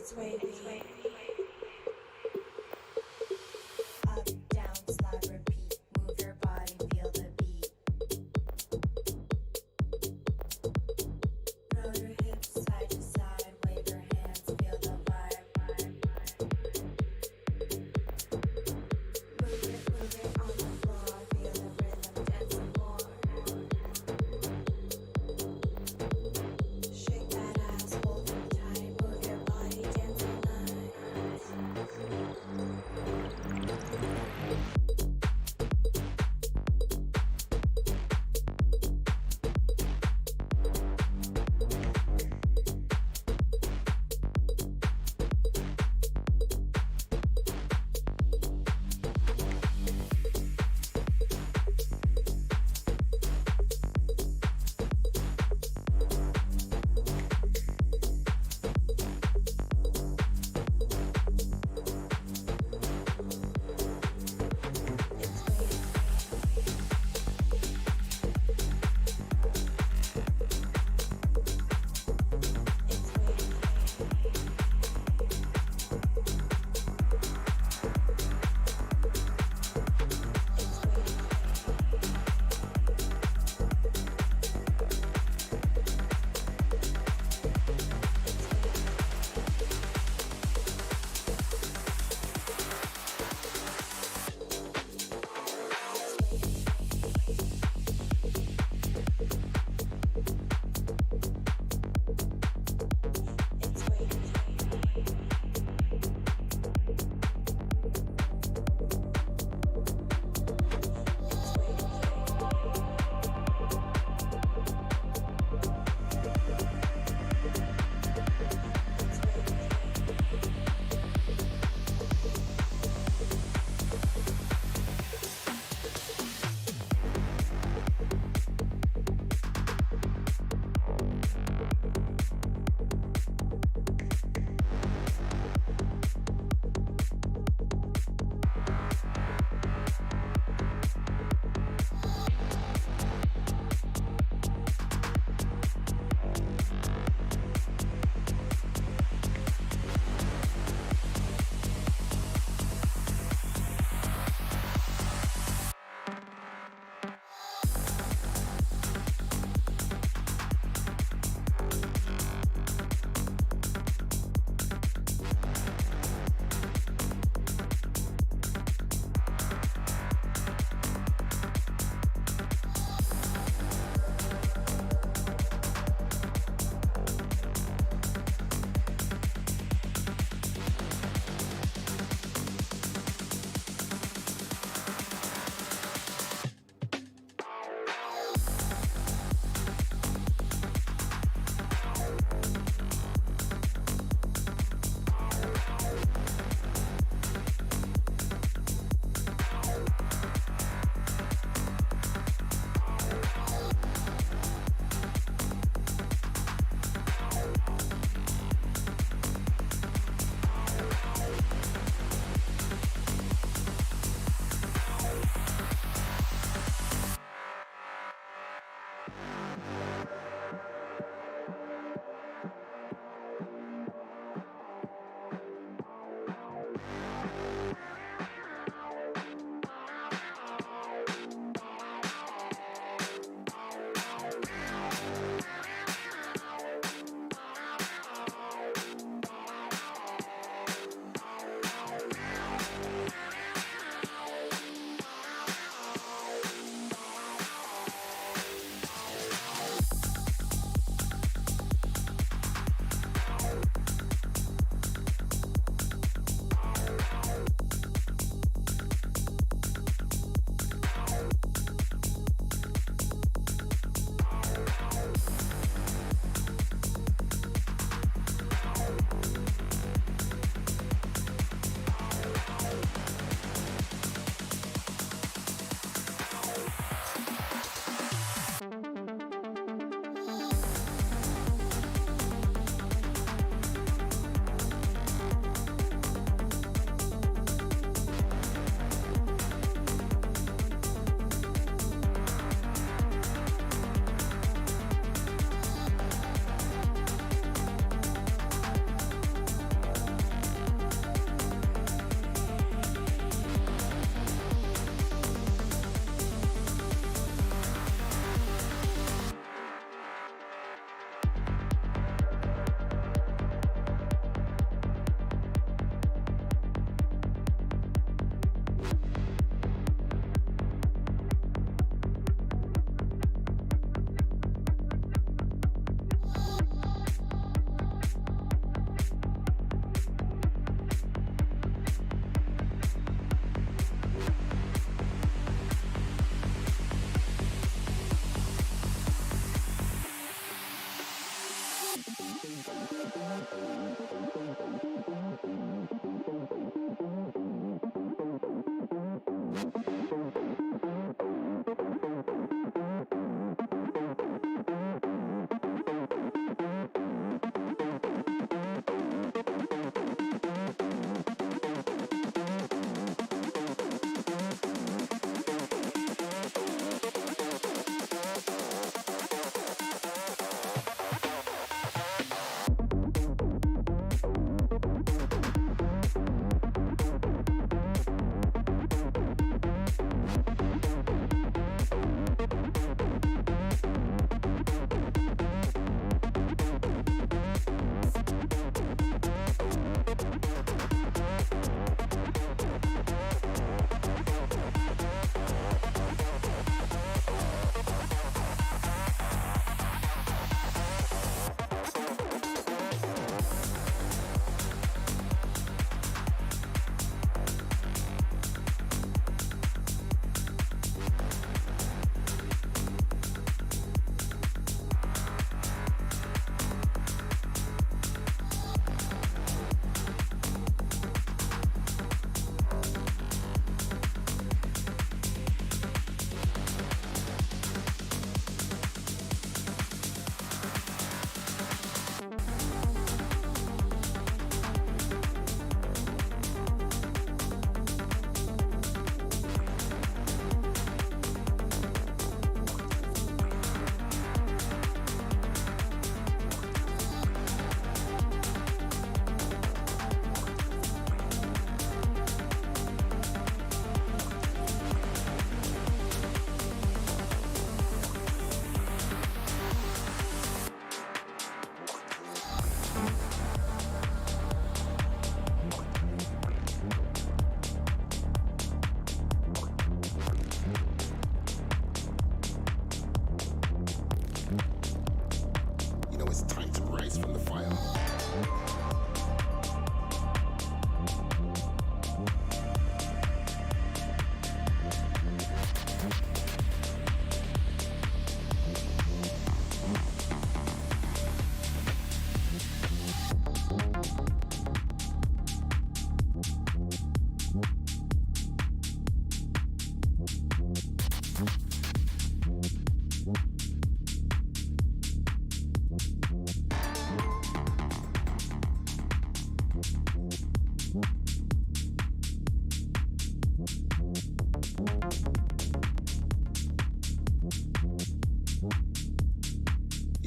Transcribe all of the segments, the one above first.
It's wavy. Up, down, slide, repeat. Move your body, feel the beat. Roll your hips side to side, wave your hands, feel the vibe. Move it on the floor, feel the rhythm, dance some more. Shake that ass, hold it tight, move your body, dance all night.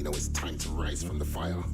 You know it's time to rise from the fire.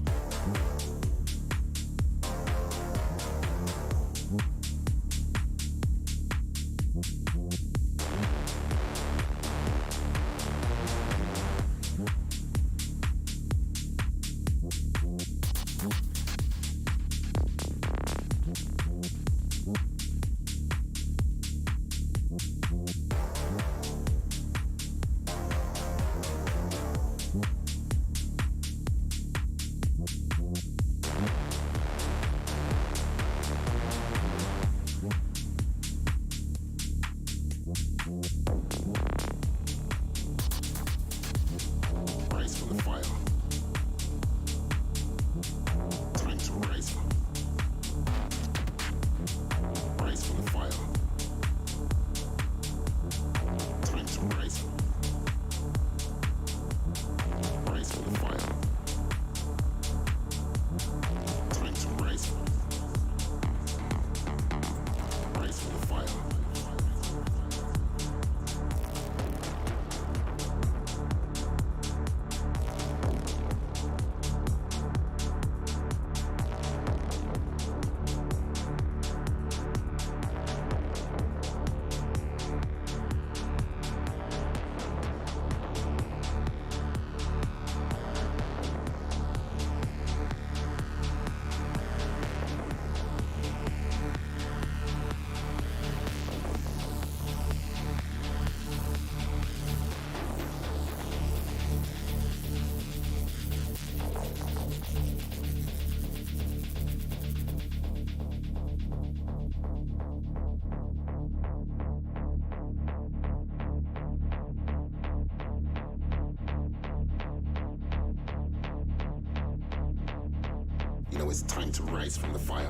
You know it's time to rise from the fire.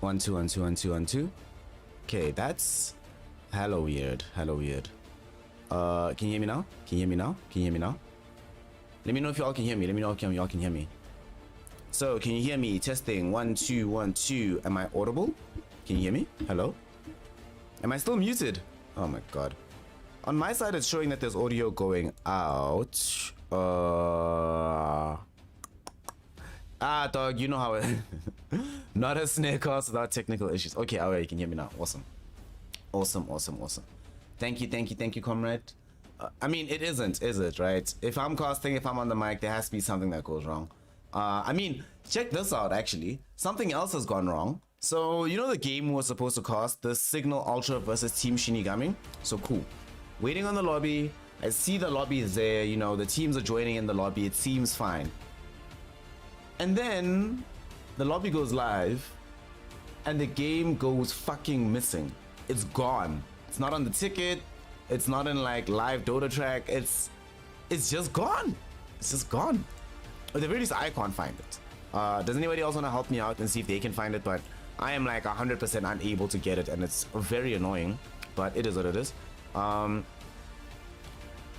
1 2 1 2 1 2 1 2. Okay, that's hella weird. Hella weird. Can you hear me now? Can you hear me now? Can you hear me now? Let me know if y'all can hear me. Let me know if y'all can hear me. So, can you hear me? Testing 1 2 1 2. Am I audible? Can you hear me? Hello? Am I still muted? Oh my god. On my side, it's showing that there's audio going out. Dog, you know how it. Not a snare cast without technical issues. Okay, alright, you can hear me now. Awesome. Awesome, awesome, awesome. Thank you, comrade. I mean, it isn't, is it, right? If I'm casting, if I'm on the mic, there has to be something that goes wrong. I mean, check this out, actually. Something else has gone wrong. So, you know the game we were supposed to cast? The Signal Ultra versus Team Shinigami? So, cool. Waiting on the lobby. I see the lobby is there, you know, the teams are joining in the lobby. It seems fine. And then, the lobby goes live, and the game goes fucking missing. It's gone. It's not on the ticket. It's not in like live Dota track. It's just gone. It's just gone. At the very least, I can't find it. Does anybody else want to help me out and see if they can find it? But I am like 100% unable to get it, and it's very annoying. But it is what it is. I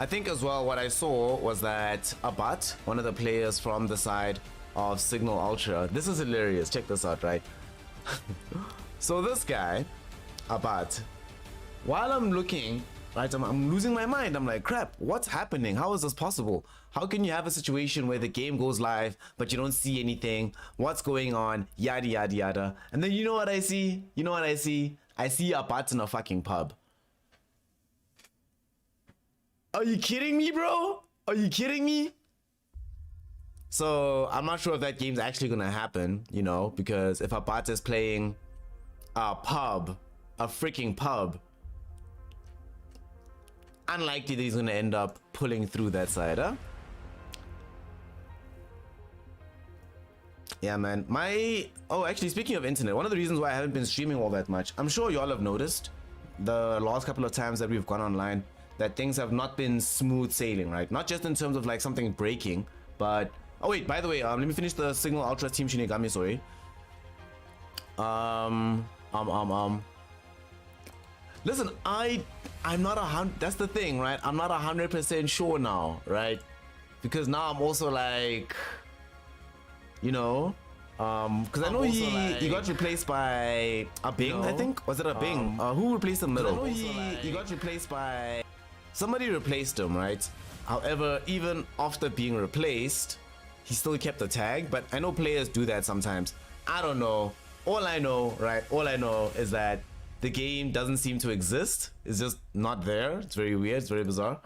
think as well what I saw was that Abat, one of the players from the side of Signal Ultra, this is hilarious. Check this out, right? So this guy, Abat, while I'm looking, right, I'm losing my mind. I'm like, crap, what's happening? How is this possible? How can you have a situation where the game goes live, but you don't see anything? What's going on? Yada, yada, yada. And then you know what I see? You know what I see? I see Abat in a fucking pub. Are you kidding me, bro? Are you kidding me? So I'm not sure if that game's actually gonna happen, you know, because if Abat is playing a pub, a freaking pub, unlikely that he's gonna end up pulling through that side, huh? Yeah, man. Oh, actually, speaking of internet, one of the reasons why I haven't been streaming all that much, I'm sure y'all have noticed the last couple of times that we've gone online that things have not been smooth sailing, right? Not just in terms of like something breaking, but oh wait, by the way, let me finish the Signal Ultra Team Shinigami story. Listen, I'm not 100. That's the thing, right? I'm not 100% sure now, right? Because now I'm also like, you know, because I know he got replaced by a Bing, I think. Was it a Bing? Who replaced him middle? I know he got replaced by somebody replaced him, right? However, even after being replaced, he still kept the tag. But I know players do that sometimes. I don't know. All I know, right? All I know is that the game doesn't seem to exist. It's just not there. It's very weird. It's very bizarre.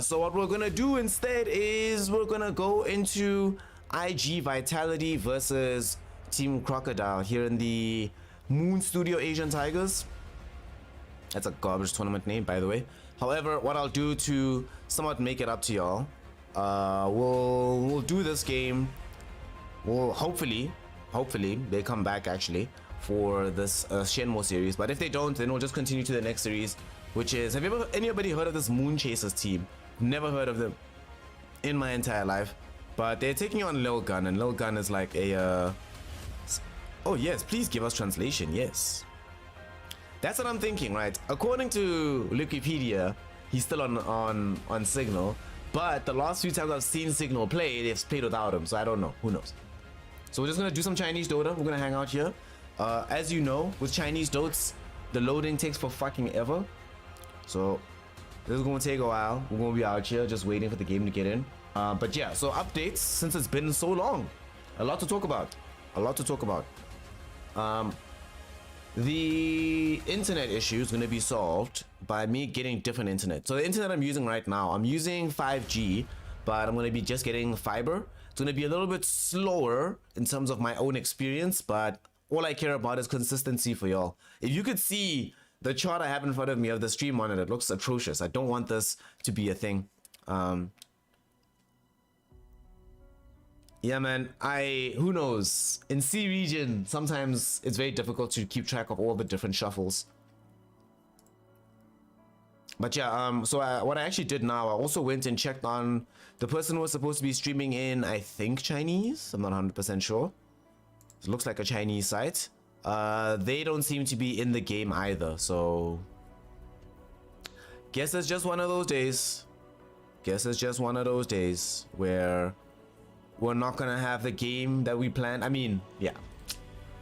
So what we're gonna do instead is we're gonna go into IG Vitality versus Team Crocodile here in the Moon Studio Asian Tigers. That's a garbage tournament name, by the way. However, what I'll do to somewhat make it up to y'all, we'll do this game. We'll hopefully they come back actually for this Shenmo series. But if they don't, then we'll just continue to the next series, which is, have you anybody heard of this Moon Chasers team? Never heard of them in my entire life. But they're taking on Lil Gun, and Lil Gun is like a oh yes, please give us translation. Yes, that's what I'm thinking, right? According to Wikipedia, he's still on Signal, but the last few times I've seen Signal play, they've played without him, so I don't know. Who knows? So we're just gonna do some Chinese Dota. We're gonna hang out here. As you know, with Chinese Dots, the loading takes for fucking ever. So this is gonna take a while. We're gonna be out here just waiting for the game to get in. But yeah, so updates since it's been so long. A lot to talk about. A lot to talk about. The internet issue is going to be solved by me getting different internet. So the internet I'm using right now, I'm using 5G, but I'm going to be just getting fiber. It's going to be a little bit slower in terms of my own experience, but all I care about is consistency for y'all. If you could see the chart I have in front of me of the stream monitor, it looks atrocious. I don't want this to be a thing. Yeah, man, who knows? In C region, sometimes it's very difficult to keep track of all the different shuffles. But yeah, so what I actually did now, I also went and checked on the person who was supposed to be streaming in, I think, Chinese. I'm not 100% sure. It looks like a Chinese site. They don't seem to be in the game either, so guess it's just one of those days. Guess it's just one of those days where we're not gonna have the game that we planned. I mean, yeah.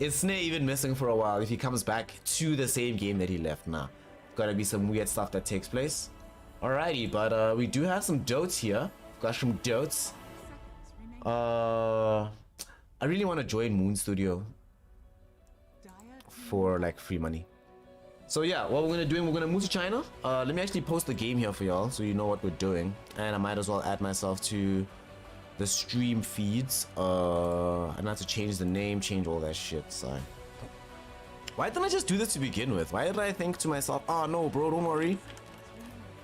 Is Snare even missing for a while if he comes back to the same game that he left? Nah. Gotta be some weird stuff that takes place. Alrighty, but we do have some dotes here. Got some dotes. I really want to join Moon Studio for like free money. So yeah, what we're gonna do, we're gonna move to China. Let me actually post the game here for y'all so you know what we're doing, and I might as well add myself to the stream feeds. And not to change the name, change all that shit. So why didn't I just do this to begin with? Why did I think to myself, oh no bro, don't worry,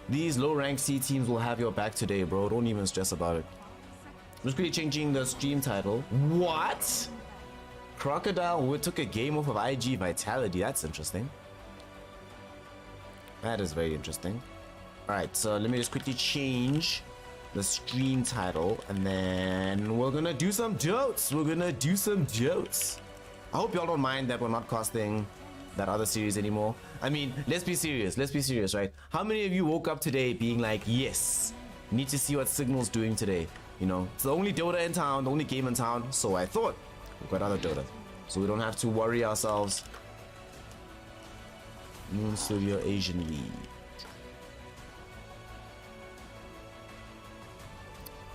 these low rank C teams will have your back today, bro, don't even stress about it. I'm just quickly changing the stream title. What? Crocodile took a game off of IG Vitality. That's interesting. That is very interesting. Alright, so let me just quickly change the stream title, and then we're gonna do some dotes. We're gonna do some dotes. I hope y'all don't mind that we're not casting that other series anymore. I mean, let's be serious. Let's be serious, right? How many of you woke up today being like, yes, need to see what Signal's doing today? You know, it's the only Dota in town, the only game in town, so I thought. We've got other Dota, so we don't have to worry ourselves. Moon Studio Asian League.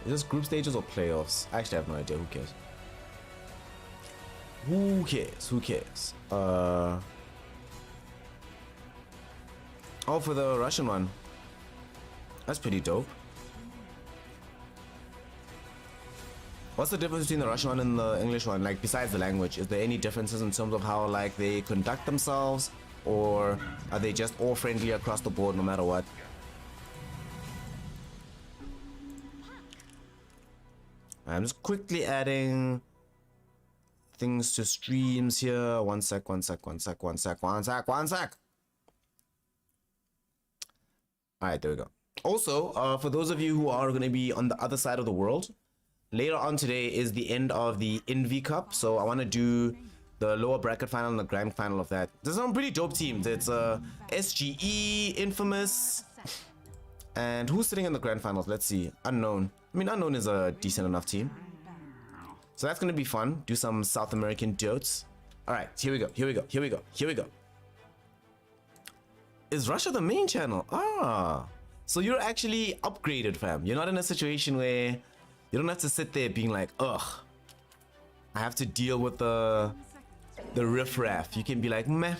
Is this group stages or playoffs? I actually have no idea. Who cares? Who cares? Who cares? Oh, for the Russian one. That's pretty dope. What's the difference between the Russian one and the English one? Like, besides the language, is there any differences in terms of how, like, they conduct themselves? Or are they just all friendly across the board no matter what? I'm just quickly adding things to streams here. One sec. Alright, there we go. Also, for those of you who are going to be on the other side of the world, later on today is the end of the Envy Cup, so I want to do the lower bracket final and the grand final of that. There's some pretty dope teams. It's SGE, Infamous, and who's sitting in the grand finals? Let's see. Unknown. I mean, Unknown is a decent enough team. So that's going to be fun. Do some South American dotes. Alright, here we go. Is Russia the main channel? Ah. So you're actually upgraded, fam. You're not in a situation where you don't have to sit there being like, ugh, I have to deal with the riffraff. You can be like, meh.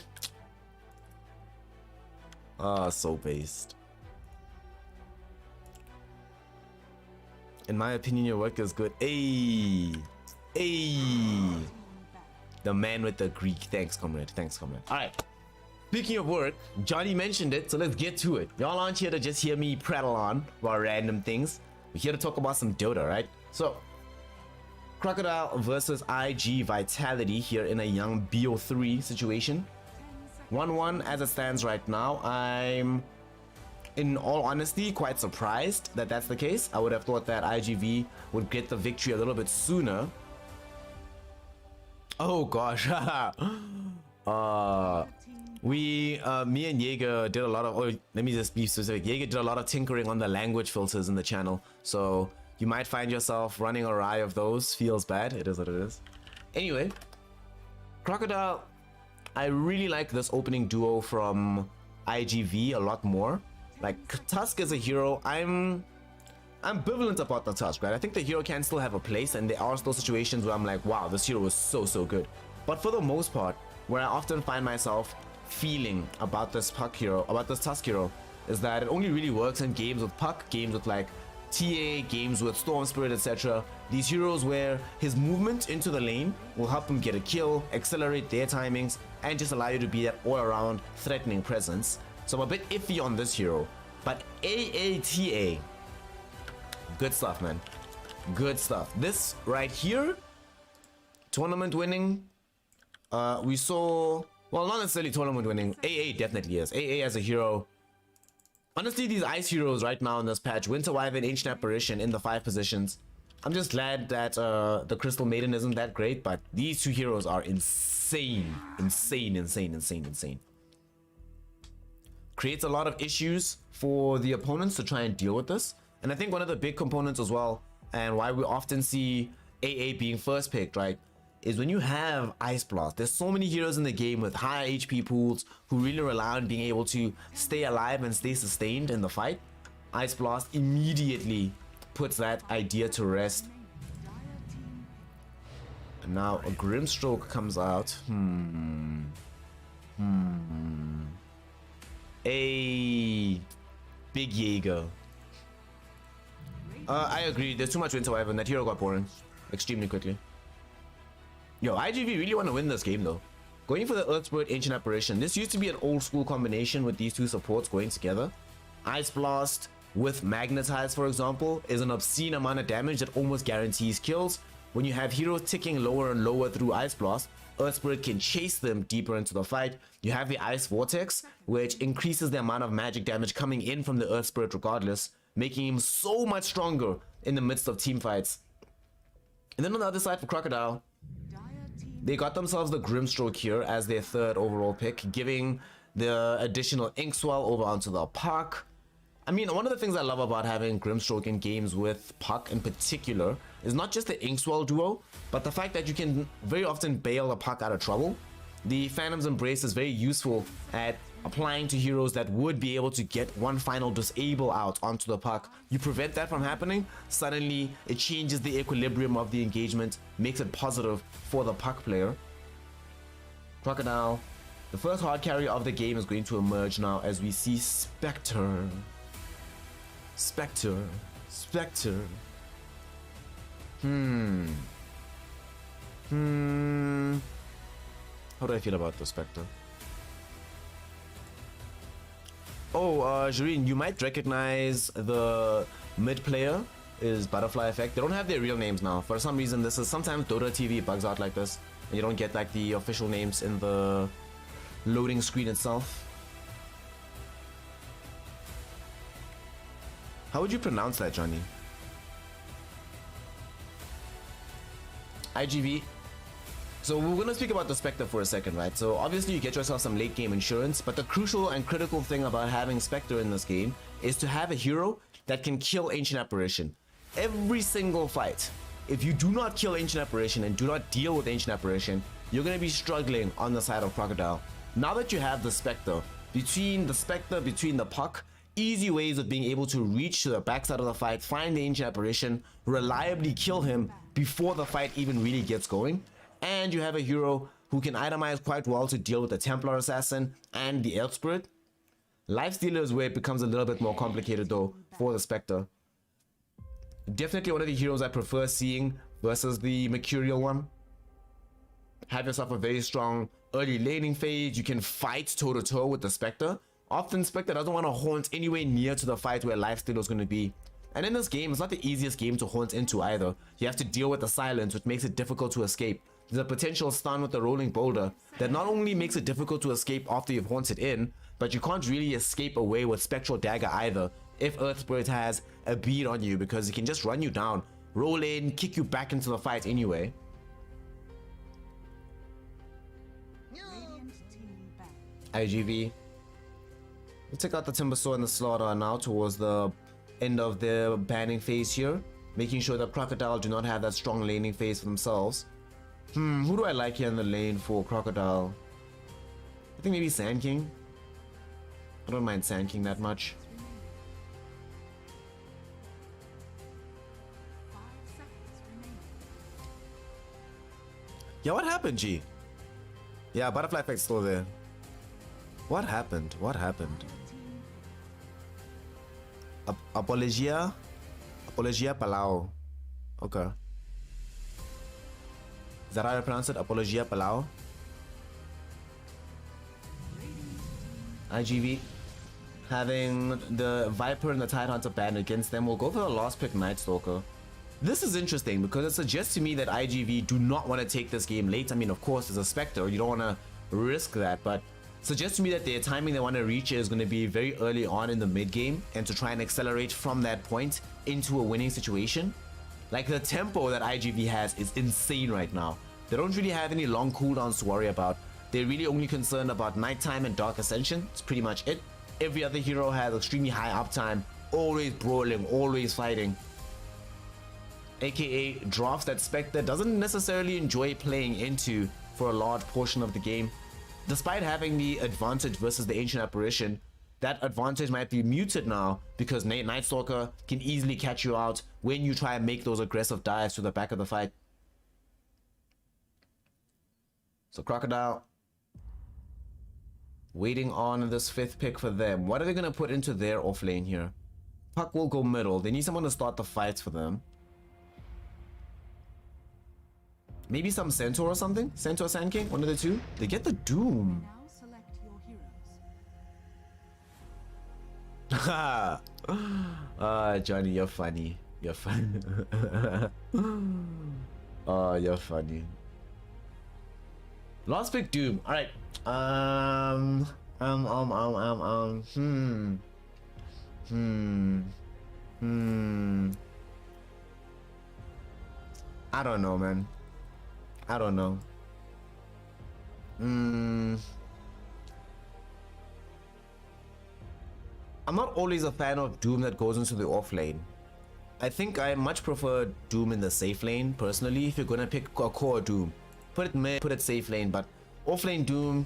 Ah, so based. In my opinion, your work is good. Hey. The man with the Greek. Thanks, comrade. Alright. Speaking of work, Johnny mentioned it, so let's get to it. Y'all aren't here to just hear me prattle on about random things. We're here to talk about some Dota, right? So, Crocodile versus IG Vitality here in a young BO3 situation. 1-1 as it stands right now. I'm, in all honesty, quite surprised that that's the case. I would have thought that IGV would get the victory a little bit sooner. Oh gosh. Me and Jaeger did a lot of, let me just be specific. Jaeger did a lot of tinkering on the language filters in the channel. So you might find yourself running awry of those. Feels bad. It is what it is. Anyway, Crocodile, I really like this opening duo from IGV a lot more. Like, Tusk is a hero. I'm ambivalent about the Tusk, right? I think the hero can still have a place, and there are still situations where I'm like, wow, this hero is so good. But for the most part, where I often find myself feeling about this Tusk hero, is that it only really works in games with Puck, games with like TA, games with Storm Spirit, etc. These heroes where his movement into the lane will help him get a kill, accelerate their timings, and just allow you to be that all-around threatening presence. So I'm a bit iffy on this hero, but AATA, good stuff, man. Good stuff. This right here, tournament winning. We saw, well, not necessarily tournament winning. AA definitely is. AA as a hero. Honestly, these ice heroes right now in this patch, Winter Wyvern, Ancient Apparition in the 5 positions, I'm just glad that the Crystal Maiden isn't that great, but these two heroes are insane. Insane. Creates a lot of issues for the opponents to try and deal with this. And I think one of the big components as well, and why we often see AA being first picked, right, is when you have Ice Blast. There's so many heroes in the game with high HP pools who really rely on being able to stay alive and stay sustained in the fight. Ice Blast immediately puts that idea to rest. And now a Grimstroke comes out. A Big Jaeger. I agree. There's too much Winter Wyvern. That hero got boring extremely quickly. Yo, IGV really want to win this game though. Going for the Earth Spirit Ancient Apparition. This used to be an old school combination with these two supports going together. Ice Blast with Magnetize, for example, is an obscene amount of damage that almost guarantees kills. When you have heroes ticking lower and lower through Ice Blast, Earth Spirit can chase them deeper into the fight. You have the Ice Vortex, which increases the amount of magic damage coming in from the Earth Spirit regardless, making him so much stronger in the midst of team fights. And then on the other side for Crocodile, they got themselves the Grimstroke here as their third overall pick, giving the additional Inkswell over onto the Puck. I mean, one of the things I love about having Grimstroke in games with Puck in particular is not just the Inkswell duo, but the fact that you can very often bail a Puck out of trouble. The Phantom's Embrace is very useful at applying to heroes that would be able to get one final disable out onto the Puck. You prevent that from happening, suddenly it changes the equilibrium of the engagement, makes it positive for the Puck player. Crocodile, the first hard carry of the game, is going to emerge now as we see Spectre. Spectre. How do I feel about the Spectre? Oh, Jireen, you might recognize the mid player is Butterfly Effect. They don't have their real names now. For some reason, this is sometimes Dota TV bugs out like this, and you don't get like the official names in the loading screen itself. How would you pronounce that, Johnny? IGV. So we're going to speak about the Spectre for a second, right? So obviously you get yourself some late game insurance, but the crucial and critical thing about having Spectre in this game is to have a hero that can kill Ancient Apparition. Every single fight, if you do not kill Ancient Apparition and do not deal with Ancient Apparition, you're going to be struggling on the side of Crocodile. Now that you have the Spectre, between the Puck, easy ways of being able to reach to the backside of the fight, find the Ancient Apparition, reliably kill him before the fight even really gets going. And you have a hero who can itemize quite well to deal with the Templar Assassin and the Earth Spirit. Lifestealer is where it becomes a little bit more complicated though for the Spectre. Definitely one of the heroes I prefer seeing versus the Mercurial one. Have yourself a very strong early laning phase. You can fight toe to toe with the Spectre. Often Spectre doesn't want to haunt anywhere near to the fight where Lifestealer is going to be. And in this game, it's not the easiest game to haunt into either. You have to deal with the silence, which makes it difficult to escape. There's a potential stun with the rolling boulder that not only makes it difficult to escape after you've haunted in, but you can't really escape away with Spectral Dagger either if Earth Spirit has a bead on you, because it can just run you down, roll in, kick you back into the fight anyway. IGV. We'll take out the Timbersaw and the Slaughter now towards the end of the banning phase here, making sure that Crocodile do not have that strong laning phase for themselves. Who do I like here in the lane for Crocodile? I think maybe Sand King. I don't mind Sand King that much. Yeah, what happened, G? Yeah, Butterfly Effect's still there. What happened? What happened? Apologia Palau. Okay. Is that how I pronounce it? Apologia Palau. IGV having the Viper and the Tidehunter banned against them. We'll go for the last pick, Night Stalker. This is interesting because it suggests to me that IGV do not want to take this game late. I mean, of course, as a Spectre, you don't want to risk that, but suggests to me that their timing they want to reach is going to be very early on in the mid game and to try and accelerate from that point into a winning situation. Like the tempo that IGV has is insane right now. They don't really have any long cooldowns to worry about. They're really only concerned about nighttime and dark ascension. It's pretty much it. Every other hero has extremely high uptime, always brawling, always fighting. AKA drafts that Spectre doesn't necessarily enjoy playing into for a large portion of the game. Despite having the advantage versus the Ancient Apparition, that advantage might be muted now because Night Stalker can easily catch you out when you try and make those aggressive dives to the back of the fight. So Crocodile waiting on this 5th pick for them. What are they going to put into their off lane here? Puck will go middle. They need someone to start the fights for them. Maybe some Centaur or something? Centaur Sand King? One of the two? They get the Doom. Now select your heroes. Johnny, you're funny. You're funny. Oh, you're funny. Last pick Doom. Alright. I don't know, man. I don't know. I'm not always a fan of Doom that goes into the off lane. I think I much prefer Doom in the safe lane, personally. If you're gonna pick a core Doom, put it mid, put it safe lane, but off lane Doom,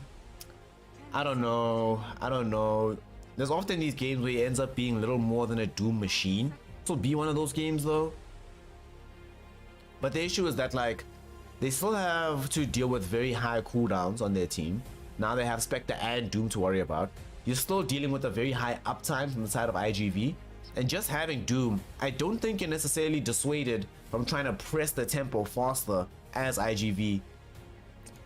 I don't know. There's often these games where he ends up being a little more than a Doom machine. This will be one of those games though. But the issue is that, like, they still have to deal with very high cooldowns on their team. Now they have Spectre and Doom to worry about. You're still dealing with a very high uptime from the side of IGV. And just having Doom, I don't think you're necessarily dissuaded from trying to press the tempo faster as IGV.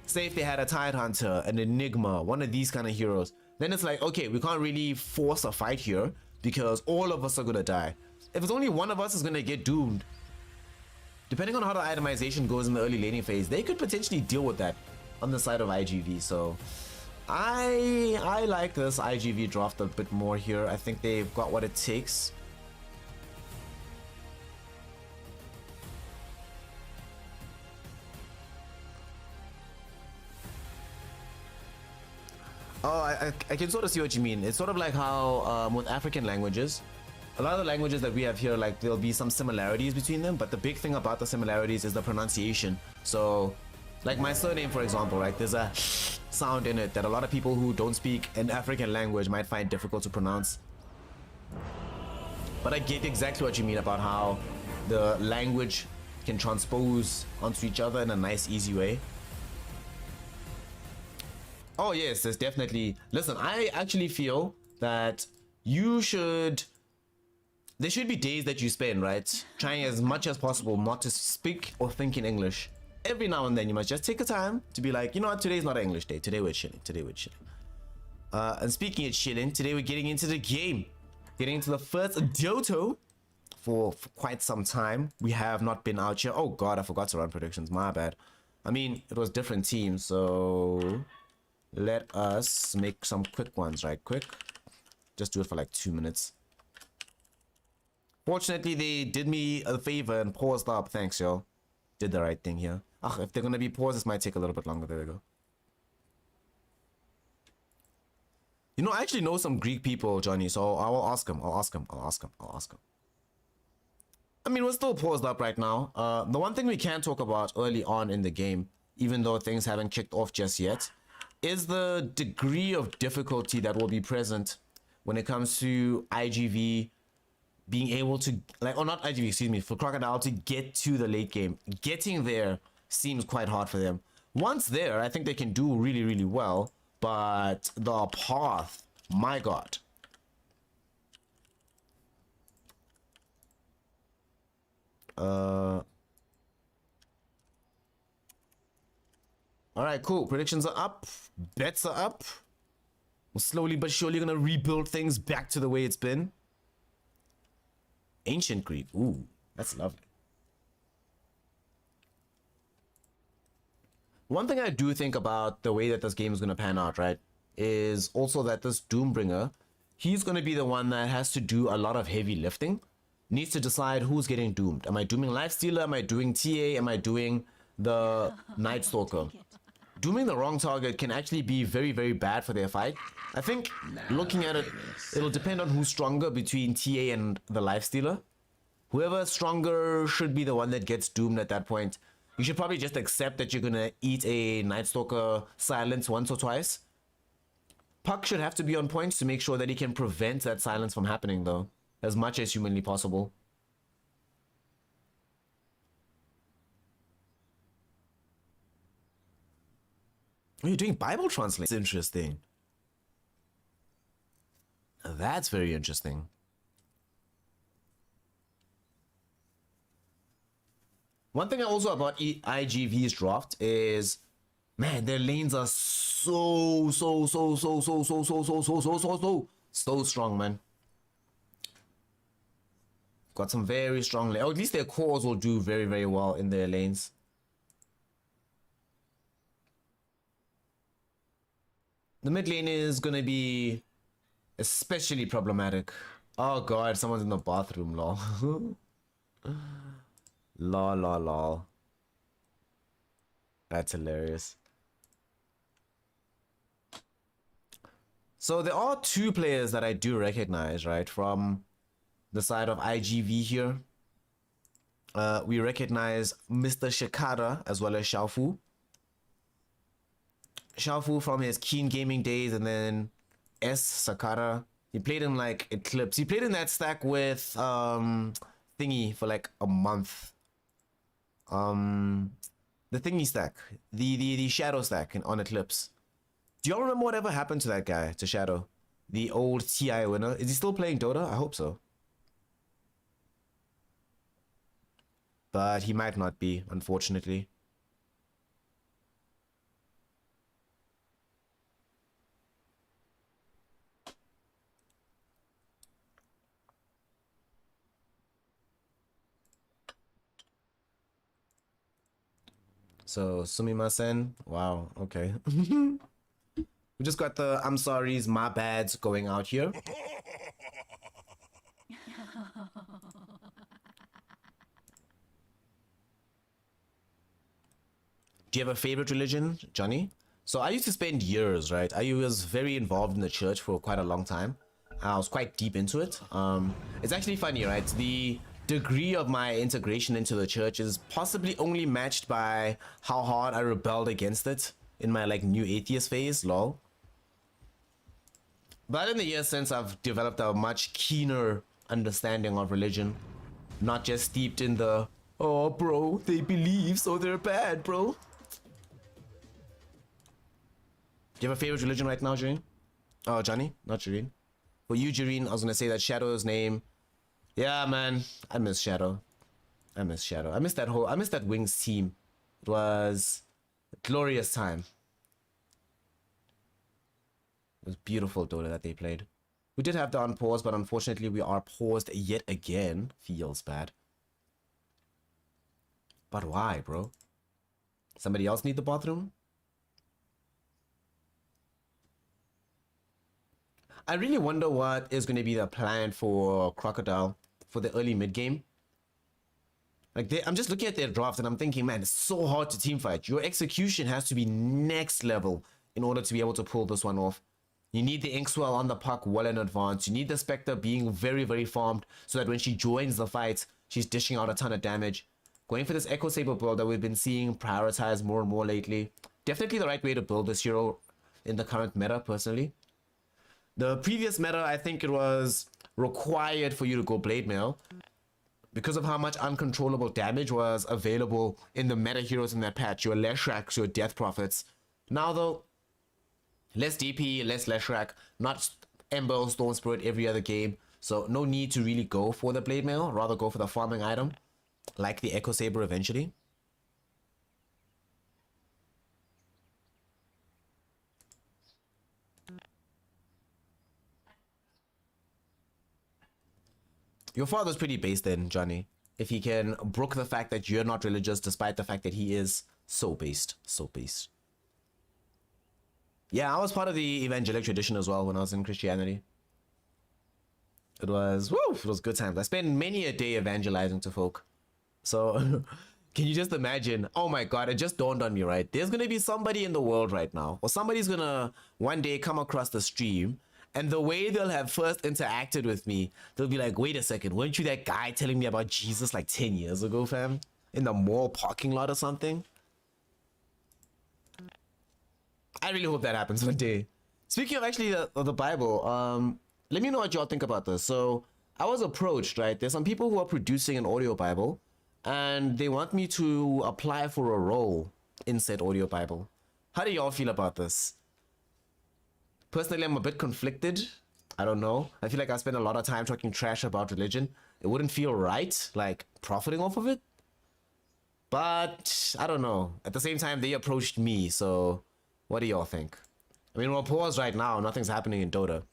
Say if they had a Tidehunter, an Enigma, one of these kind of heroes, then it's like, okay, we can't really force a fight here because all of us are gonna die. If it's only one of us is gonna get doomed, depending on how the itemization goes in the early laning phase, they could potentially deal with that on the side of IGV. So I like this IGV draft a bit more here. I think they've got what it takes. Oh, I can sort of see what you mean. It's sort of like how with African languages, a lot of the languages that we have here, like, there'll be some similarities between them, but the big thing about the similarities is the pronunciation. So like my surname, for example, right, there's a sound in it that a lot of people who don't speak an African language might find difficult to pronounce. But I get exactly what you mean about how the language can transpose onto each other in a nice, easy way. Oh yes, there's definitely... Listen, I actually feel that there should be days that you spend, right, trying as much as possible not to speak or think in English. Every now and then you must just take a time to be like, you know what, today's not an English day. Today we're chilling. And speaking of chilling, today we're getting into the game. Getting into the first Doto for quite some time. We have not been out here. Oh god, I forgot to run predictions. My bad. I mean, it was different teams, so... let us make some quick ones right quick. Just do it for like 2 minutes. Fortunately, they did me a favor and paused up. Thanks, yo. Did the right thing here. If they're gonna be paused, this might take a little bit longer. There we go. You know, I actually know some Greek people, Johnny, so I will ask them. I'll ask them. I mean, we're still paused up right now. The one thing we can talk about early on in the game, even though things haven't kicked off just yet, is the degree of difficulty that will be present when it comes to IGV being able to, like, or not IGV, excuse me, for Crocodile to get to the late game. Getting there seems quite hard for them. Once there, I think they can do really, really well, but the path, my god. Alright, cool. Predictions are up. Bets are up. We're slowly but surely gonna rebuild things back to the way it's been. Ancient Greek. Ooh, that's lovely. One thing I do think about the way that this game is gonna pan out, right, is also that this Doombringer, he's gonna be the one that has to do a lot of heavy lifting. needs to decide who's getting doomed. Am I dooming Lifestealer? Am I doing TA? Am I doing the Night Stalker? Dooming the wrong target can actually be very, very bad for their fight. I think looking at it, it'll depend on who's stronger between TA and the Lifestealer. Whoever's stronger should be the one that gets doomed at that point. You should probably just accept that you're gonna eat a Night Stalker silence once or twice. Puck should have to be on point to make sure that he can prevent that silence from happening though, as much as humanly possible. Oh, you're doing Bible translation. That's interesting. That's very interesting. One thing also about IGV's draft is, man, their lanes are so strong, man. Got some very strong lanes. Or at least their cores will do very, very well in their lanes. The mid lane is gonna be especially problematic. Oh god, someone's in the bathroom, lol. Lol. That's hilarious. So there are two players that I do recognize, right, from the side of IGV here. We recognize Mr. Shikara as well as Xiaofu. Xiaofu from his Keen Gaming days, and then S. Sakara. He played in like Eclipse. He played in that stack with Thingy for like a month. The Thingy stack. The Shadow stack on Eclipse. Do y'all remember whatever happened to that guy, to Shadow? The old TI winner. Is he still playing Dota? I hope so. But he might not be, unfortunately. So, sumimasen. Wow, okay. We just got the I'm sorry's, my bads going out here. Do you have a favorite religion, Johnny? So I used to spend years, right? I was very involved in the church for quite a long time. I was quite deep into it. It's actually funny, right? The degree of my integration into the church is possibly only matched by how hard I rebelled against it in my like new atheist phase, lol. But in the years since, I've developed a much keener understanding of religion, not just steeped in the, oh bro, they believe so they're bad, bro. Do you have a favorite religion right now, Jireen? Oh, Johnny, not Jireen. For you, Jireen, I was gonna say that Shadow's name. Yeah, man, I miss Shadow. I miss Shadow. I miss that Wings team. It was a glorious time. It was beautiful Dota that they played. We did have the unpause, but unfortunately we are paused yet again. Feels bad. But why, bro? Somebody else need the bathroom? I really wonder what is going to be the plan for Crocodile for the early mid game. Like I'm just looking at their draft and I'm thinking, man, it's so hard to teamfight. Your execution has to be next level in order to be able to pull this one off. You need the Inkswell on the puck well in advance. You need the Spectre being very, very farmed so that when she joins the fight, she's dishing out a ton of damage. Going for this Echo Saber build that we've been seeing prioritized more and more lately. Definitely the right way to build this hero in the current meta, personally. The previous meta, I think it was required for you to go Blade Mail because of how much uncontrollable damage was available in the meta heroes in that patch. Your Leshraks, your Death Prophets. Now though, less DP, less Leshrak, not Ember, Storm Spirit every other game. So no need to really go for the Blade Mail, rather go for the farming item, like the Echo Saber eventually. Your father's pretty based then, Johnny. If he can brook the fact that you're not religious despite the fact that he is so based. So based. Yeah, I was part of the evangelic tradition as well when I was in Christianity. It was, woo, it was good times. I spent many a day evangelizing to folk. So can you just imagine? Oh my God, it just dawned on me, right? There's going to be somebody in the world right now, or somebody's going to one day come across the stream, and the way they'll have first interacted with me, they'll be like, wait a second, weren't you that guy telling me about Jesus like 10 years ago, fam? In the mall parking lot or something? I really hope that happens one day. Speaking of actually the Bible, let me know what y'all think about this. So I was approached, right? There's some people who are producing an audio Bible, and they want me to apply for a role in said audio Bible. How do y'all feel about this? Personally, I'm a bit conflicted. I don't know. I feel like I spend a lot of time talking trash about religion. It wouldn't feel right, like profiting off of it. But I don't know. At the same time, they approached me, so what do y'all think? I mean, we're paused right now. Nothing's happening in Dota,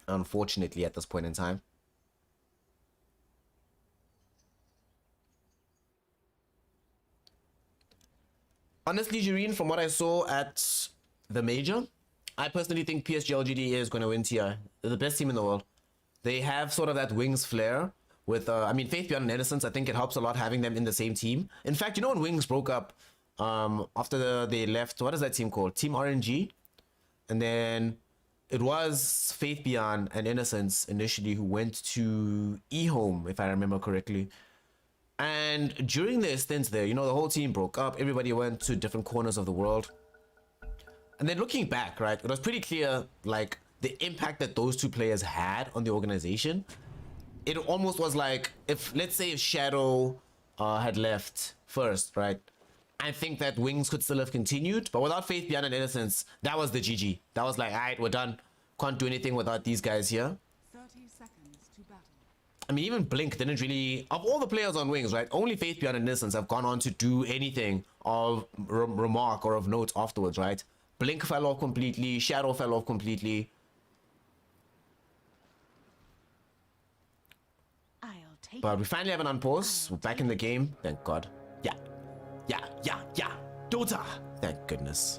unfortunately, at this point in time. Honestly, Jireen, from what I saw at the major, I personally think PSG LGD is going to win TI. They're the best team in the world. They have sort of that wings flair with, I mean, Faith Beyond and Innocence. I think it helps a lot having them in the same team. In fact, you know when Wings broke up after they left, what is that team called? Team RNG? And then it was Faith Beyond and Innocence initially who went to eHome, if I remember correctly. And during their stints there, you know, the whole team broke up. Everybody went to different corners of the world. And then looking back, right, it was pretty clear, like, the impact that those two players had on the organization. It almost was like, if, let's say if Shadow had left first, right, I think that Wings could still have continued. But without Faith Beyond and Innocence, that was the GG. That was like, all right, we're done. Can't do anything without these guys here. 30 seconds to battle. I mean, even Blink didn't really, of all the players on Wings, right, only Faith Beyond and Innocence have gone on to do anything of remark or of note afterwards, right? Blink fell off completely, Shadow fell off completely. I'll take But it. we finally have an unpause. We're back in the game. Thank God. Yeah. Dota. Thank goodness.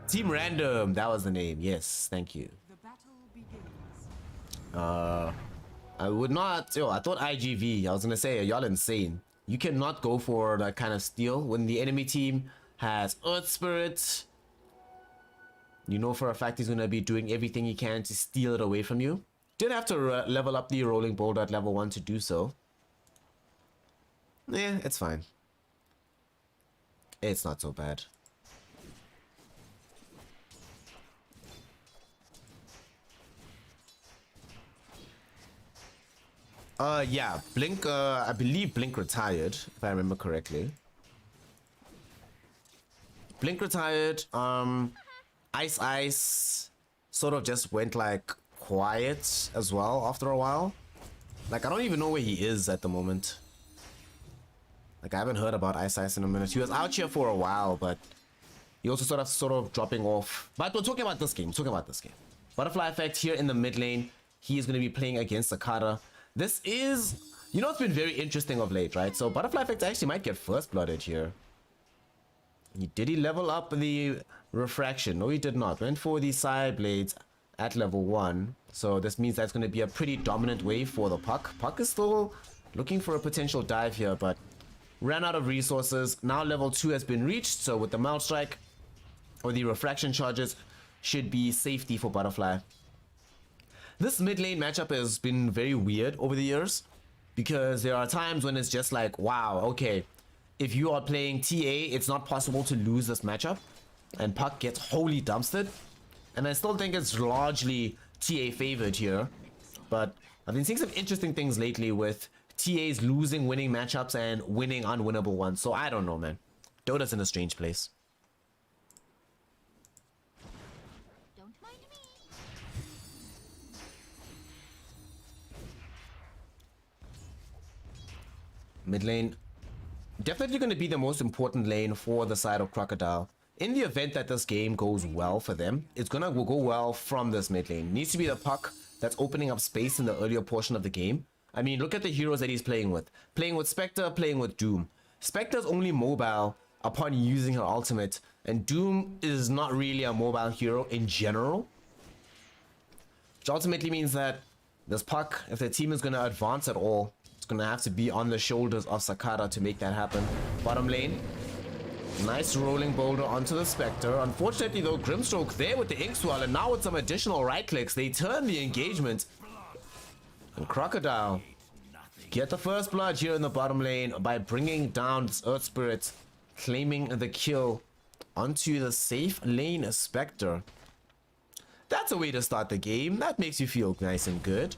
Team Random. That was the name. Yes. Thank you. The battle begins. I would not. Yo, I thought IGV. I was going to say, y'all insane. You cannot go for that kind of steal when the enemy team has Earth Spirit. You know for a fact he's going to be doing everything he can to steal it away from you. Didn't have to level up the rolling boulder at level 1 to do so. Yeah, it's fine. It's not so bad. Yeah, Blink, I believe Blink retired, if I remember correctly. Blink retired, Ice sort of just went like quiet as well after a while. Like, I don't even know where he is at the moment. Like, I haven't heard about Ice in a minute. He was out here for a while, but he also sort of dropping off. But we're talking about this game. Butterfly Effect here in the mid lane. He is going to be playing against Sakata. This is, you know, it's been very interesting of late, right? So Butterfly Effect actually might get first blooded here. Did he level up the refraction? No, he did not. Went for the side blades at level 1. So this means that's going to be a pretty dominant wave for the Puck. Puck is still looking for a potential dive here, but ran out of resources. Now level 2 has been reached. So with the Mount Strike or the refraction charges, should be safety for Butterfly. This mid lane matchup has been very weird over the years, because there are times when it's just like, wow, okay, if you are playing TA, it's not possible to lose this matchup, and Puck gets wholly dumpstered. And I still think it's largely TA favored here, but I've been seeing some interesting things lately with TAs losing winning matchups and winning unwinnable ones. So I don't know, man. Dota's in a strange place. Don't mind me. Mid lane, definitely going to be the most important lane for the side of Crocodile. In the event that this game goes well for them, it's going to go well from this mid lane. It needs to be the Puck that's opening up space in the earlier portion of the game. I mean, look at the heroes that he's playing with. Playing with Spectre, playing with Doom. Spectre's only mobile upon using her ultimate, and Doom is not really a mobile hero in general. Which ultimately means that This puck, if the team is going to advance at all, it's going to have to be on the shoulders of Sakata to make that happen. Bottom lane. Nice rolling boulder onto the Spectre. Unfortunately though, Grimstroke there with the Ink Swell, and now with some additional right clicks, they turn the engagement. And Crocodile get the first blood here in the bottom lane by bringing down this Earth Spirit, claiming the kill onto the safe lane Spectre. That's a way to start the game. That makes you feel nice and good.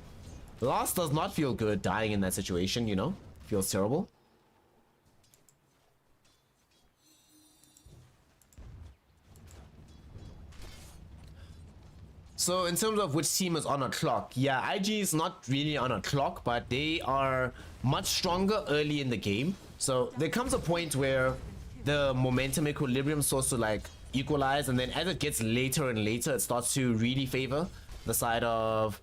Loss does not feel good dying in that situation, you know? Feels terrible. So in terms of which team is on a clock, yeah, IG is not really on a clock, but they are much stronger early in the game. So there comes a point where the momentum equilibrium starts to like equalize, and then as it gets later and later, it starts to really favor the side of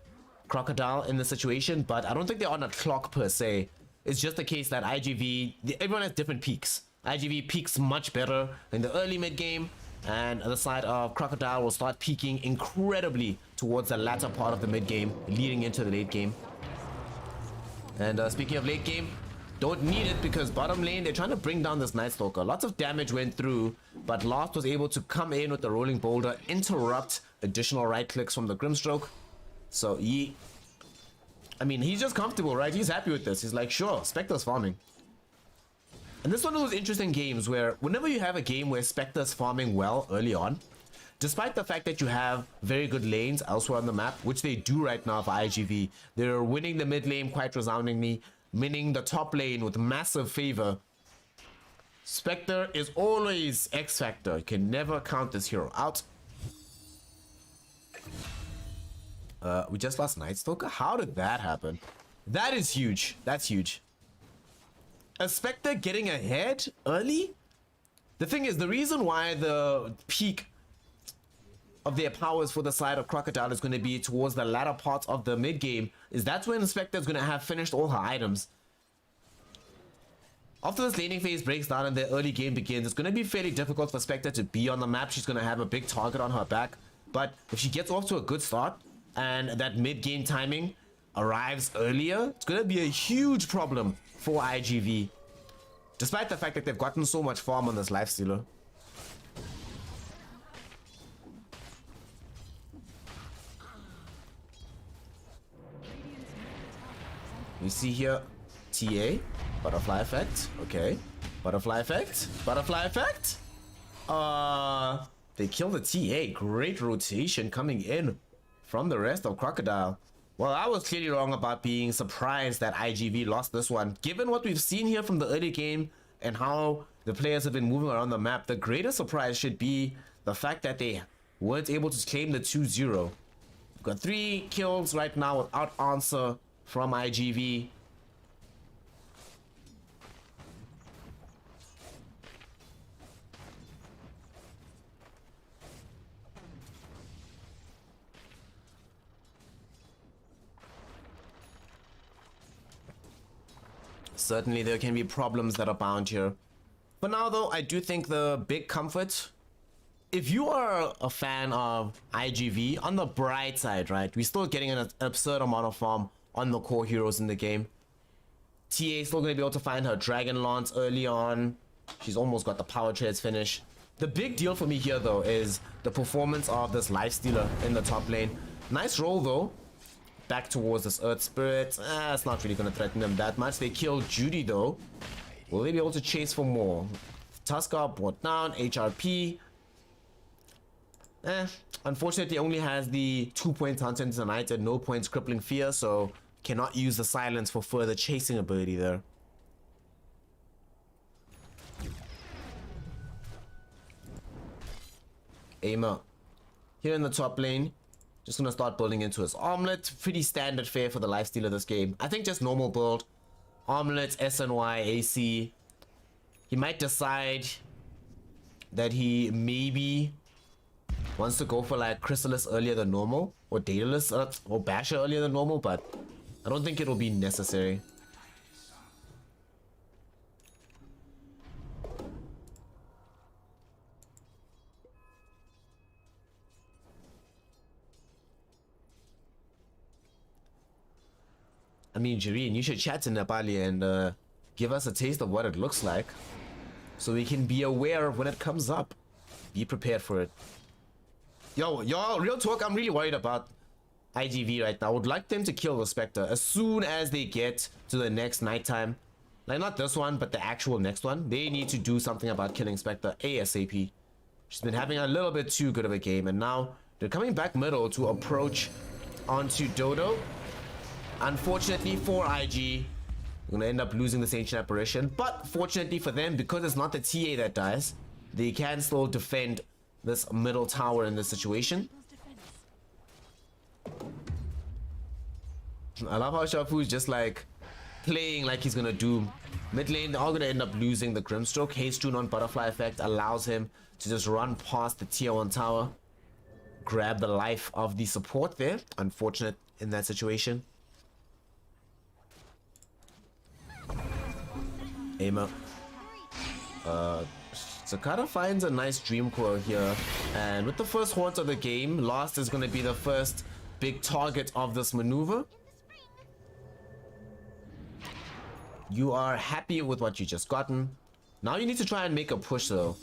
Crocodile in the situation. But I don't think they're on a clock per se. It's just the case that everyone has different peaks. IGV peaks much better in the early mid game, and the side of Crocodile will start peaking incredibly towards the latter part of the mid game, leading into the late game. And speaking of late game, don't need it because bottom lane, they're trying to bring down this Night Stalker. Lots of damage went through, but Lost was able to come in with the rolling boulder, interrupt additional right clicks from the Grimstroke. So he's just comfortable, right? He's happy with this. He's like, sure, Spectre's farming. And this is one of those interesting games where whenever you have a game where Spectre's farming well early on, despite the fact that you have very good lanes elsewhere on the map, which they do right now for IGV, they're winning the mid lane quite resoundingly, winning the top lane with massive favor. Spectre is always X Factor. You can never count this hero out. We just lost Night Stalker? How did that happen? That is huge. That's huge. A Spectre getting ahead early? The thing is, the reason why the peak of their powers for the side of Crocodile is going to be towards the latter part of the mid game is that's when Spectre is going to have finished all her items. After this laning phase breaks down and the early game begins, it's going to be fairly difficult for Spectre to be on the map. She's going to have a big target on her back. But if she gets off to a good start and that mid game timing arrives earlier, it's going to be a huge problem for IGV. Despite the fact that they've gotten so much farm on this lifestealer. We see here TA, butterfly effect, okay. Butterfly effect, butterfly effect. They kill the TA, great rotation coming in from the rest of Crocodile. Well, I was clearly wrong about being surprised that IGV lost this one. Given what we've seen here from the early game and how the players have been moving around the map, the greatest surprise should be the fact that they weren't able to claim the 2-0. We've got 3 kills right now without answer from IGV. Certainly there can be problems that are bound here. For now though, I do think the big comfort, if you are a fan of IGV, on the bright side, right, we're still getting an absurd amount of farm on the core heroes in the game. TA is still going to be able to find her Dragon Lance early on. She's almost got the power trades finish. The big deal for me here though is the performance of this lifestealer in the top lane. Nice roll though. Back towards this Earth Spirit. It's not really going to threaten them that much. They killed Judy though. Will they be able to chase for more? Tuskar brought down. HRP. Unfortunately only has the 2 points Hunter into the Night and no points Crippling Fear, so cannot use the silence for further chasing ability there. Aimer here in the top lane. Just gonna start building into his Armlet. Pretty standard fare for the lifestealer this game. I think just normal build. Armlet, SNY, AC. He might decide that he maybe wants to go for like Chrysalis earlier than normal. Or Daedalus or Basher earlier than normal, but I don't think it'll be necessary. I mean, Jireen, you should chat to Nepali and give us a taste of what it looks like, so we can be aware of when it comes up. Be prepared for it. Yo, y'all, real talk, I'm really worried about IGV right now. I would like them to kill the Spectre as soon as they get to the next nighttime. Like, not this one, but the actual next one. They need to do something about killing Spectre ASAP. She's been having a little bit too good of a game, and now they're coming back middle to approach onto Dodo. Unfortunately for IG, we're gonna end up losing this Ancient Apparition, but fortunately for them, because it's not the TA that dies, they can still defend this middle tower in this situation. I love how Shafu's just like playing like he's gonna do. Mid lane, they're all gonna end up losing the Grimstroke. Haste Rune on Butterfly Effect allows him to just run past the tier 1 tower, grab the life of the support there. Unfortunate in that situation. Aimer. Sakata finds a nice Dream Coil here, and with the first haunt of the game, Lost is going to be the first big target of this maneuver. You are happy with what you just gotten. Now you need to try and make a push though.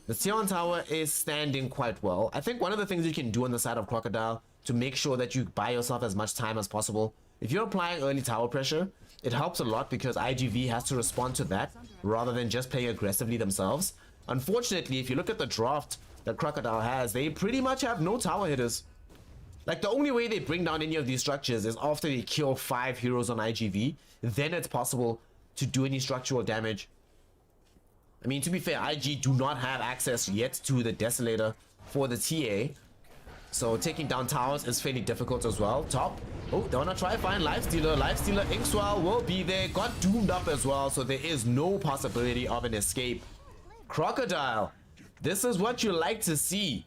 The tier 1 tower is standing quite well. I think one of the things you can do on the side of Crocodile to make sure that you buy yourself as much time as possible, if you're applying early tower pressure, it helps a lot because IGV has to respond to that rather than just playing aggressively themselves. Unfortunately, if you look at the draft that Crocodile has, they pretty much have no tower hitters. Like, the only way they bring down any of these structures is after they kill 5 heroes on IGV. Then it's possible to do any structural damage. I mean, to be fair, IG do not have access yet to the Desolator for the TA. So taking down towers is fairly difficult as well. Top. Oh, they want to try find Lifestealer. Lifestealer Inkswell will be there. Got doomed up as well, so there is no possibility of an escape. Crocodile. This is what you like to see.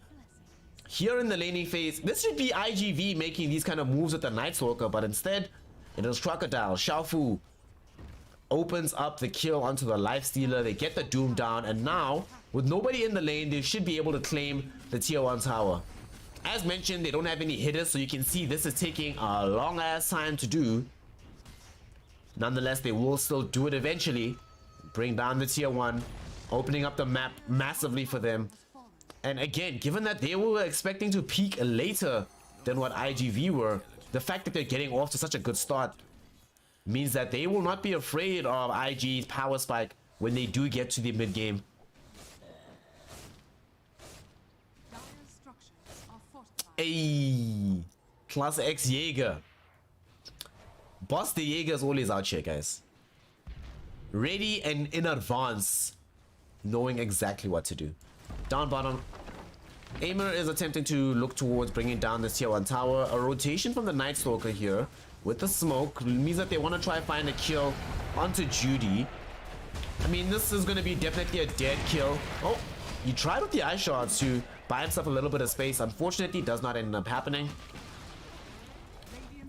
Here in the laning phase, this should be IGV making these kind of moves with the Night Stalker, but instead, it is Crocodile. Xiaofu opens up the kill onto the Lifestealer. They get the Doom down, and now, with nobody in the lane, they should be able to claim the tier 1 tower. As mentioned, they don't have any hitters, so you can see this is taking a long ass time to do. Nonetheless, they will still do it eventually. Bring down the tier 1, opening up the map massively for them. And again, given that they were expecting to peak later than what IGV were, the fact that they're getting off to such a good start means that they will not be afraid of IG's power spike when they do get to the mid game. Ayy, Class X Jaeger. Boss the Jaeger is always out here, guys. Ready and in advance, knowing exactly what to do. Down bottom. Aimer is attempting to look towards bringing down this tier 1 tower. A rotation from the Night Stalker here with the smoke means that they want to try and find a kill onto Judy. I mean, this is going to be definitely a dead kill. Oh, he tried with the eye shots to buy himself a little bit of space. Unfortunately, it does not end up happening.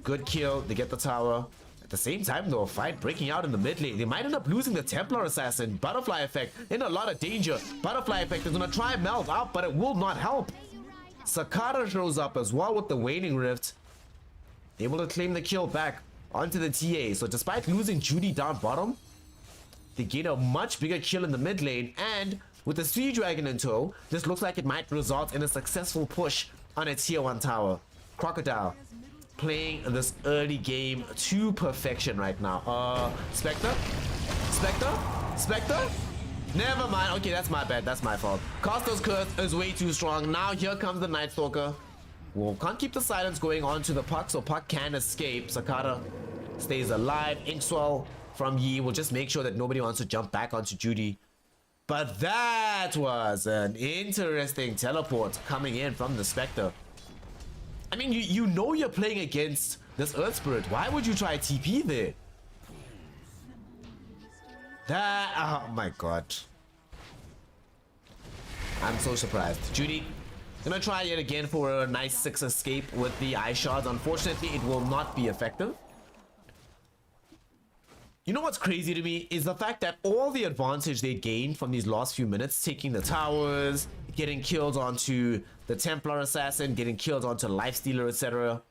Good kill. They get the tower. At the same time, though, a fight breaking out in the mid lane. They might end up losing the Templar Assassin. Butterfly Effect in a lot of danger. Butterfly Effect is going to try and melt out, but it will not help. Sakata shows up as well with the Waning Rift. Able to claim the kill back onto the TA. So despite losing Judy down bottom, they gain a much bigger kill in the mid lane. And with the Sea Dragon in tow, this looks like it might result in a successful push on a tier 1 tower. Crocodile playing this early game to perfection right now. Spectre? Spectre? Spectre? Never mind. Okay, that's my bad. That's my fault. Caster's Curse is way too strong. Now here comes the Night Stalker. Well, can't keep the silence going on to the Puck, so Puck can escape. Sakata stays alive. Inkswell from Yi will just make sure that nobody wants to jump back onto Judy. But that was an interesting teleport coming in from the Spectre. I mean, you know you're playing against this Earth Spirit. Why would you try TP there? That, oh my god. I'm so surprised. Judy, gonna try yet again for a nice 6 escape with the eye shards. Unfortunately, it will not be effective. You know what's crazy to me is the fact that all the advantage they gained from these last few minutes, taking the towers, getting killed onto the Templar Assassin, getting killed onto Lifestealer, etc.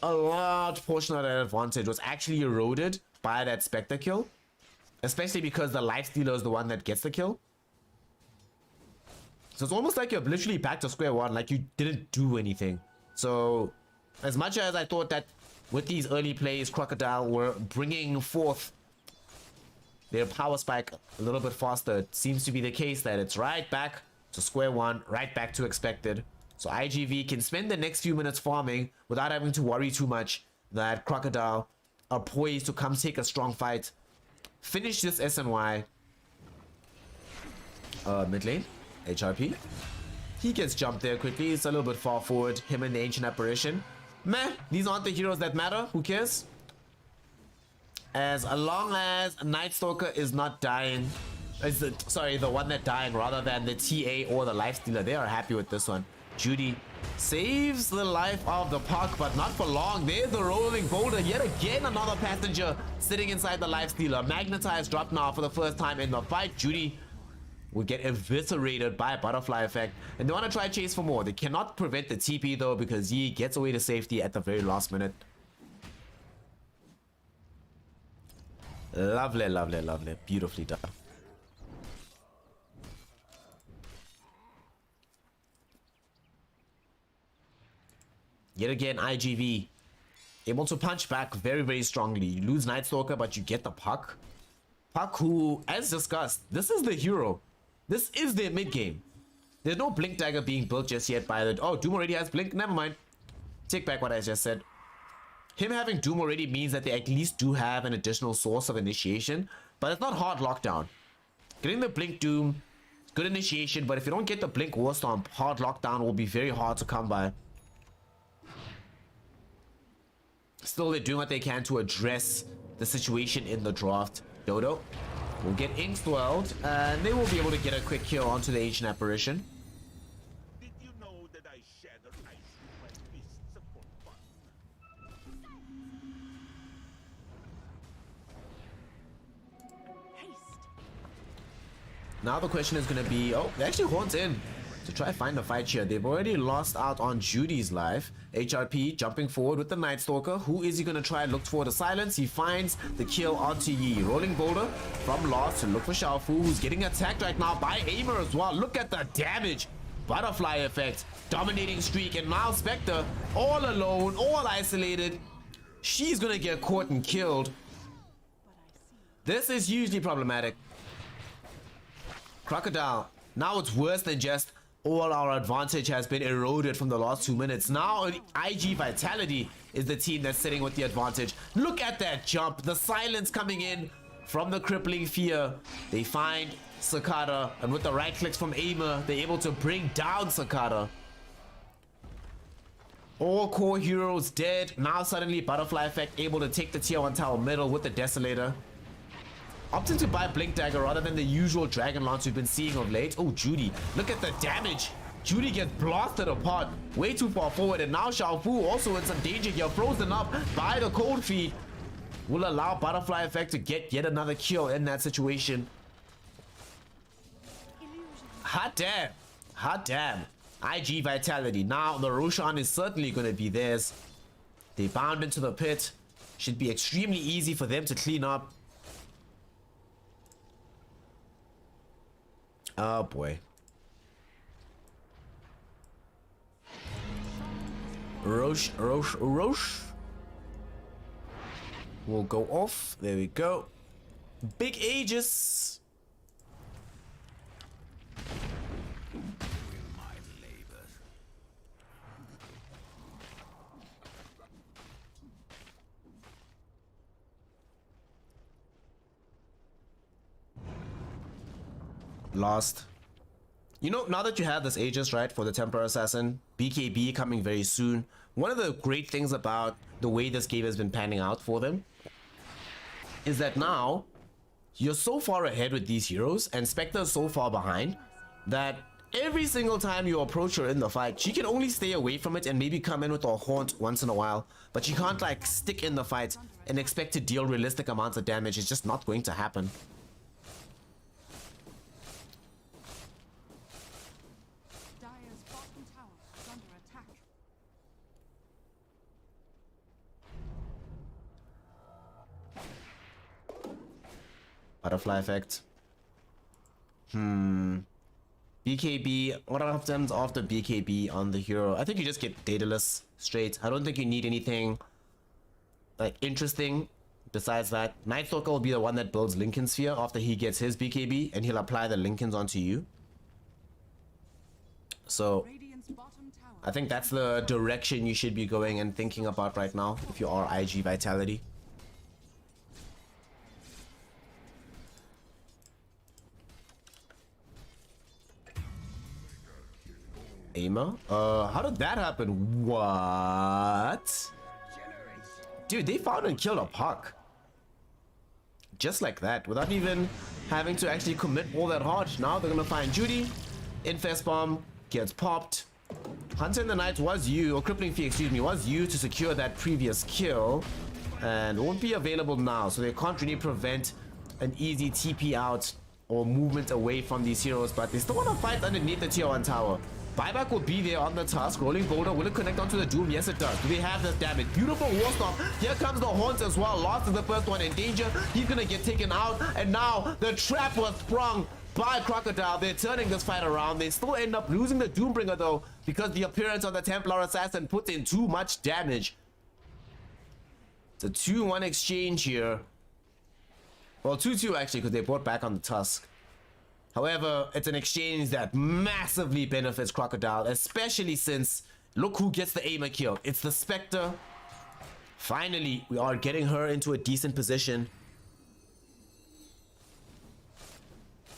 a large portion of that advantage was actually eroded by that Spectre kill. Especially because the Lifestealer is the one that gets the kill. So it's almost like you're literally back to square one, like you didn't do anything. So as much as I thought that with these early plays, Crocodile were bringing forth their power spike a little bit faster, it seems to be the case that it's right back to square one, right back to expected. So IGV can spend the next few minutes farming without having to worry too much that Crocodile are poised to come take a strong fight. Finish this SNY. Mid lane, HRP. He gets jumped there quickly. It's a little bit far forward. Him and the Ancient Apparition. Meh, these aren't the heroes that matter. Who cares? As long as Night Stalker is not dying. Sorry, the one that dying rather than the TA or the Lifestealer. They are happy with this one. Judy saves the life of the puck, but not for long. There's the rolling boulder. Yet again, another passenger sitting inside the Lifestealer. Magnetized drop now for the first time in the fight. Judy will get eviscerated by a butterfly effect. And they want to try chase for more. They cannot prevent the TP though, because he gets away to safety at the very last minute. Lovely, lovely, lovely. Beautifully done. Yet again, IGV able to punch back very, very strongly. You lose Night Stalker, but you get the Puck. Puck, who, as discussed, this is the hero. This is their mid game. There's no Blink Dagger being built just yet by the... Oh, Doom already has Blink? Never mind. Take back what I just said. Him having Doom already means that they at least do have an additional source of initiation, but it's not hard lockdown. Getting the Blink Doom, good initiation, but if you don't get the Blink War Stomp, hard lockdown will be very hard to come by. Still, they're doing what they can to address the situation in the draft. Dodo will get Inkswelled, and they will be able to get a quick kill onto the Ancient Apparition. Did you know that I shatter ice with my fists for fun? Haste. Now the question is going to be, oh, they actually horns in to try find a fight here. They've already lost out on Judy's life. HRP jumping forward with the Night Stalker. Who is he going to try and look for the silence? He finds the kill onto Yi. Rolling boulder from Lost to look for Xiaofu, who's getting attacked right now by Aimer as well. Look at the damage. Butterfly effect. Dominating streak. And now Spectre all alone, all isolated. She's going to get caught and killed. This is hugely problematic. Crocodile. Now it's worse than just all our advantage has been eroded from the last 2 minutes. Now IG Vitality is the team that's sitting with the advantage. Look at that jump. The silence coming in from the crippling fear. They find Sakata, and with the right clicks from Aimer, they're able to bring down Sakata. All core heroes dead. Now suddenly Butterfly Effect able to take the tier 1 tower middle with the Desolator. Opting to buy Blink Dagger rather than the usual Dragon Lance we've been seeing of late. Oh, Judy. Look at the damage. Judy gets blasted apart. Way too far forward. And now Xiaofu also in some danger here. Frozen up by the cold feed. Will allow Butterfly Effect to get yet another kill in that situation. Hot damn. Hot damn. IG Vitality. Now the Roshan is certainly going to be theirs. They bound into the pit. Should be extremely easy for them to clean up. Oh boy. Roche will go off. There we go. Big Aegis. Lost. You know, now that you have this Aegis, right, for the Temper Assassin, BKB coming very soon, one of the great things about the way this game has been panning out for them is that now you're so far ahead with these heroes and Spectre is so far behind that every single time you approach her in the fight, she can only stay away from it and maybe come in with a haunt once in a while, but she can't like stick in the fight and expect to deal realistic amounts of damage. It's just not going to happen. Dire's bottom tower is under attack. Butterfly effect. BKB. What happens after BKB on the hero? I think you just get dataless straight. I don't think you need anything like interesting besides that. Nightstalker will be the one that builds Lincoln Sphere after he gets his BKB, and he'll apply the Lincolns onto you. So Radiant's bottom tower. I think that's the direction you should be going and thinking about right now if you are IG Vitality. Aimer? How did that happen? What? Dude, they found and killed a puck. Just like that, without even having to actually commit all that hard. Now they're gonna find Judy. Infest Bomb gets popped. Hunter in the Night was you, or Crippling Fee, excuse me, was you to secure that previous kill. And won't be available now, so they can't really prevent an easy TP out or movement away from these heroes, but they still want to fight underneath the tier 1 tower. Buyback will be there on the Tusk. Rolling Boulder, will it connect onto the Doom? Yes, it does. Do they have this damage? Beautiful Warstop. Here comes the Haunt as well. Lost is the first one in danger. He's gonna get taken out, and now the trap was sprung by Crocodile. They're turning this fight around. They still end up losing the Doombringer though, because the appearance of the Templar Assassin puts in too much damage. It's a 2-1 exchange here. Well, 2-2 actually, because they brought back on the Tusk. However, it's an exchange that massively benefits Crocodile, especially since look who gets the aimer kill. It's the Spectre. Finally, we are getting her into a decent position.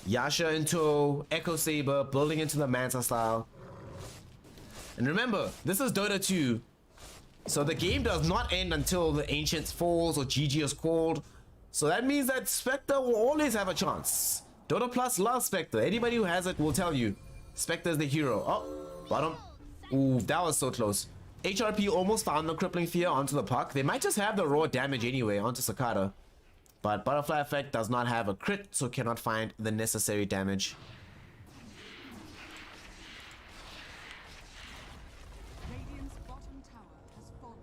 Yasha into Echo Saber, building into the Manta style. And remember, this is Dota 2. So the game does not end until the Ancient falls or GG is called. So that means that Spectre will always have a chance. Dota Plus loves Spectre. Anybody who has it will tell you Spectre is the hero. Oh, bottom. Ooh, that was so close. HRP almost found the Crippling Fear onto the puck. They might just have the raw damage anyway onto Sakata. But Butterfly Effect does not have a crit, so cannot find the necessary damage. Radiant's bottom tower has fallen.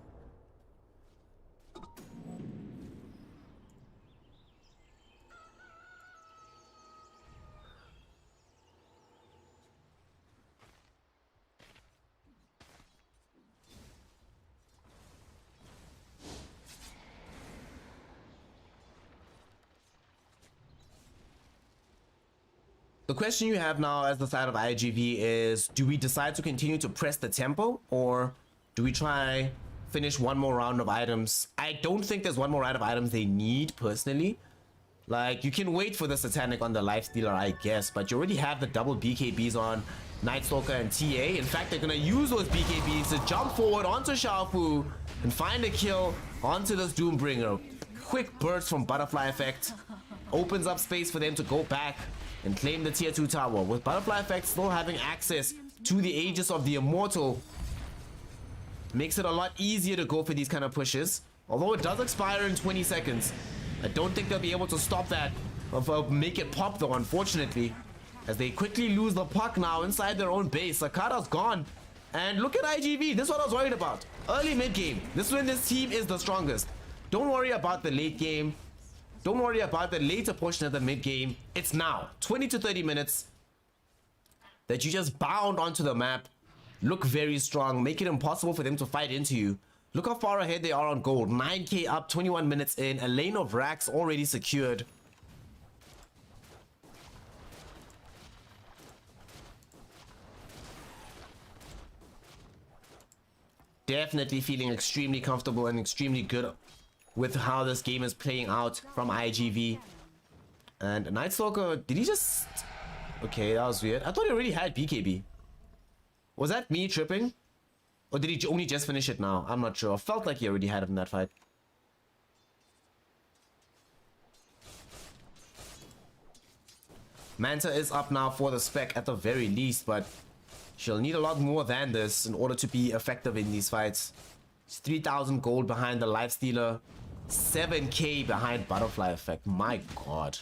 The question you have now as the side of IGV is, do we decide to continue to press the tempo, or do we try finish one more round of items? I don't think there's one more round of items they need personally. Like, you can wait for the Satanic on the Lifestealer, I guess, but you already have the double BKBs on Nightstalker and TA. In fact, they're gonna use those BKBs to jump forward onto Xiaofu and find a kill onto this Doombringer. Quick burst from Butterfly Effect opens up space for them to go back and claim the tier 2 tower, with Butterfly Effect still having access to the Aegis of the Immortal. Makes it a lot easier to go for these kind of pushes, although it does expire in 20 seconds. I don't think they'll be able to stop that, or make it pop though, unfortunately, as they quickly lose the puck now inside their own base. Sakata's gone, and look at IGV. This is what I was worried about. Early mid game, this is when this team is the strongest. Don't worry about the late game. Don't worry about the later portion of the mid game. It's now 20 to 30 minutes that you just bound onto the map, look very strong, make it impossible for them to fight into you. Look how far ahead they are on gold. 9k up, 21 minutes in, a lane of racks already secured. Definitely feeling extremely comfortable and extremely good with how this game is playing out from IGV. And Nightstalker, did he just... Okay, that was weird. I thought he already had BKB. Was that me tripping? Or did he only just finish it now? I'm not sure. I felt like he already had it in that fight. Manta is up now for the spec at the very least, but she'll need a lot more than this in order to be effective in these fights. It's 3,000 gold behind the Lifestealer. 7k behind Butterfly Effect. My god.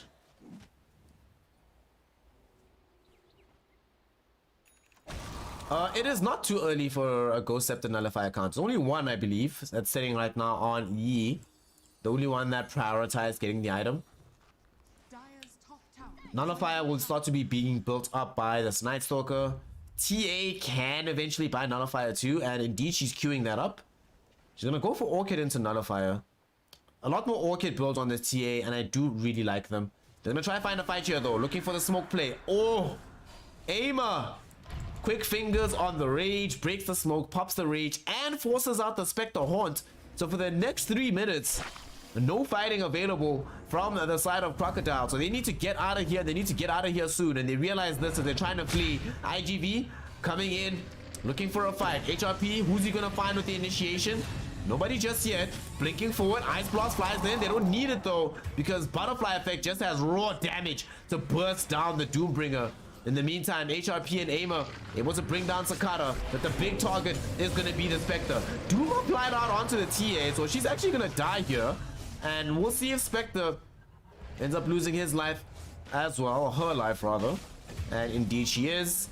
It is not too early for a Ghost Scepter Nullify account. There's only one, I believe, that's sitting right now on Yi. The only one that prioritized getting the item. Dire's Nullifier will start to be being built up by this Night Stalker. TA can eventually buy Nullifier too, and indeed she's queuing that up. She's gonna go for Orchid into Nullifier. A lot more Orchid builds on this TA, and I do really like them. They're gonna try to find a fight here though, looking for the smoke play. Oh! Aimer! Quick fingers on the Rage, breaks the smoke, pops the Rage, and forces out the Spectre Haunt. So for the next 3 minutes, no fighting available from the side of Crocodile. So they need to get out of here. They need to get out of here soon. And they realize this as they're trying to flee. IGV coming in, looking for a fight. HRP, who's he gonna find with the initiation? Nobody just yet. Blinking forward, Ice Blast flies in. They don't need it though, because Butterfly Effect just has raw damage to burst down the Doombringer. In the meantime, HRP and Aimer able to bring down Sakata, but the big target is going to be the Spectre. Doom applied out onto the TA, so she's actually going to die here. And we'll see if Spectre ends up losing his life as well, or her life rather. And indeed she is.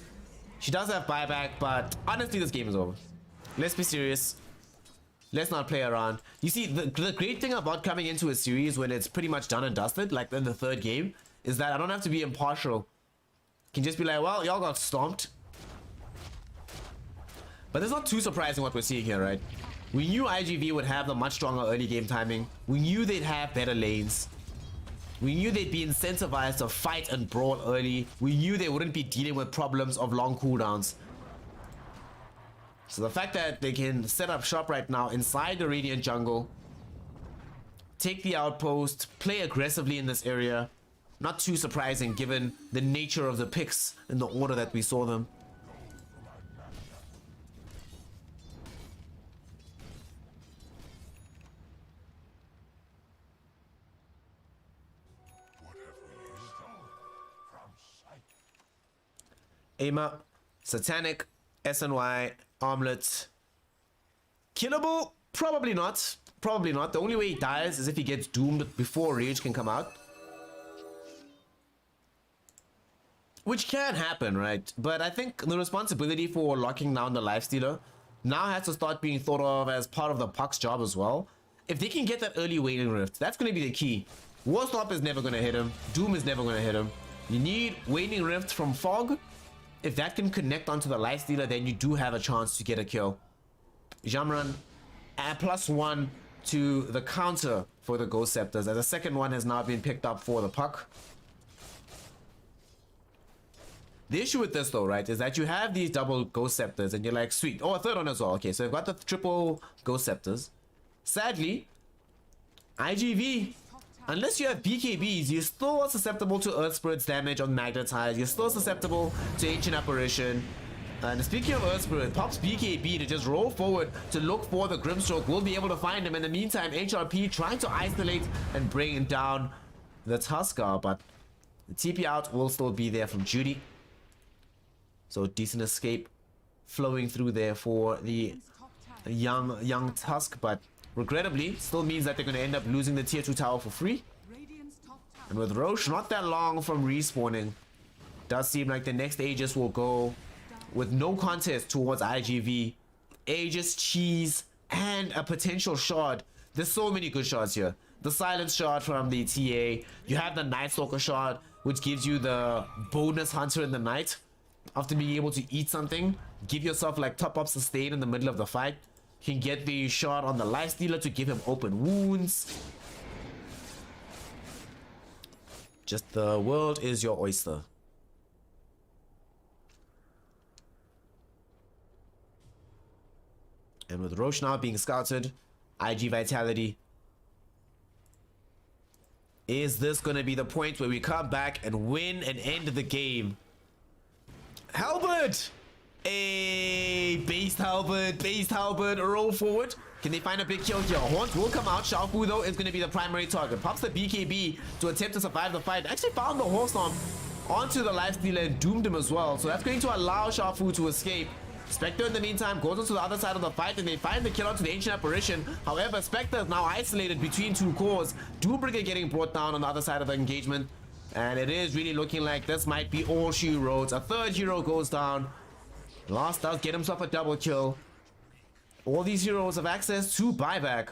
She does have buyback, but honestly this game is over. Let's be serious. Let's not play around. You see, the great thing about coming into a series when it's pretty much done and dusted, like in the 3rd game, is that I don't have to be impartial. Can just be like, well, y'all got stomped. But it's not too surprising what we're seeing here, right? We knew IGV would have the much stronger early game timing. We knew they'd have better lanes. We knew they'd be incentivized to fight and brawl early. We knew they wouldn't be dealing with problems of long cooldowns. So the fact that they can set up shop right now inside the Radiant jungle, take the outpost, play aggressively in this area, not too surprising given the nature of the picks in the order that we saw them. Aimer, Satanic, SNY, Armlet. Killable? Probably not. Probably not. The only way he dies is if he gets doomed before Rage can come out. Which can happen, right? But I think the responsibility for locking down the Lifestealer now has to start being thought of as part of the Puck's job as well. If they can get that early Waning Rift, that's going to be the key. Warstomp is never going to hit him. Doom is never going to hit him. You need Waning Rift from Fog. If that can connect onto the Lifestealer, then you do have a chance to get a kill. Jamran, add +1 to the counter for the Ghost Scepters, as a second one has now been picked up for the Puck. The issue with this though, right, is that you have these double Ghost Scepters and you're like, sweet. Oh, a third one as well. Okay, so I've got the triple Ghost Scepters. Sadly, IGV, unless you have BKBs, you're still susceptible to Earth Spirit's damage on Magnetize. You're still susceptible to Ancient Apparition. And speaking of Earth Spirit, Pop's BKB to just roll forward to look for the Grimstroke. We'll be able to find him. In the meantime, HRP trying to isolate and bring down the Tusker, but the TP out will still be there from Judy. So decent escape flowing through there for the young Tusk, but regrettably still means that they're going to end up losing the tier 2 tower for free. And with Roche not that long from respawning, does seem like the next Aegis will go with no contest towards IGV. Aegis, Cheese, and a potential shard. There's so many good shards here. The Silence shard from the TA. You have the Night Stalker shard, which gives you the bonus Hunter in the night. After being able to eat something, give yourself like top up sustain in the middle of the fight. You can get the shot on the Lifestealer to give him open wounds. Just the world is your oyster. And with Roche now being scouted, IG Vitality. Is this going to be the point where we come back and win and end the game? Halberd! A based Halberd, roll forward. Can they find a big kill here? Haunt will come out. Xiaofu though is going to be the primary target. Pops the BKB to attempt to survive the fight. Actually found the Horse Stomp onto the Lifestealer and doomed him as well. So that's going to allow Xiaofu to escape. Spectre in the meantime goes onto the other side of the fight and they find the kill onto the Ancient Apparition. However, Spectre is now isolated between two cores. Doombringer getting brought down on the other side of the engagement. And it is really looking like this might be all she wrote. A third hero goes down. Last does get himself a double kill. All these heroes have access to buyback.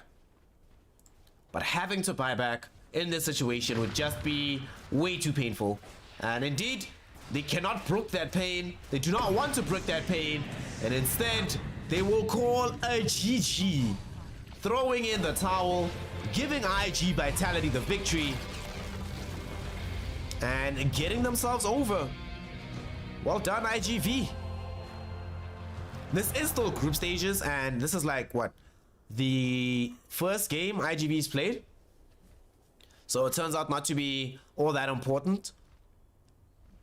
But having to buy back in this situation would just be way too painful. And indeed, they cannot brook that pain. They do not want to brook that pain. And instead, they will call a GG. Throwing in the towel, giving IG Vitality the victory, and getting themselves over. Well done, IGV. This is still group stages, and this is like what? The first game IGV's played. So it turns out not to be all that important,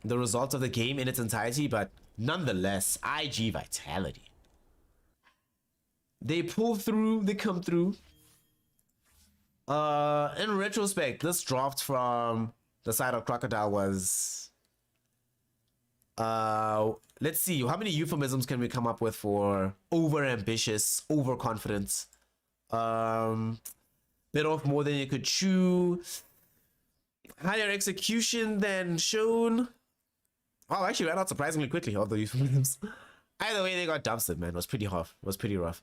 the results of the game in its entirety, but nonetheless, IG Vitality. They pull through, they come through. In retrospect, this draft from the side of Crocodile was... let's see, how many euphemisms can we come up with for over-ambitious, overconfident? Bit off more than you could chew. Higher execution than shown. Oh, actually ran out surprisingly quickly, all the euphemisms. Either way, they got dumpstered, man. It was pretty rough. It was pretty rough.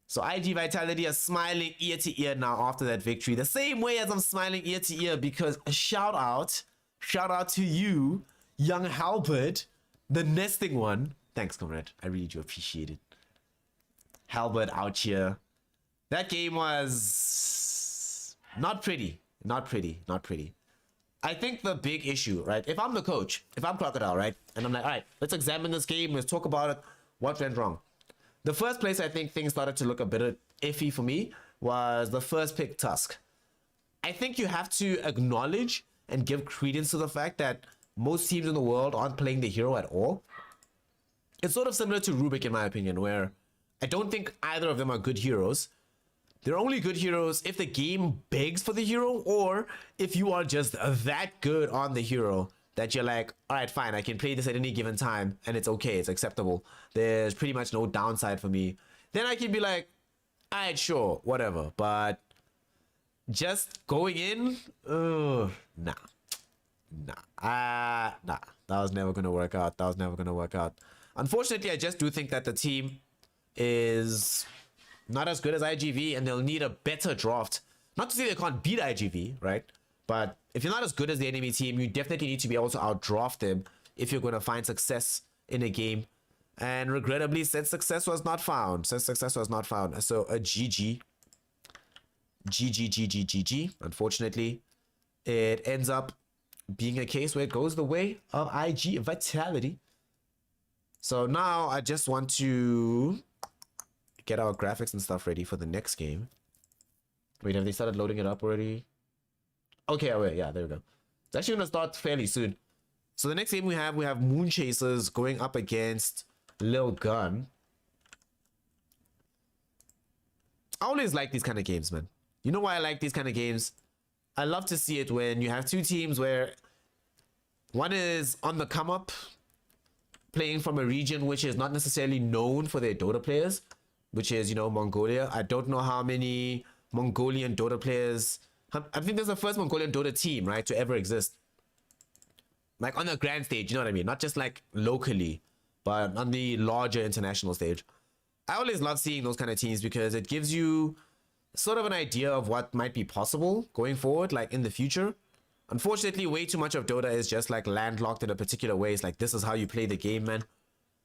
So IG Vitality are smiling ear to ear now after that victory. The same way as I'm smiling ear to ear, because a shout out to you, young Halbert, the nesting one. Thanks, comrade. I really do appreciate it. Halbert out here. That game was not pretty. Not pretty. Not pretty. I think the big issue, right? If I'm the coach, if I'm Crocodile, right? And I'm like, all right, let's examine this game. Let's talk about it. What went wrong? The first place I think things started to look a bit iffy for me was the first pick, Tusk. I think you have to acknowledge and give credence to the fact that most teams in the world aren't playing the hero at all. It's sort of similar to Rubik, in my opinion, where I don't think either of them are good heroes. They're only good heroes if the game begs for the hero, or if you are just that good on the hero that you're like, all right, fine, I can play this at any given time and it's okay, it's acceptable. There's pretty much no downside for me. Then I can be like, all right, sure, whatever. But just going in, nah. That was never gonna work out. That was never gonna work out. Unfortunately, I just do think that the team is not as good as IGV, and they'll need a better draft. Not to say they can't beat IGV, right? But if you're not as good as the enemy team, you definitely need to be able to outdraft them if you're going to find success in a game. And regrettably, said success was not found. So a GG. GG. Unfortunately, it ends up being a case where it goes the way of IG Vitality. So now I just want to get our graphics and stuff ready for the next game. Wait, have they started loading it up already? Okay, oh wait, yeah, there we go. It's actually gonna start fairly soon. So the next game we have Moon Chasers going up against Lil Gun. I always like these kind of games, man. You know why I like these kind of games? I love to see it when you have two teams where one is on the come up, playing from a region which is not necessarily known for their Dota players, which is, you know, Mongolia. I don't know how many Mongolian Dota players. I think there's the first Mongolian Dota team, right, to ever exist. Like on the grand stage, you know what I mean? Not just like locally, but on the larger international stage. I always love seeing those kind of teams because it gives you sort of an idea of what might be possible going forward, like in the future. Unfortunately, way too much of Dota is just like landlocked in a particular way. It's like, this is how you play the game, man.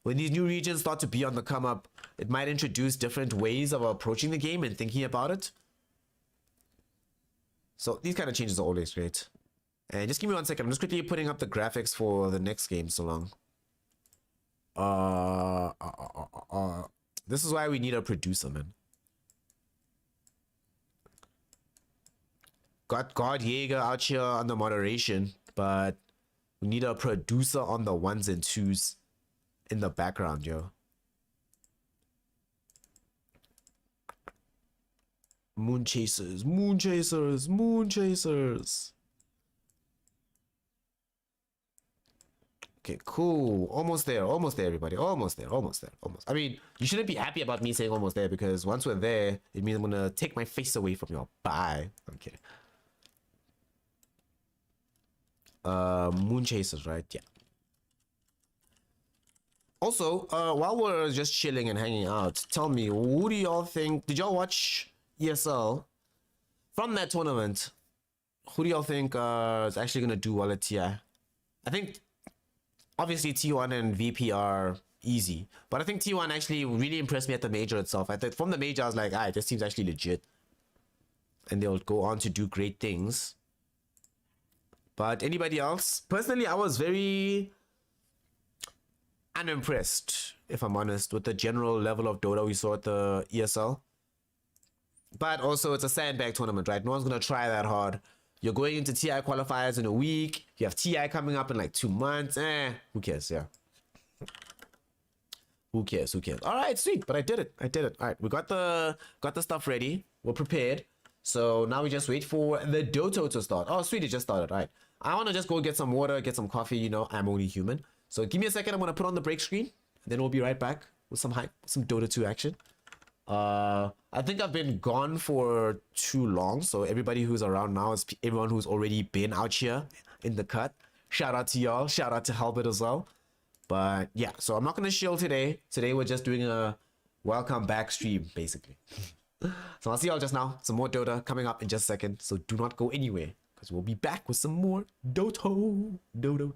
When these new regions start to be on the come up, it might introduce different ways of approaching the game and thinking about it. So these kind of changes are always great. And just give me 1 second. I'm just quickly putting up the graphics for the next game so long. This is why we need a producer, man. Got God Jaeger out here on the moderation, but we need a producer on the ones and twos in the background, yo. Moon Chasers, Moon Chasers, Moon Chasers. Okay, cool. Almost there, everybody. Almost there. I mean, you shouldn't be happy about me saying almost there, because once we're there, it means I'm gonna take my face away from y'all. Bye. Okay. Moon Chasers, right? Yeah. Also, while we're just chilling and hanging out, tell me, who do y'all think? Did y'all watch ESL from that tournament? Who do y'all think is actually gonna do well at TI? I think obviously T1 and VP are easy, but I think T1 actually really impressed me at the major itself. I think from the major I was like, this seems actually legit, and they'll go on to do great things. But anybody else? Personally, I was very unimpressed, if I'm honest, with the general level of Dota we saw at the ESL. But also, it's a sandbag tournament, right? No one's gonna try that hard. You're going into TI qualifiers in a week. You have TI coming up in like 2 months. Who cares? Yeah. Who cares? Who cares? All right, sweet. But I did it. I did it. All right, we got the stuff ready. We're prepared. So now we just wait for the Doto to start. Oh, sweet, it just started. All right. I want to just go get some water, get some coffee. You know, I'm only human. So give me a second. I'm gonna put on the break screen. Then we'll be right back with some Dota 2 action. I think I've been gone for too long, so everybody who's around now is everyone who's already been out here in the cut. Shout out to y'all. Shout out to Halbert as well. But yeah, so I'm not gonna shield today. Today we're just doing a welcome back stream, basically. So I'll see y'all just now. Some more Dota coming up in just a second. So do not go anywhere, because we'll be back with some more Doto. Doto.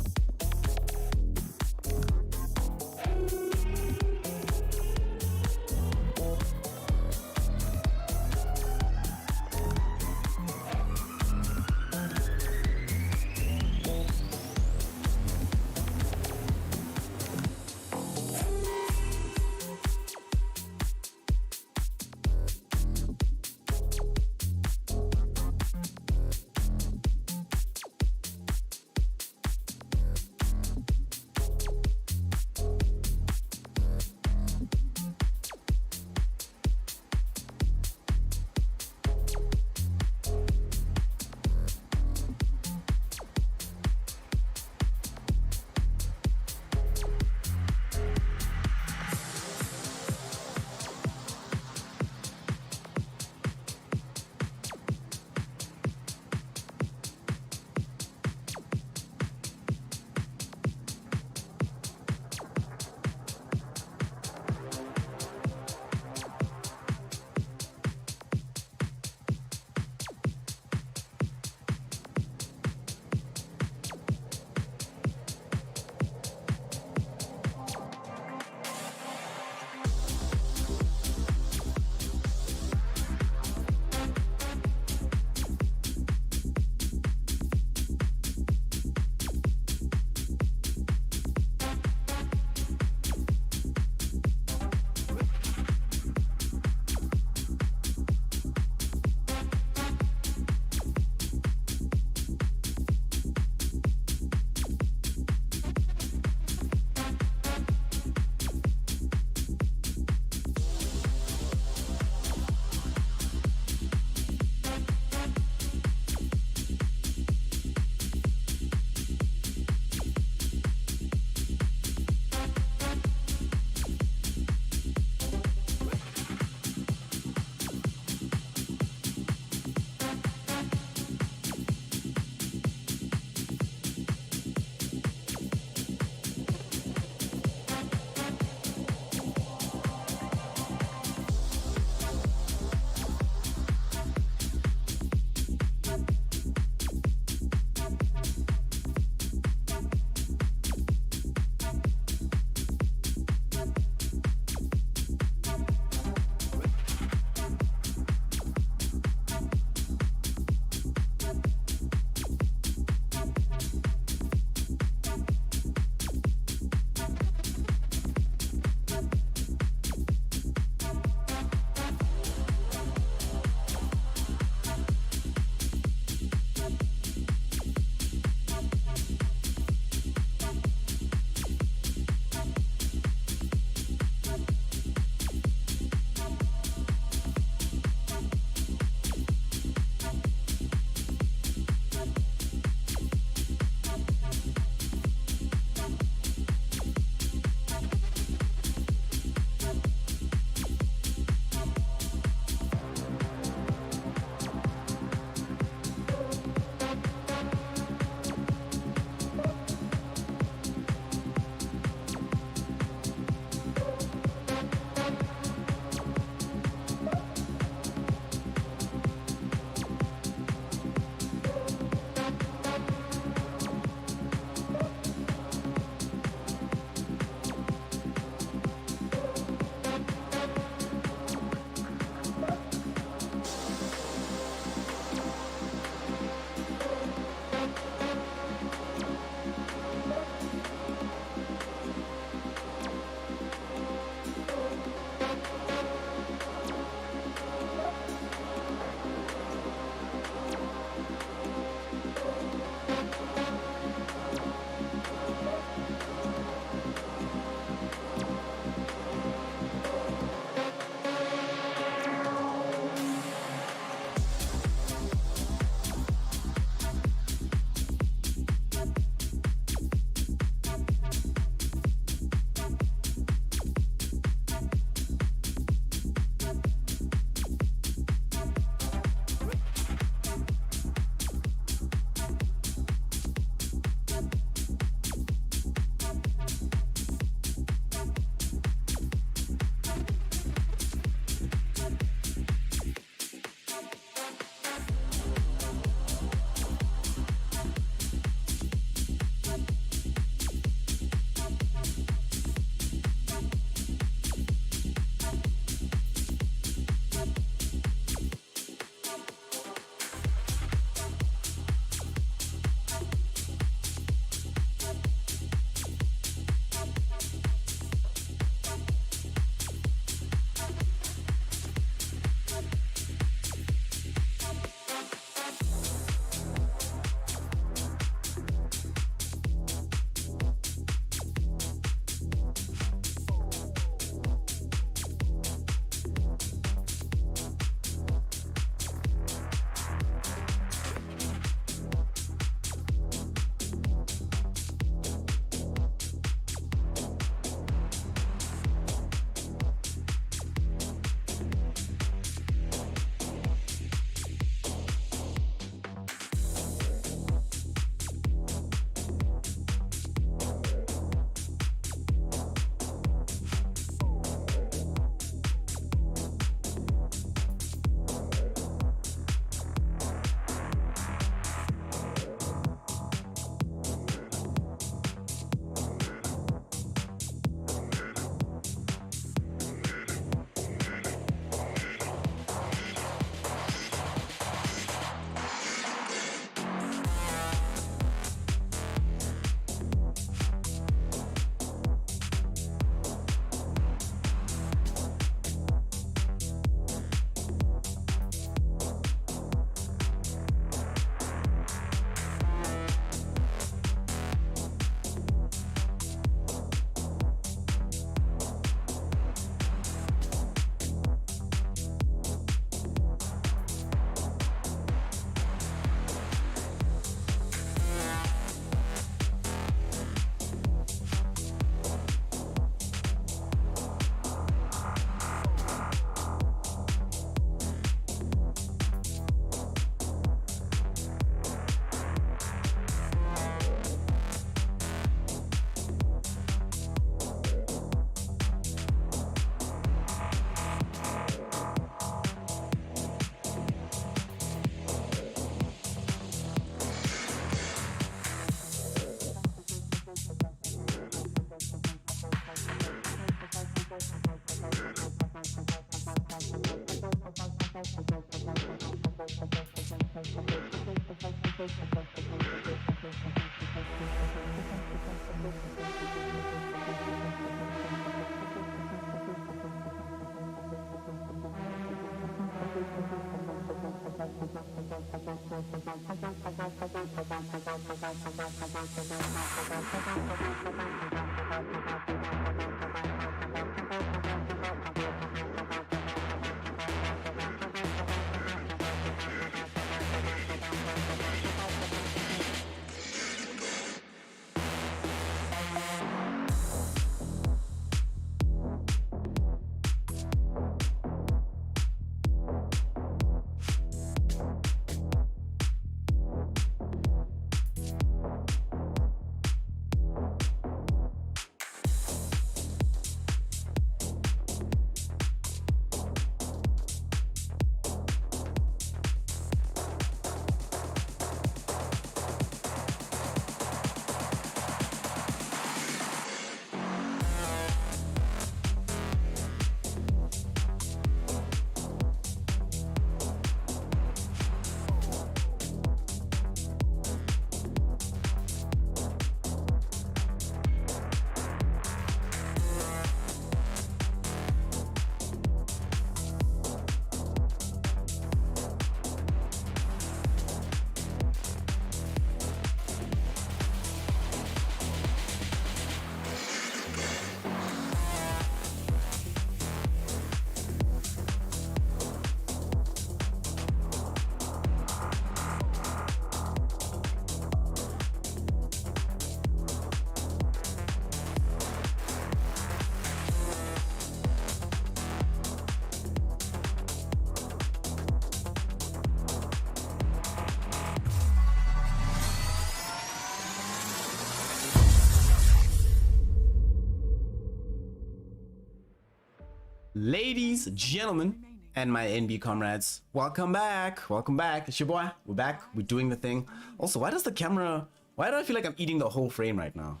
Ladies, gentlemen, and my NB comrades, welcome back. Welcome back. It's your boy. We're back. We're doing the thing. Also, why do I feel like I'm eating the whole frame right now?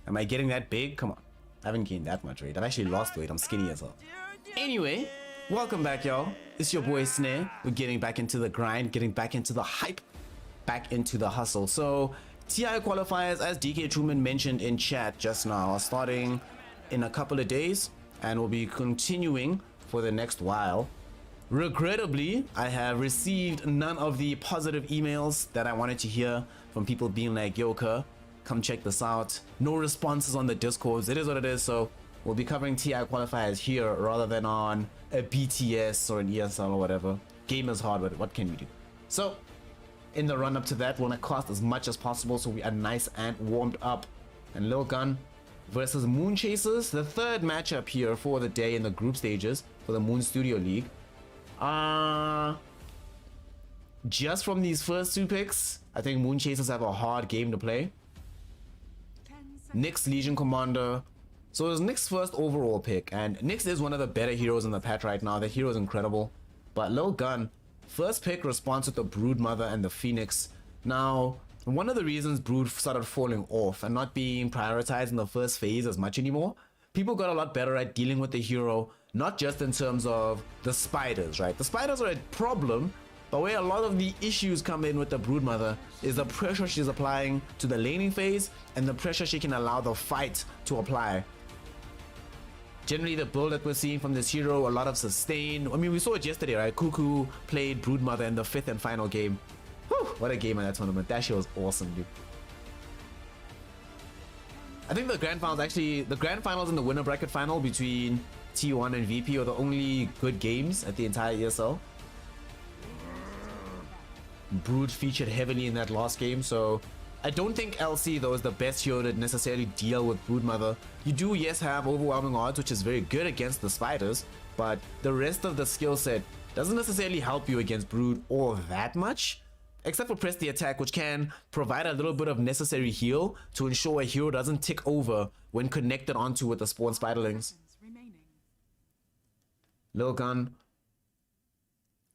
Am I getting that big? Come on. I haven't gained that much weight. I've actually lost weight. I'm skinny as hell. Anyway, welcome back, y'all. It's your boy Snare. We're getting back into the grind, getting back into the hype, back into the hustle. So, TI qualifiers, as DK Truman mentioned in chat just now, are starting in a couple of days and will be continuing for the next while. Regrettably, I have received none of the positive emails that I wanted to hear from people being like, yo, come check this out. No responses on the Discords. It is what it is. So we'll be covering TI qualifiers here rather than on a BTS or an ESL or whatever. Game is hard, but what can we do? So in the run up to that, we'll cast as much as possible so we are nice and warmed up. And Lil Gun versus Moon Chasers, the third matchup here for the day in the group stages for the Moon Studio League. Just from these first two picks, I think Moon Chasers have a hard game to play. Nyx Legion Commander. So it was Nyx's first overall pick, and Nyx is one of the better heroes in the patch right now. The hero is incredible. But Lil Gun, first pick responds with the Brood Mother and the Phoenix. Now, one of the reasons Brood started falling off and not being prioritized in the first phase as much anymore, people got a lot better at dealing with the hero, not just in terms of the spiders, right? The spiders are a problem, but where a lot of the issues come in with the Brood Mother is the pressure she's applying to the laning phase and the pressure she can allow the fight to apply. Generally, the build that we're seeing from this hero, a lot of sustain. I mean, we saw it yesterday, right? Cuckoo played Brood Mother in the 5th and final game. Whew, what a game in that tournament. That shit was awesome, dude. I think the grand finals and the winner bracket final between T1 and VP are the only good games at the entire ESL. Brood featured heavily in that last game, so I don't think LC though is the best hero to necessarily deal with Brood Mother. You do, yes, have overwhelming odds, which is very good against the spiders, but the rest of the skill set doesn't necessarily help you against Brood all that much. Except for press the attack, which can provide a little bit of necessary heal to ensure a hero doesn't tick over when connected onto with the spawn spiderlings. Lil Gun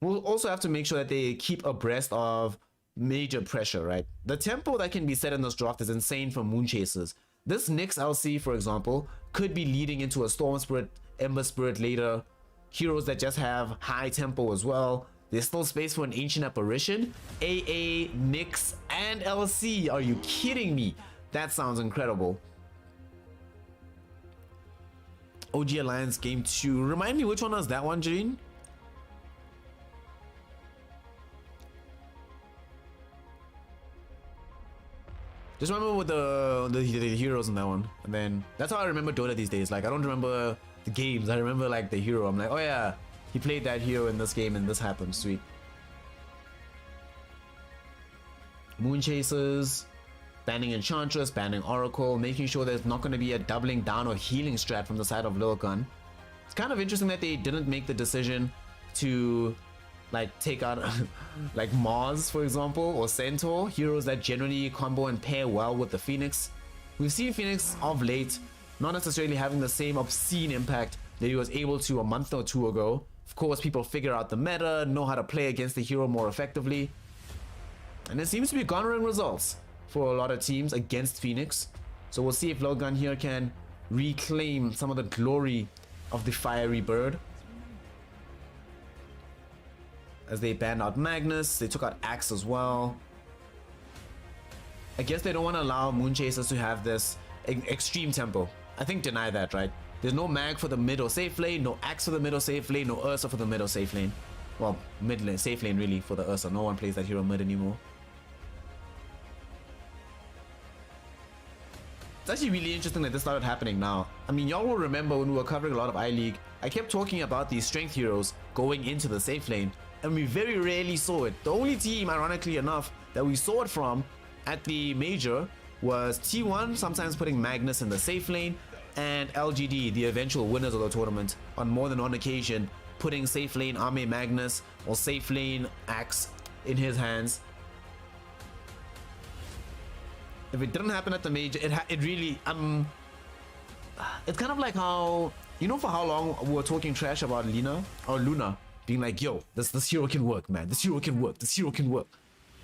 will also have to make sure that they keep abreast of major pressure, right? The tempo that can be set in this draft is insane for Moon Chasers. This Nyx LC, for example, could be leading into a Storm Spirit, Ember Spirit later. heroes that just have high tempo as well. There's still space for an Ancient Apparition, AA, Nyx, and LC. Are you kidding me? That sounds incredible. OG Alliance Game 2. Remind me, which one was that one, Jareen? Just remember with the heroes in that one. And then that's how I remember Dota these days. Like, I don't remember the games. I remember like the hero. I'm like, oh yeah, he played that hero in this game and this happened. Sweet. Moon Chasers, banning Enchantress, banning Oracle, making sure there's not going to be a doubling down or healing strat from the side of Lil Gun. It's kind of interesting that they didn't make the decision to like take out like Mars, for example, or Centaur, heroes that generally combo and pair well with the Phoenix. We've seen Phoenix of late not necessarily having the same obscene impact that he was able to a month or two ago. Of course, people figure out the meta, know how to play against the hero more effectively, and it seems to be garnering results for a lot of teams against Phoenix. So we'll see if Lil Gun here can reclaim some of the glory of the fiery bird. As they banned out Magnus, they took out Axe as well. I guess they don't want to allow Moon Chasers to have this extreme tempo. I think deny that, right? There's no mag for the mid or safe lane, no Axe for the mid or safe lane, no Ursa for the mid or safe lane. Well, mid lane, safe lane really for the Ursa. No one plays that hero mid anymore. It's actually really interesting that this started happening now. I mean, y'all will remember when we were covering a lot of I-League, I kept talking about these strength heroes going into the safe lane, and we very rarely saw it. The only team, ironically enough, that we saw it from at the major was T1, sometimes putting Magnus in the safe lane, and LGD, the eventual winners of the tournament, on more than one occasion, putting safe lane Ame Magnus or safe lane Axe in his hands. If it didn't happen at the major, it really it's kind of like how, you know, for how long we were talking trash about Luna being like, yo, this hero can work, man, this hero can work, this hero can work,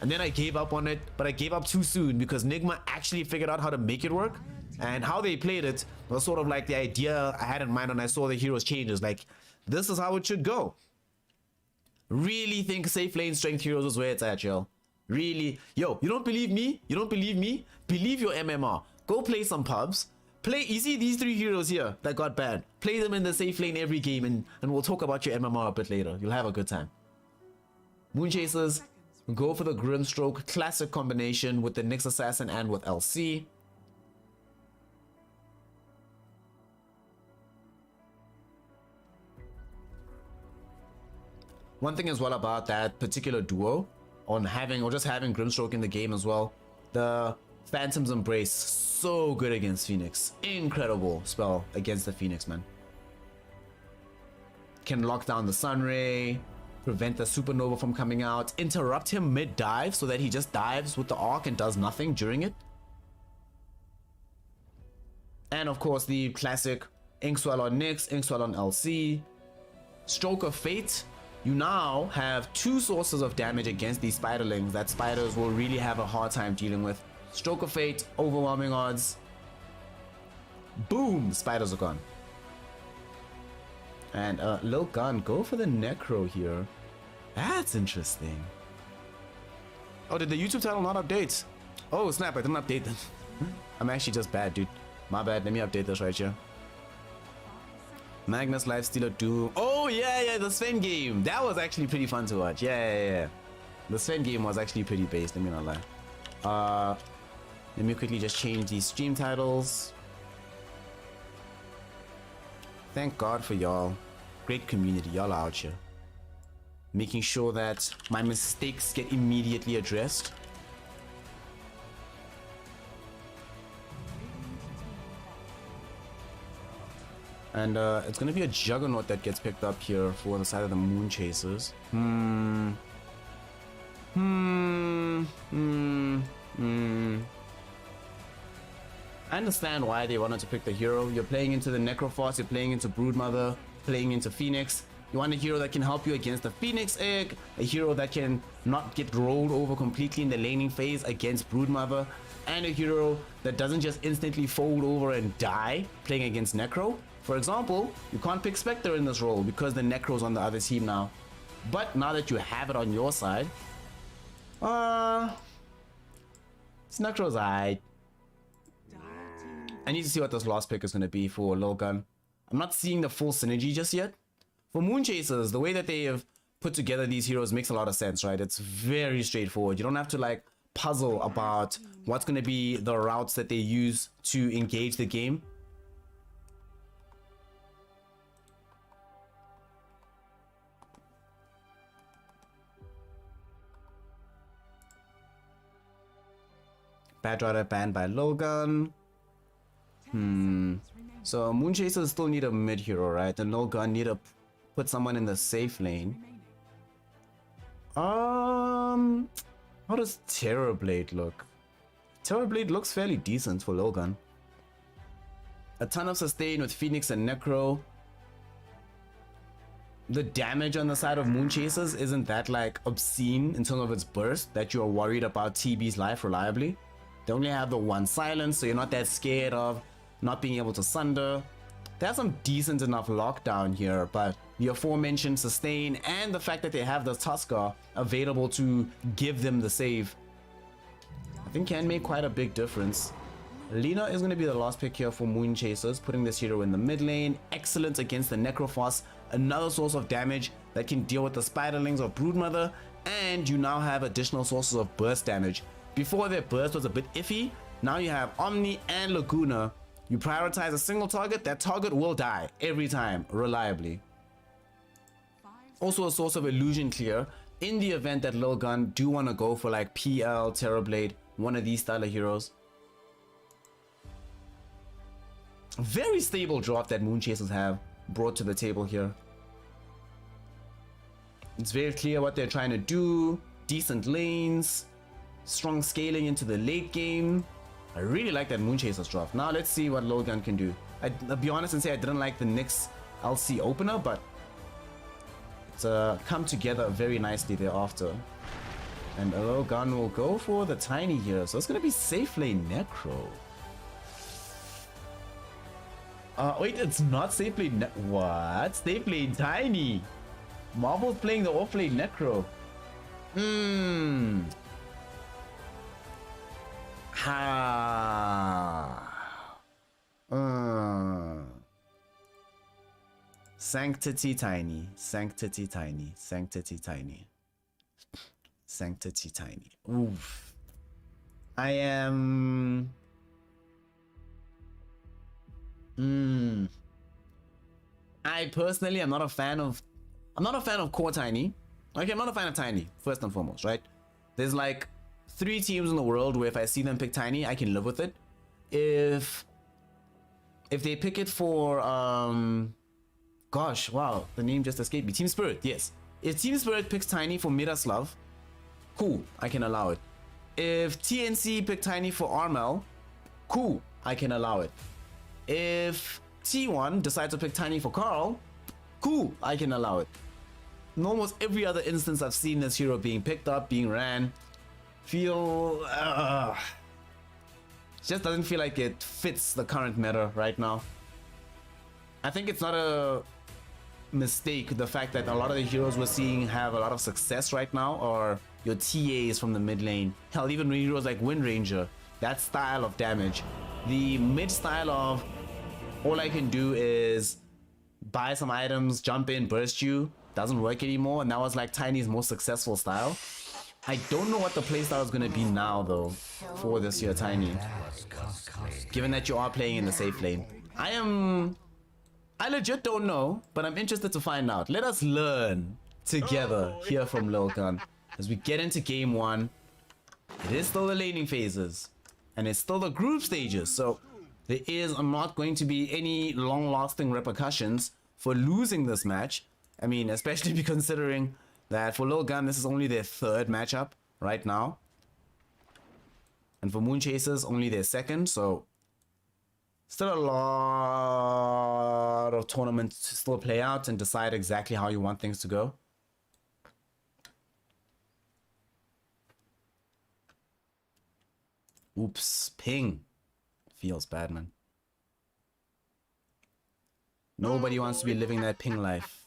and then I gave up on it, but I gave up too soon because Nigma actually figured out how to make it work, and how they played it was sort of like the idea I had in mind when I saw the heroes changes. Like, this is how it should go. Really think safe lane strength heroes is where it's at, yo. Really, yo, you don't believe me? You don't believe me? Believe your MMR. Go play some pubs. Play, you see these three heroes here that got banned. Play them in the safe lane every game, and we'll talk about your MMR a bit later. You'll have a good time. Moon Chasers, go for the Grimstroke classic combination with the Nyx Assassin and with LC. One thing as well about that particular duo, on having, or just having Grimstroke in the game as well, the Phantom's Embrace, so good against Phoenix. Incredible spell against the Phoenix, man. Can lock down the Sunray, prevent the Supernova from coming out, interrupt him mid-dive so that he just dives with the Arc and does nothing during it. And of course the classic Inkswell on Nyx, Inkswell on LC. Stroke of Fate. You now have two sources of damage against these spiderlings that spiders will really have a hard time dealing with. Stroke of Fate, overwhelming odds. Boom, spiders are gone. And Lil Gun, go for the Necro here. That's interesting. Oh, did the YouTube title not update? Oh snap, I didn't update them. I'm actually just bad, dude. My bad, let me update this right here. Magnus Lifestealer Doom. Oh yeah, the Sven game. That was actually pretty fun to watch. Yeah. The Sven game was actually pretty based, let me not lie. Let me quickly just change these stream titles. Thank God for y'all. Great community, y'all out here. Making sure that my mistakes get immediately addressed. And it's gonna be a Juggernaut that gets picked up here for the side of the Moon Chasers. I understand why they wanted to pick the hero. You're playing into the Necrophos, you're playing into Broodmother, playing into Phoenix. You want a hero that can help you against the Phoenix Egg, a hero that can not get rolled over completely in the laning phase against Broodmother, and a hero that doesn't just instantly fold over and die playing against Necro. For example, you can't pick Spectre in this role because the Necro's on the other team now. But now that you have it on your side, this Necro's alright. I need to see what this last pick is going to be for Lil Gun. I'm not seeing the full synergy just yet. For Moon Chasers, the way that they have put together these heroes makes a lot of sense, right? It's very straightforward. You don't have to like puzzle about what's going to be the routes that they use to engage the game. Bad Rider banned by Logan. So Moon Chasers still need a mid hero, right? And Logan need to put someone in the safe lane. How does Terrorblade look? Terrorblade looks fairly decent for Logan. A ton of sustain with Phoenix and Necro. The damage on the side of Moon Chasers isn't that like obscene in terms of its burst that you're worried about TB's life reliably. They only have the one silence, so you're not that scared of not being able to sunder. They have some decent enough lockdown here, but the aforementioned sustain and the fact that they have the Tusker available to give them the save, I think can make quite a big difference. Lina is going to be the last pick here for Moon Chasers, putting this hero in the mid lane. Excellent against the Necrophos, another source of damage that can deal with the Spiderlings or Broodmother, and you now have additional sources of burst damage. Before their burst was a bit iffy, now you have Omni and Laguna. You prioritize a single target, that target will die every time, reliably. Also a source of illusion clear in the event that Lil Gun do want to go for like PL, Terrorblade, one of these style of heroes. Very stable draft that Moon Chasers have brought to the table here. It's very clear what they're trying to do. Decent lanes, strong scaling into the late game. I really like that Moon Chasers draft. Now let's see what Lil Gun can do. I'll be honest and say I didn't like the Nyx LC opener, but it's come together very nicely thereafter. And Lil Gun will go for the Tiny here, so it's gonna be safe lane Necro. Wait, it's not safe lane what? Safe lane Tiny. Marvel's playing the off lane Necro. Sanctity Tiny, Sanctity Tiny, Sanctity Tiny, Sanctity Tiny. Oof. I am... I personally am not a fan of... I'm not a fan of core Tiny. Okay, I'm not a fan of Tiny, first and foremost, right? There's like 3 teams in the world where if I see them pick Tiny, I can live with it. If they pick it for gosh, wow, the name just escaped me. Team Spirit, yes. If Team Spirit picks Tiny for Miroslav, cool, I can allow it. If TNC pick Tiny for Armel, cool, I can allow it. If T1 decides to pick Tiny for Carl, cool, I can allow it. In almost every other instance I've seen this hero being picked up, being ran, feel... it just doesn't feel like it fits the current meta right now. I think it's not a mistake, the fact that a lot of the heroes we're seeing have a lot of success right now are your TAs from the mid lane. Hell, even heroes like Wind Ranger, that style of damage. The mid style of all I can do is buy some items, jump in, burst you, doesn't work anymore, and that was like Tiny's most successful style. I don't know what the playstyle is going to be now though for this year Tiny, given that you are playing in the safe lane. I legit don't know, but I'm interested to find out. Let us learn together here from Lil Gun as we get into game 1. It is still the laning phases and it's still the group stages, so there is not going to be any long-lasting repercussions for losing this match. I mean, especially considering that for Lil Gun this is only their 3rd matchup right now, and for Moon Chasers only their 2nd, so still a lot of tournaments to still play out and decide exactly how you want things to go. Oops, ping. Feels bad, man. Nobody wants to be living that ping life.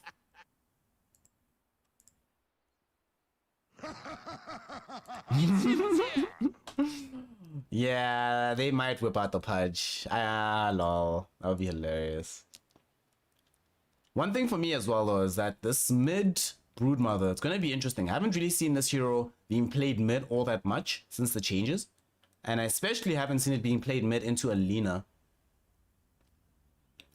Yeah, they might whip out the pudge. Ah, lol. That would be hilarious. One thing for me as well, though, is that this mid Broodmother, it's going to be interesting. I haven't really seen this hero being played mid all that much since the changes. And I especially haven't seen it being played mid into a Lina.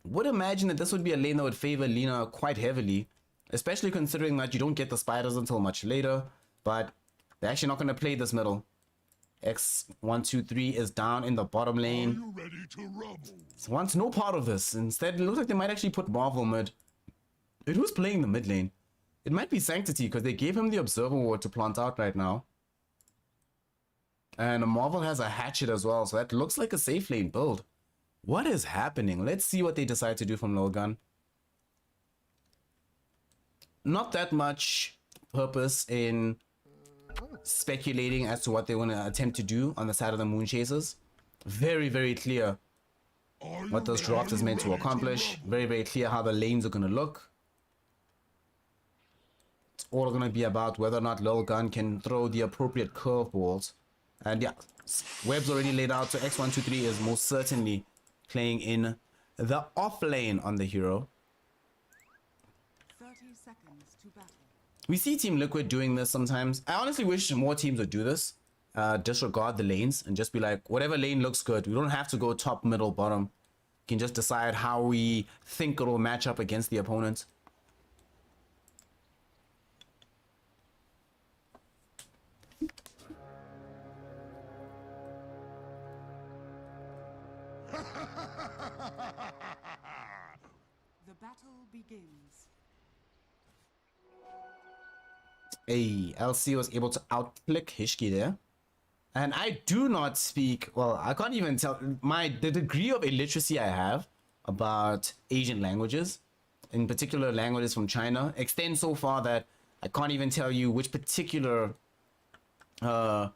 Would imagine that this would be a lane that would favor Lina quite heavily, especially considering that you don't get the spiders until much later. But they're actually not going to play this middle. X123 is down in the bottom lane. So wants no part of this. Instead, it looks like they might actually put Marvel mid. It was playing the mid lane. It might be Sanctity because they gave him the Observer Ward to plant out right now. And Marvel has a hatchet as well, so that looks like a safe lane build. What is happening? Let's see what they decide to do from Lilgun. Not that much purpose in speculating as to what they want to attempt to do on the side of the Moon Chasers. Very, very clear what those drops is meant to accomplish. Very, very clear how the lanes are going to look. It's all going to be about whether or not Lilgun can throw the appropriate curveballs. And yeah, web's already laid out, so X123 is most certainly playing in the off lane on the hero. 30 seconds to battle. We see Team Liquid doing this sometimes. I honestly wish more teams would do this. Disregard the lanes and just be like, whatever lane looks good. We don't have to go top, middle, bottom. We can just decide how we think it'll match up against the opponent. The battle begins. Hey, LC was able to outclick Hishki there. And I do not speak, well, I can't even tell, the degree of illiteracy I have about Asian languages, in particular languages from China, extends so far that I can't even tell you which particular I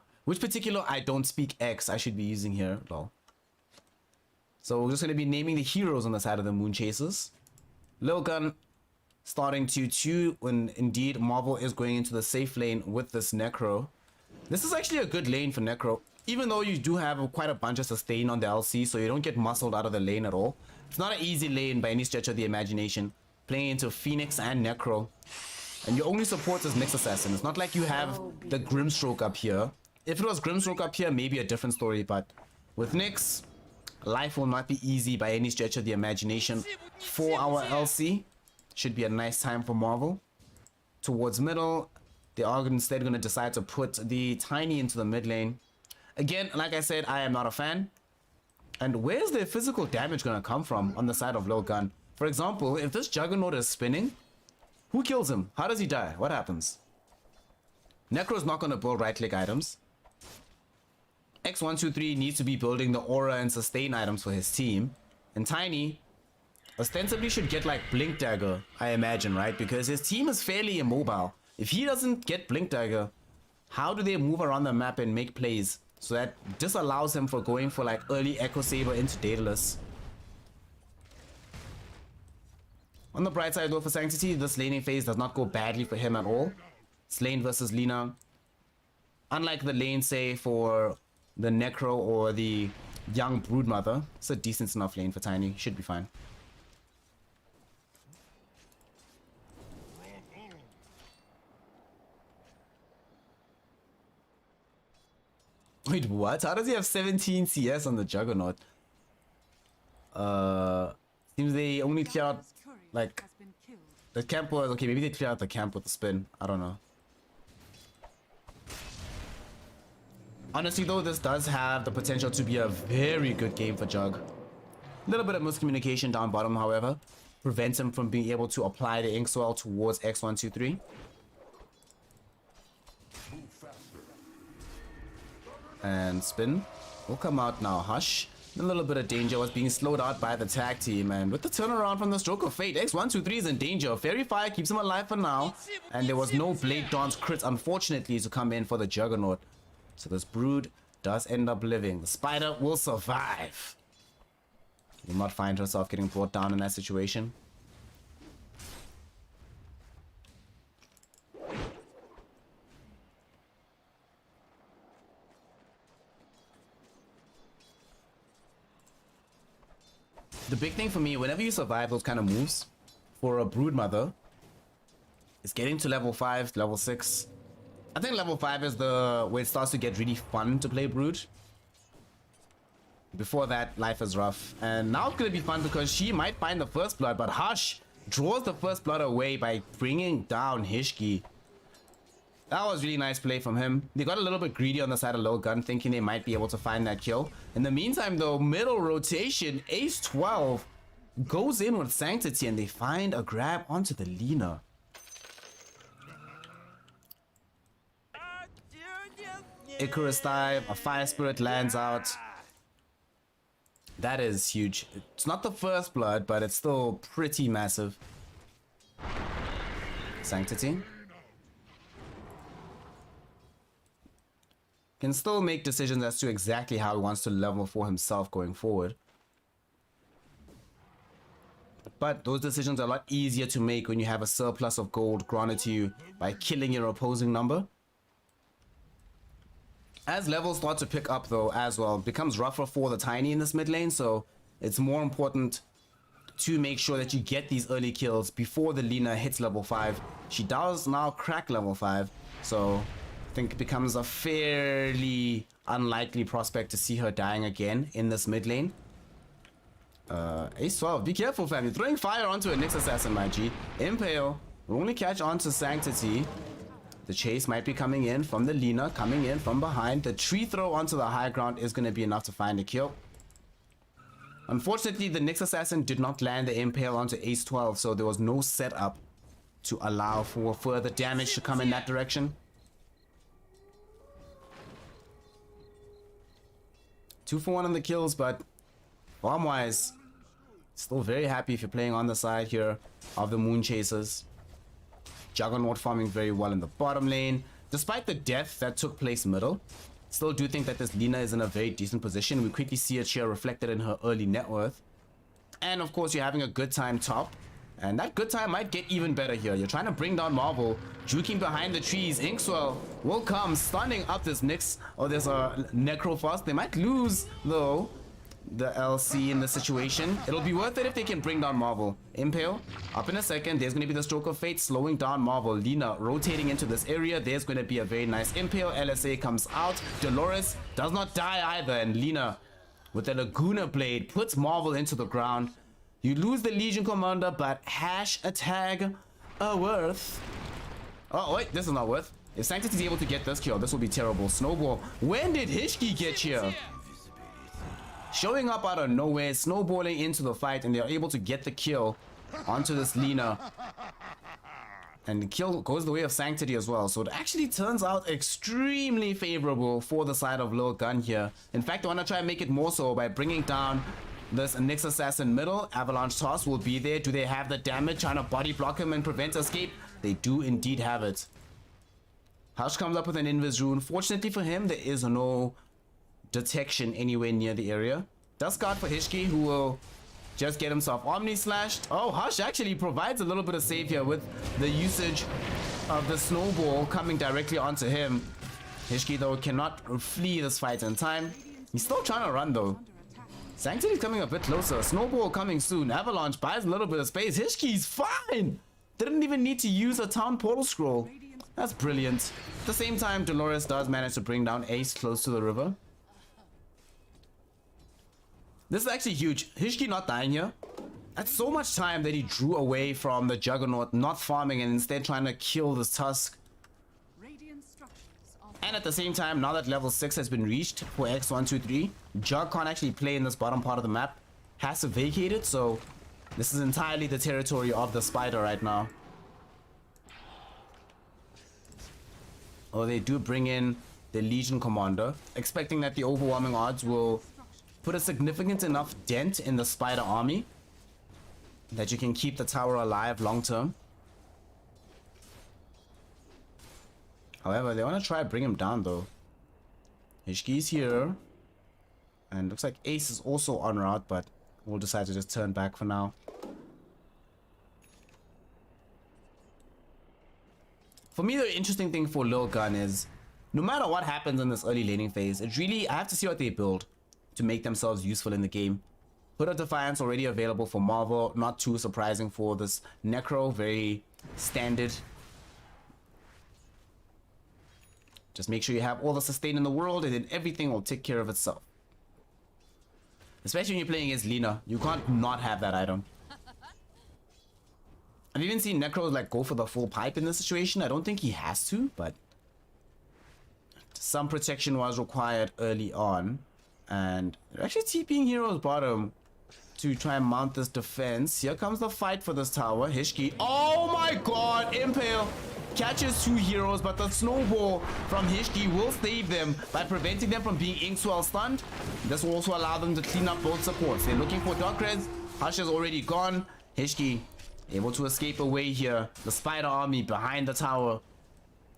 don't speak X I should be using here. Lol. So we're just going to be naming the heroes on the side of the Moon Chasers. Lilgun starting 2-2 when indeed Marvel is going into the safe lane with this Necro. This is actually a good lane for Necro, even though you do have quite a bunch of sustain on the LC, so you don't get muscled out of the lane at all. It's not an easy lane by any stretch of the imagination, playing into Phoenix and Necro. And your only support is Nyx Assassin. It's not like you have the Grimstroke up here. If it was Grimstroke up here, maybe a different story, but with Nyx, life will not be easy by any stretch of the imagination for our LC. Should be a nice time for Marvel. Towards middle, they are instead going to decide to put the Tiny into the mid lane. Again, like I said, I am not a fan. And where's the physical damage going to come from on the side of Lilgun? For example, if this Juggernaut is spinning, who kills him? How does he die? What happens? Necro's not going to build right-click items. X123 needs to be building the aura and sustain items for his team. And Tiny ostensibly should get like Blink Dagger, I imagine, right? Because his team is fairly immobile. If he doesn't get Blink Dagger, how do they move around the map and make plays? So that disallows him for going for like early Echo Saber into Daedalus. On the bright side though, for Sanctity, this laning phase does not go badly for him at all. It's lane versus Lina. Unlike the lane, say, for the Necro or the young Broodmother, it's a decent enough lane for Tiny. Should be fine. Wait, what? How does he have 17 CS on the Juggernaut? Seems they only clear out, Dire's courier like, has been killed. the camp was, okay, maybe they clear out the camp with the spin. I don't know. Honestly though, this does have the potential to be a very good game for Jug. A little bit of miscommunication down bottom, however, prevents him from being able to apply the ink swell towards X123. And spin will come out now. Hush. A little bit of danger was being slowed out by the tag team, and with the turnaround from the Stroke of Fate, X123 is in danger. Fairy Fire keeps him alive for now, and there was no Blade Dance crit, unfortunately, to come in for the Juggernaut. So this Brood does end up living. The Spider will survive. Will not find herself getting brought down in that situation. big thing for me, whenever you survive those kind of moves, for a brood mother, is getting to level 5, level 6. I think level 5 is the where it starts to get really fun to play brood. Before that, life is rough. And now it's gonna be fun because she might find the first blood, but Hush draws the first blood away by bringing down Hishki. That was really nice play from him. They got a little bit greedy on the side of low gun, thinking they might be able to find that kill. In the meantime though, middle rotation, Ace 12 goes in with Sanctity and they find a grab onto the Lina. Icarus dive, a Fire Spirit lands out. That is huge. It's not the first blood, but it's still pretty massive. Sanctity can still make decisions as to exactly how he wants to level for himself going forward. But those decisions are a lot easier to make when you have a surplus of gold granted to you by killing your opposing number. As levels start to pick up though as well, it becomes rougher for the Tiny in this mid lane, so it's more important to make sure that you get these early kills before the Lina hits level 5. She does now crack level 5, so I think it becomes a fairly unlikely prospect to see her dying again in this mid lane. Ace 12, be careful fam, you're throwing fire onto a Nyx Assassin, my G. Impale will only catch onto Sanctity. The chase might be coming in from the Lina, coming in from behind. The tree throw onto the high ground is going to be enough to find a kill. Unfortunately, the Nyx Assassin did not land the Impale onto Ace 12, so there was no setup to allow for further damage to come in that direction. 2 for 1 on the kills, but farm-wise, still very happy if you're playing on the side here of the Moon Chasers. Juggernaut farming very well in the bottom lane. Despite the death that took place middle, still do think that this Lina is in a very decent position. We quickly see it here reflected in her early net worth. And of course, you're having a good time top. And that good time might get even better here. You're trying to bring down Marvel. Juking behind the trees. Inkswell will come, stunning up this Nyx, or this Necrophos. They might lose, though, the LC in the situation. It'll be worth it if they can bring down Marvel. Impale up in a second. There's going to be the Stroke of Fate slowing down Marvel. Lina rotating into this area. There's going to be a very nice Impale. LSA comes out. Dolores does not die either, and Lina with the Laguna Blade puts Marvel into the ground. You lose the Legion Commander, but hash a tag worth. Oh wait, this is not worth. If Sanctity is able to get this kill, this will be terrible. Snowball, when did Hishki get here? Showing up out of nowhere, snowballing into the fight, and they're able to get the kill onto this Lina. And the kill goes the way of Sanctity as well. So it actually turns out extremely favorable for the side of Lil Gun here. In fact, I want to try and make it more so by bringing down this Nyx Assassin middle. Avalanche Toss will be there. Do they have the damage? Trying to body block him and prevent escape? They do indeed have it. Hush comes up with an Invis Rune. Fortunately for him, there is no detection anywhere near the area. Dust Guard for Hishki, who will just get himself Omni Slashed. Oh, Hush actually provides a little bit of save here with the usage of the Snowball coming directly onto him. Hishki, though, cannot flee this fight in time. He's still trying to run, though. Sanctity's coming a bit closer. Snowball coming soon. Avalanche buys a little bit of space. Hishki's fine! Didn't even need to use a Town Portal Scroll. That's brilliant. At the same time, Dolores does manage to bring down Ace close to the river. This is actually huge. Hishki not dying here. That's so much time that he drew away from the Juggernaut, not farming and instead trying to kill this Tusk. And at the same time, now that level 6 has been reached for X123, Jug can't actually play in this bottom part of the map. Has to vacate it, so this is entirely the territory of the Spider right now. Oh, they do bring in the Legion Commander, expecting that the overwhelming odds will put a significant enough dent in the Spider army that you can keep the tower alive long term. However, they want to try to bring him down though. Hishki's here. And looks like Ace is also en route, but we'll decide to just turn back for now. For me, the interesting thing for Lil Gun is, no matter what happens in this early laning phase, it really, I have to see what they build to make themselves useful in the game. Hood of Defiance already available for Marvel. Not too surprising for this Necro. Very standard. Just make sure you have all the sustain in the world and then everything will take care of itself. Especially when you're playing against Lina. You can't not have that item. I've even seen Necros like go for the full pipe in this situation. I don't think he has to, but some protection was required early on. And they're actually TPing Heroes bottom to try and mount this defense. Here comes the fight for this tower. Hishki. Oh my god! Impale catches 2 heroes, but the snowball from Hishki will save them by preventing them from being Inkswell stunned. This will also allow them to clean up both supports. They're looking for Dark Reds. Hush is already gone. Hishki able to escape away here. The Spider Army behind the tower.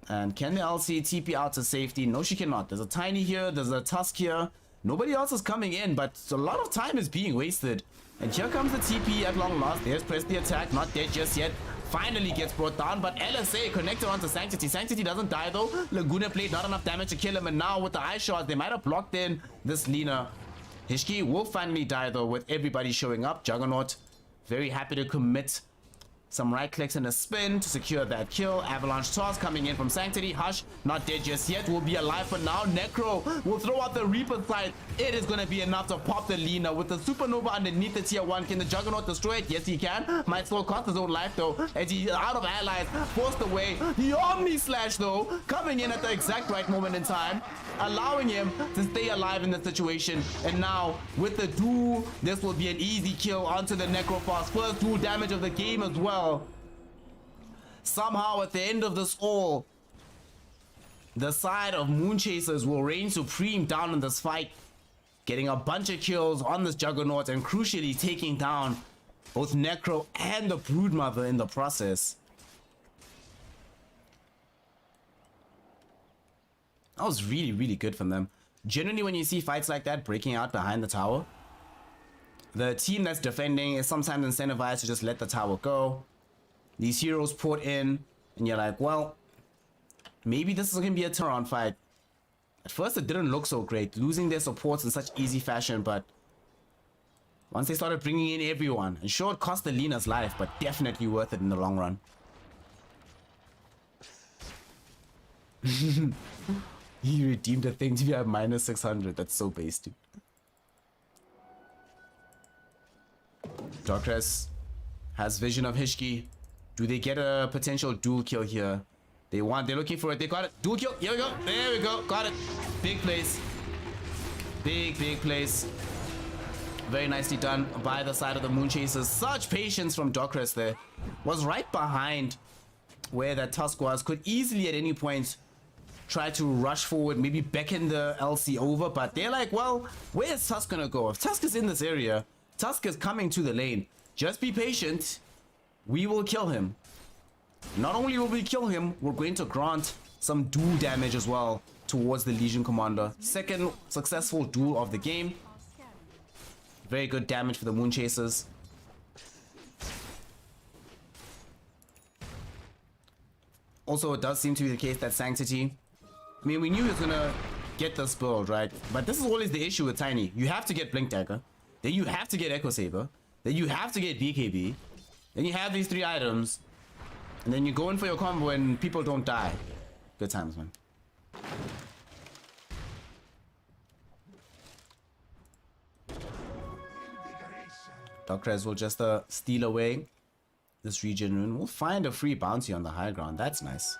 And can the LC TP out to safety? No, she cannot. There's a Tiny here. There's a Tusk here. Nobody else is coming in, but a lot of time is being wasted. And here comes the TP at long last. There's Press the Attack. Not dead just yet. Finally gets brought down, but LSA connected onto Sanctity. Sanctity doesn't die though. Laguna played not enough damage to kill him, and now with the eye shot, they might have blocked in this Lina. Hishki will finally die though, with everybody showing up. Juggernaut very happy to commit some right clicks and a spin to secure that kill. Avalanche toss coming in from Sanctity. Hush, not dead just yet, will be alive for now. Necro will throw out the Reaper side. It is going to be enough to pop the Lina with the Supernova underneath the tier 1. Can the Juggernaut destroy it? Yes, he can. Might still cost his own life though, as he's out of allies, forced away. The Omni Slash though, coming in at the exact right moment in time, allowing him to stay alive in the situation. And now with the duel, this will be an easy kill onto the Necrophos. First duel damage of the game as well. Somehow at the end of this all, the side of Moonchasers will reign supreme down in this fight, getting a bunch of kills on this Juggernaut and crucially taking down both Necro and the Broodmother in the process. That was really, really good from them. Generally, when you see fights like that breaking out behind the tower, the team that's defending is sometimes incentivized to just let the tower go. These heroes put in, and you're like, well, maybe this is going to be a turn-on fight. At first, it didn't look so great, losing their supports in such easy fashion, but once they started bringing in everyone, and sure, it cost the Lina's life, but definitely worth it in the long run. He redeemed a thing to be at minus 600. That's so base, dude. Darkrest has vision of Hishki. Do they get a potential dual kill here? They're looking for it. They got it. Dual kill. Here we go. There we go. Got it. Big place. Big place. Very nicely done by the side of the Moonchasers. Such patience from Darkrest there. Was right behind where that Tusk was. Could easily at any point try to rush forward, maybe beckon the LC over, but they're like, well, where is Tusk gonna go? If Tusk is in this area, Tusk is coming to the lane. Just be patient. We will kill him. Not only will we kill him, we're going to grant some duel damage as well towards the Legion Commander. Second successful duel of the game. Very good damage for the Moonchasers. Also, it does seem to be the case that Sanctity, I mean, we knew he was gonna get this build, right? But this is always the issue with Tiny. You have to get Blink Dagger, then you have to get Echo Saber, then you have to get BKB, then you have these 3 items, and then you go in for your combo and people don't die. Good times, man. Darkrest will just steal away this region and we'll find a free bounty on the high ground. That's nice.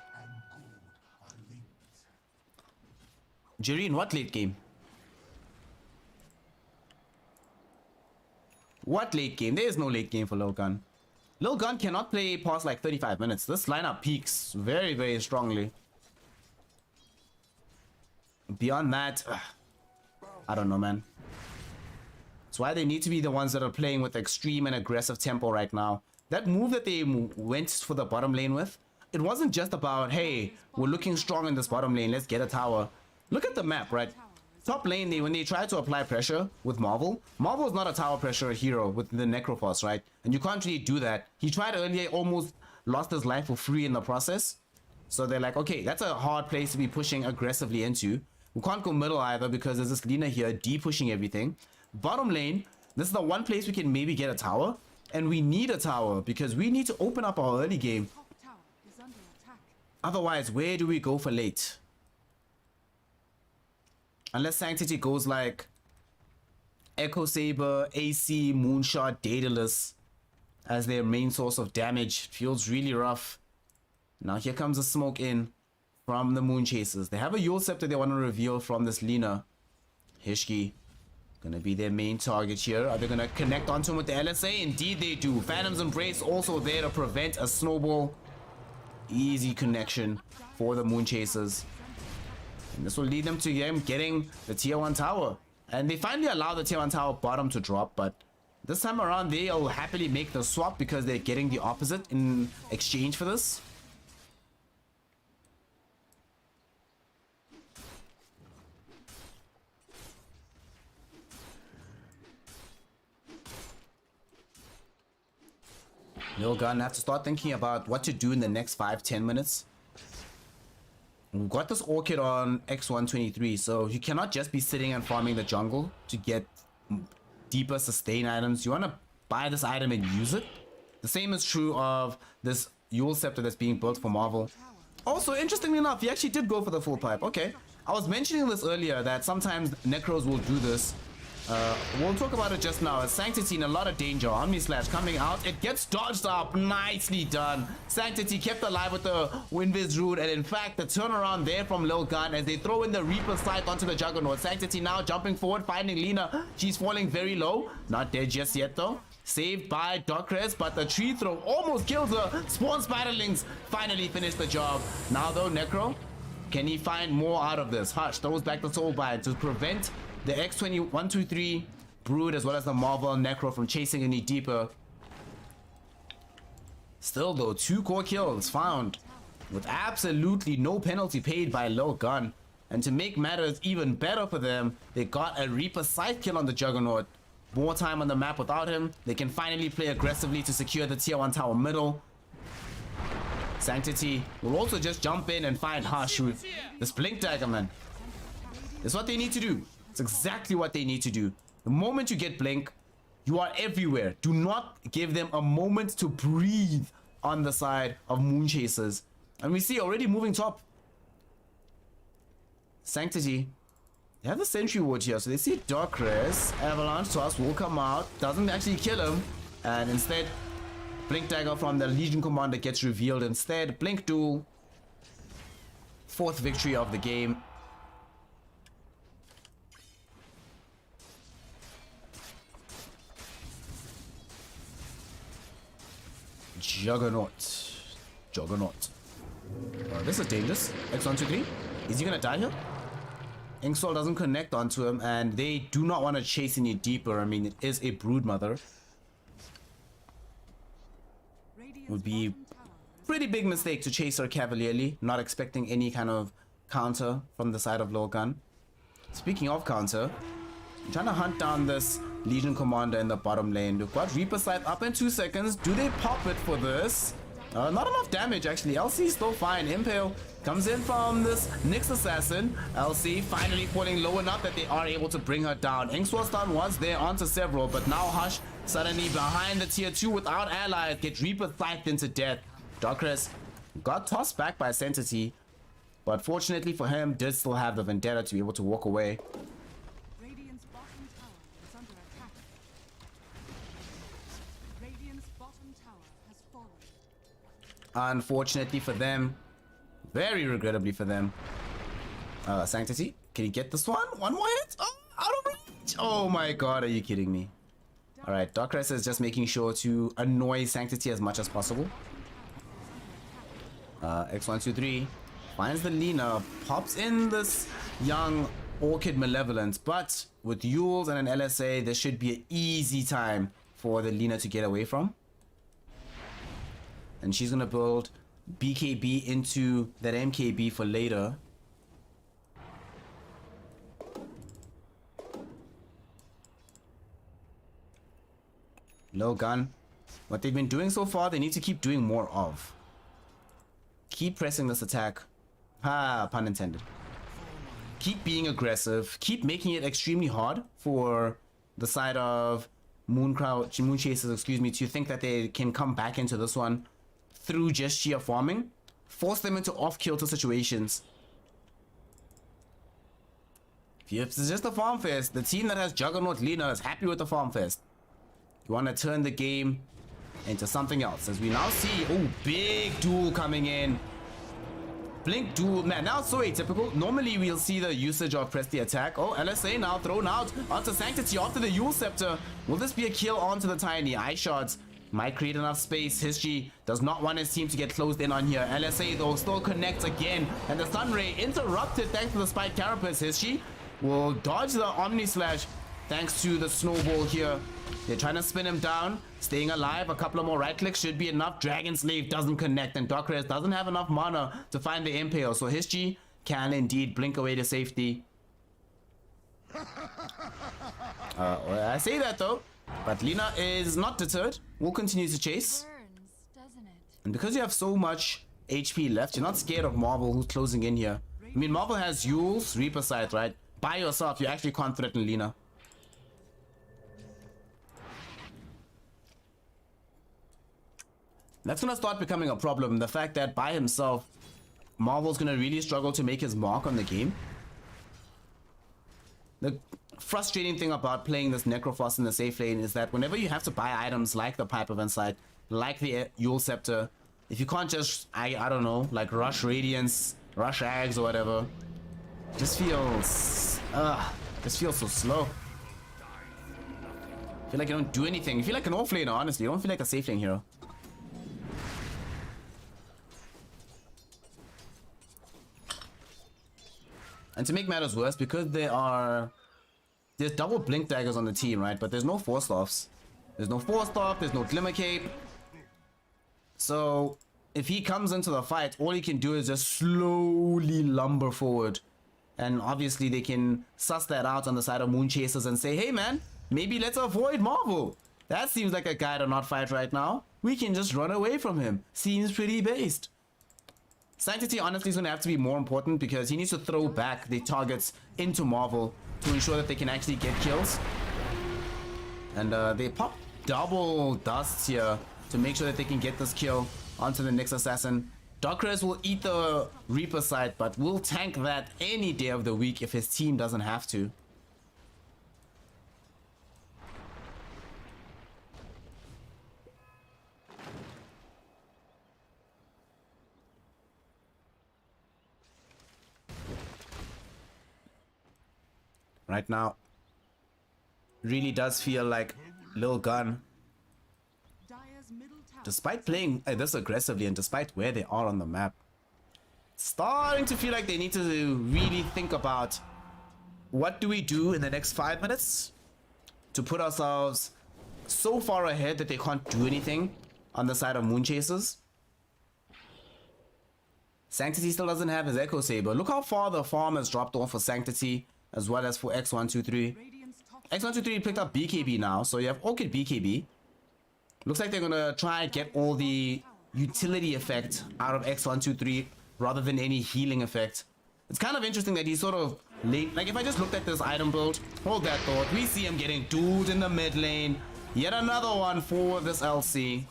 Jireen, what late game? What late game? There is no late game for Lil Gun. Lil Gun cannot play past like 35 minutes. This lineup peaks very, very strongly. Beyond that, I don't know, man. That's why they need to be the ones that are playing with extreme and aggressive tempo right now. That move that they went for the bottom lane with, it wasn't just about, hey, we're looking strong in this bottom lane, let's get a tower. Look at the map, right? Top lane, when they try to apply pressure with Marvel is not a tower pressure hero with the Necrophos, right? And you can't really do that. He tried earlier, almost lost his life for free in the process. So they're like, okay, that's a hard place to be pushing aggressively into. We can't go middle either because there's this Lina here, D pushing everything. Bottom lane, This is the one place we can maybe get a tower. And we need a tower because we need to open up our early game. Top tower is under attack. Otherwise, where do we go for late? Unless Sanctity goes like Echo Saber, AC, Moonshot, Daedalus as their main source of damage. Feels really rough. Now here comes the smoke in from the Moon Chasers. They have a Yule Scepter they want to reveal from this Lina. Hishki gonna be their main target here. Are they gonna connect onto him with the LSA? Indeed they do. Phantom's Embrace also there to prevent a snowball. Easy connection for the Moon Chasers. And this will lead them to him getting the tier 1 tower. And they finally allow the tier 1 tower bottom to drop, but this time around they'll happily make the swap because they're getting the opposite in exchange for this. Lil Gun have to start thinking about what to do in the next 5-10 minutes. We've got this Orchid on X123, so you cannot just be sitting and farming the jungle to get deeper sustain items. You want to buy this item and use it. The same is true of this Yule Scepter that's being built for Marvel. Also, interestingly enough, he actually did go for the full pipe. Okay, I was mentioning this earlier that sometimes Necros will do this. We'll talk about it just now. Sanctity in a lot of danger. Omni Slash coming out. It gets dodged up. Nicely done. Sanctity kept alive with the Windviz Rune. And in fact, the turnaround there from Lil Gun as they throw in the Reaper Scythe onto the Juggernaut. Sanctity now jumping forward, finding Lina. She's falling very low. Not dead just yet though. Saved by Docres, but the tree throw almost kills her. Spawn Spiderlings finally finished the job. Now though, Necro, can he find more out of this? Hush throws back the Soul Bind to prevent the X2123 Brood as well as the Marvel Necro from chasing any deeper. Still though, 2 core kills found with absolutely no penalty paid by Lil Gun. And to make matters even better for them, they got a Reaper Scythe kill on the Juggernaut. More time on the map without him. They can finally play aggressively to secure the tier 1 tower middle. Sanctity will also just jump in and find Hush with this Blink Dagger, man. It's what they need to do. It's exactly what they need to do. The moment you get Blink, you are everywhere. Do not give them a moment to breathe on the side of Moon Chasers. And we see already moving top. Sanctity. They have the Sentry Ward here, so they see Darkness. Avalanche Toss will come out. Doesn't actually kill him. And instead, Blink Dagger from the Legion Commander gets revealed instead. Blink Duel. 4th victory of the game. Juggernaut. This is dangerous. X123. Is he gonna die here? Inksoul doesn't connect onto him, and they do not want to chase any deeper. I mean, it is a Broodmother. Would be pretty big mistake to chase her cavalierly, not expecting any kind of counter from the side of Lil Gun. Speaking of counter, I'm trying to hunt down this Legion Commander in the bottom lane. We've got Reaper Scythe up in 2 seconds. Do they pop it for this? Not enough damage actually. LC still fine. Impale comes in from this Nyx Assassin. LC finally falling low enough that they are able to bring her down. Inksoul stun was there onto several, but now Hush suddenly behind the tier 2 without allies. Get Reaper Scythed into death. Darkness got tossed back by Sanctity, but fortunately for him, did still have the Vendetta to be able to walk away. Radiant's bottom tower is under attack. Radiant's bottom tower has fallen. Unfortunately for them, very regrettably for them, Sanctity, can you get this one? One more hit? Oh, out of reach! Oh my god, are you kidding me? Alright, Darkness is just making sure to annoy Sanctity as much as possible. X123 finds the Lina, pops in this young Orchid Malevolence, but with Yules and an LSA, there should be an easy time for the Lina to get away from. And she's gonna build BKB into that MKB for later. Low gun. What they've been doing so far, they need to keep doing more of. Keep pressing this attack. Ah, pun intended. Keep being aggressive. Keep making it extremely hard for the side of Moon Chasers, excuse me, to think that they can come back into this one through just sheer farming. Force them into off-kilter situations. If it's just a farm fest, the team that has Juggernaut Lina is happy with the farm fest. You want to turn the game into something else. As we now see, oh, big duel coming in. Blink duel, man, now it's so atypical. Normally we'll see the usage of press the attack. Oh, LSA now thrown out onto Sanctity after the Yule Scepter. Will this be a kill onto the Tiny? Eye shots might create enough space. History does not want his team to get closed in on here. LSA though still connects again. And the Sun Ray interrupted thanks to the Spike Carapace. History will dodge the Omni Slash thanks to the snowball here. They're trying to spin him down, staying alive. A couple of more right clicks should be enough. Dragon Slave doesn't connect, and Dockrez doesn't have enough mana to find the Impale. So History can indeed blink away to safety. Well, I say that though, but Lina is not deterred. Will continue to chase. Burns, doesn't it? And because you have so much HP left, you're not scared of Marvel who's closing in here. I mean, Marvel has Yule's Reaper Sight, right? By yourself, you actually can't threaten Lina. That's gonna start becoming a problem. The fact that by himself, Marvel's gonna really struggle to make his mark on the game. The frustrating thing about playing this Necrofrost in the safe lane is that whenever you have to buy items like the Pipe of Insight, like the Yule Scepter, if you can't just, I don't know, like rush Radiance, rush Ags or whatever, just feels so slow. I feel like you don't do anything. You feel like an offlaner, honestly. You don't feel like a safe lane hero. And to make matters worse, because there's double blink daggers on the team, right? But there's no force offs. There's no force off, there's no glimmer cape. So if he comes into the fight, all he can do is just slowly lumber forward. And obviously they can suss that out on the side of Moon Chasers and say, hey man, maybe let's avoid Marvel. That seems like a guy to not fight right now. We can just run away from him. Seems pretty based. Sanctity honestly is going to have to be more important because he needs to throw back the targets into Marvel to ensure that they can actually get kills. And they pop double dusts here to make sure that they can get this kill onto the next assassin. Dockrez will eat the Reaper Sight, but will tank that any day of the week if his team doesn't have to. Right now, really does feel like Lil Gun, Dire's middle tower. despite playing this aggressively and despite where they are on the map, starting to feel like they need to really think about what do we do in the next 5 minutes to put ourselves so far ahead that they can't do anything on the side of Moon Chasers. Sanctity still doesn't have his Echo Saber. Look how far the farm has dropped off for Sanctity as well as for X123. Radiant's top X123 picked up BKB now, so you have Orchid BKB. Looks like they're gonna try and get all the utility effect out of X123 rather than any healing effect. It's kind of interesting that he's sort of late. Like if I just looked at this item build, hold that thought, we see him getting dueled in the mid lane. Yet another one for this LC.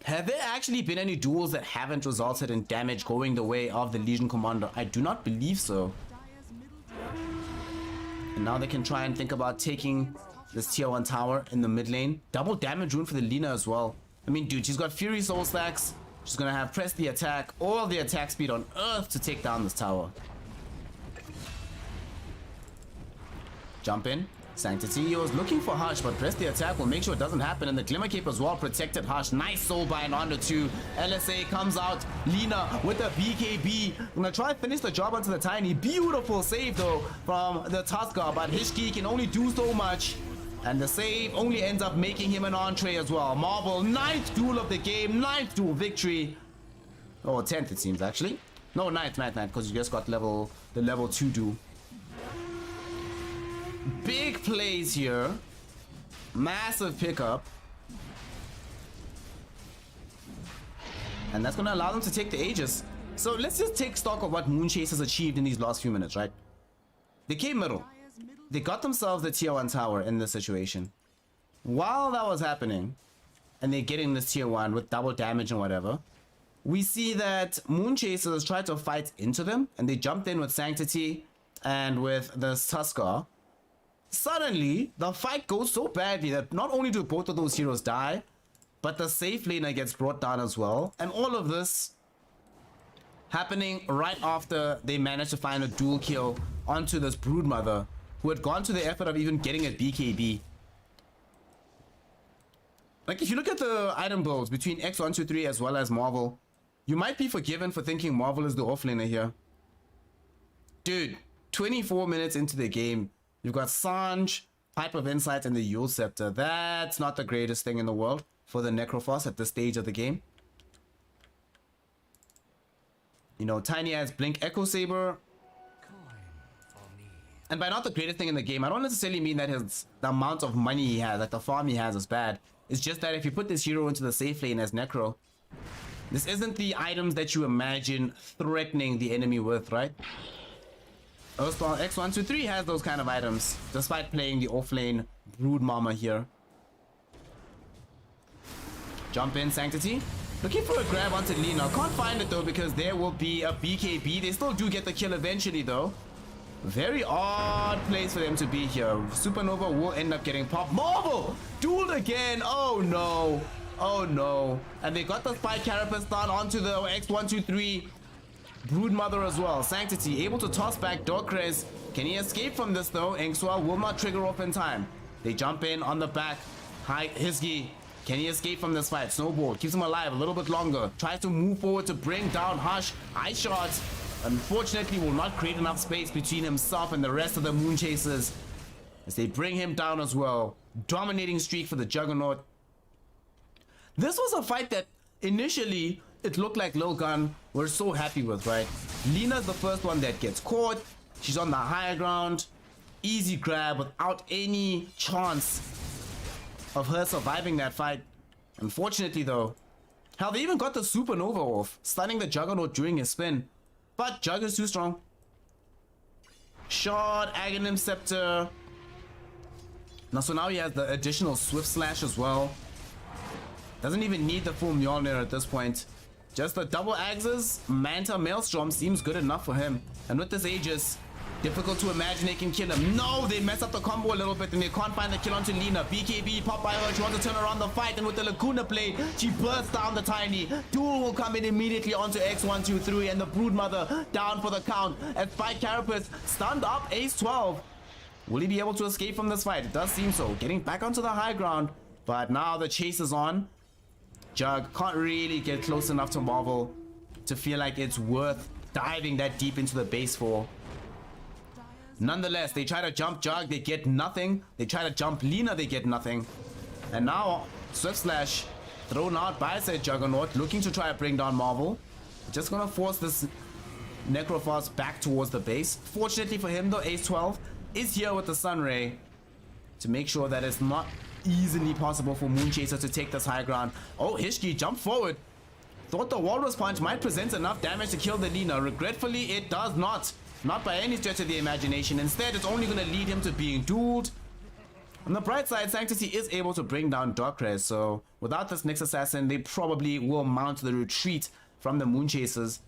Have there actually been any duels that haven't resulted in damage going the way of the Legion Commander? I do not believe so. Dire's middle tower. And now they can try and think about taking this tier 1 tower in the mid lane. Double damage rune for the Lina as well. I mean, dude, she's got Fury Soul stacks. She's gonna have press the attack, all the attack speed on earth to take down this tower. Jump in. Sanctity was looking for Hush, but press the attack will make sure it doesn't happen. And the Glimmer Cape as well protected Hush. Nice soul bind onto 2. LSA comes out. Lina with the BKB. Gonna try and finish the job onto the Tiny. Beautiful save though from the Tusker, but Hishki can only do so much. And the save only ends up making him an entree as well. Marvel, 9th duel of the game, 9th duel victory. Oh, 10th it seems actually. No, 9th, because you just got the level 2 duel. Big plays here. Massive pickup. And that's going to allow them to take the Aegis. So let's just take stock of what Moon Chasers achieved in these last few minutes, right? They came middle. they got themselves the tier 1 tower in this situation. While that was happening, and they're getting this tier 1 with double damage and whatever, we see that Moon Chasers tried to fight into them, and they jumped in with Sanctity and with the Tuskar. Suddenly, the fight goes so badly that not only do both of those heroes die, but the safe laner gets brought down as well. And all of this happening right after they managed to find a dual kill onto this Broodmother, who had gone to the effort of even getting a BKB. Like, if you look at the item builds between X123 as well as Marvel, you might be forgiven for thinking Marvel is the offlaner here. Dude, 24 minutes into the game, you've got Sanj, Pipe of Insight, and the Yule Scepter. That's not the greatest thing in the world for the Necrophos at this stage of the game. You know, Tiny has Blink Echo Saber. And by not the greatest thing in the game, I don't necessarily mean that the amount of money he has, like the farm he has, is bad. It's just that if you put this hero into the safe lane as Necro, this isn't the items that you imagine threatening the enemy with, right? Earthbound X123 has those kind of items, despite playing the offlane Brood Mama here. Jump in, Sanctity. Looking for a grab onto Lina. Can't find it though because there will be a BKB. They still do get the kill eventually though. Very odd place for them to be here. Supernova will end up getting popped. Marvel! Dueled again! Oh no! Oh no. And they got the Spy Carapace down onto the X123 Broodmother as well. Sanctity able to toss back Dorcres. Can he escape from this though? Engswa will not trigger off in time. They jump in on the back. Hi, Hisgi. Can he escape from this fight? Snowball keeps him alive a little bit longer. Tries to move forward to bring down Hush. Ice shots. Unfortunately, will not create enough space between himself and the rest of the Moon Chasers as they bring him down as well. Dominating streak for the Juggernaut. This was a fight that initially it looked like Lil Gun were so happy with, right? Lina's the first one that gets caught. She's on the higher ground. Easy grab without any chance of her surviving that fight. Unfortunately though, hell, they even got the Supernova off, stunning the Juggernaut during his spin. But Jug is too strong. Shard, Aghanim Scepter. Now, so now he has the additional Swift Slash as well. Doesn't even need the full Mjolnir at this point. Just the double axes, Manta Maelstrom seems good enough for him. And with this Aegis, difficult to imagine they can kill him. No, they mess up the combo a little bit and they can't find the kill onto Lina. BKB pop by her. She wants to turn around the fight, and with the Lacuna Blade, she bursts down the Tiny. Duel will come in immediately onto X123 and the Broodmother down for the count. As Spy Carapace stunned up Ace 12. Will he be able to escape from this fight? It does seem so. Getting back onto the high ground. But now the chase is on. Jug can't really get close enough to Marvel to feel like it's worth diving that deep into the base for. Nonetheless, they try to jump Jug, they get nothing. They try to jump Lina, they get nothing. And now, Swift Slash thrown out by said Juggernaut, looking to try to bring down Marvel. Just gonna force this Necrophos back towards the base. Fortunately for him though, Ace 12 is here with the Sunray to make sure that it's not easily possible for Moonchaser to take this high ground. Oh, Hishki jumped forward. Thought the Walrus Punch might present enough damage to kill the Lina. Regretfully, it does not. Not by any stretch of the imagination. Instead, it's only going to lead him to being dueled. On the bright side, Sanctity is able to bring down Darkres, so without this Nyx Assassin, they probably will mount the retreat from the Moonchasers.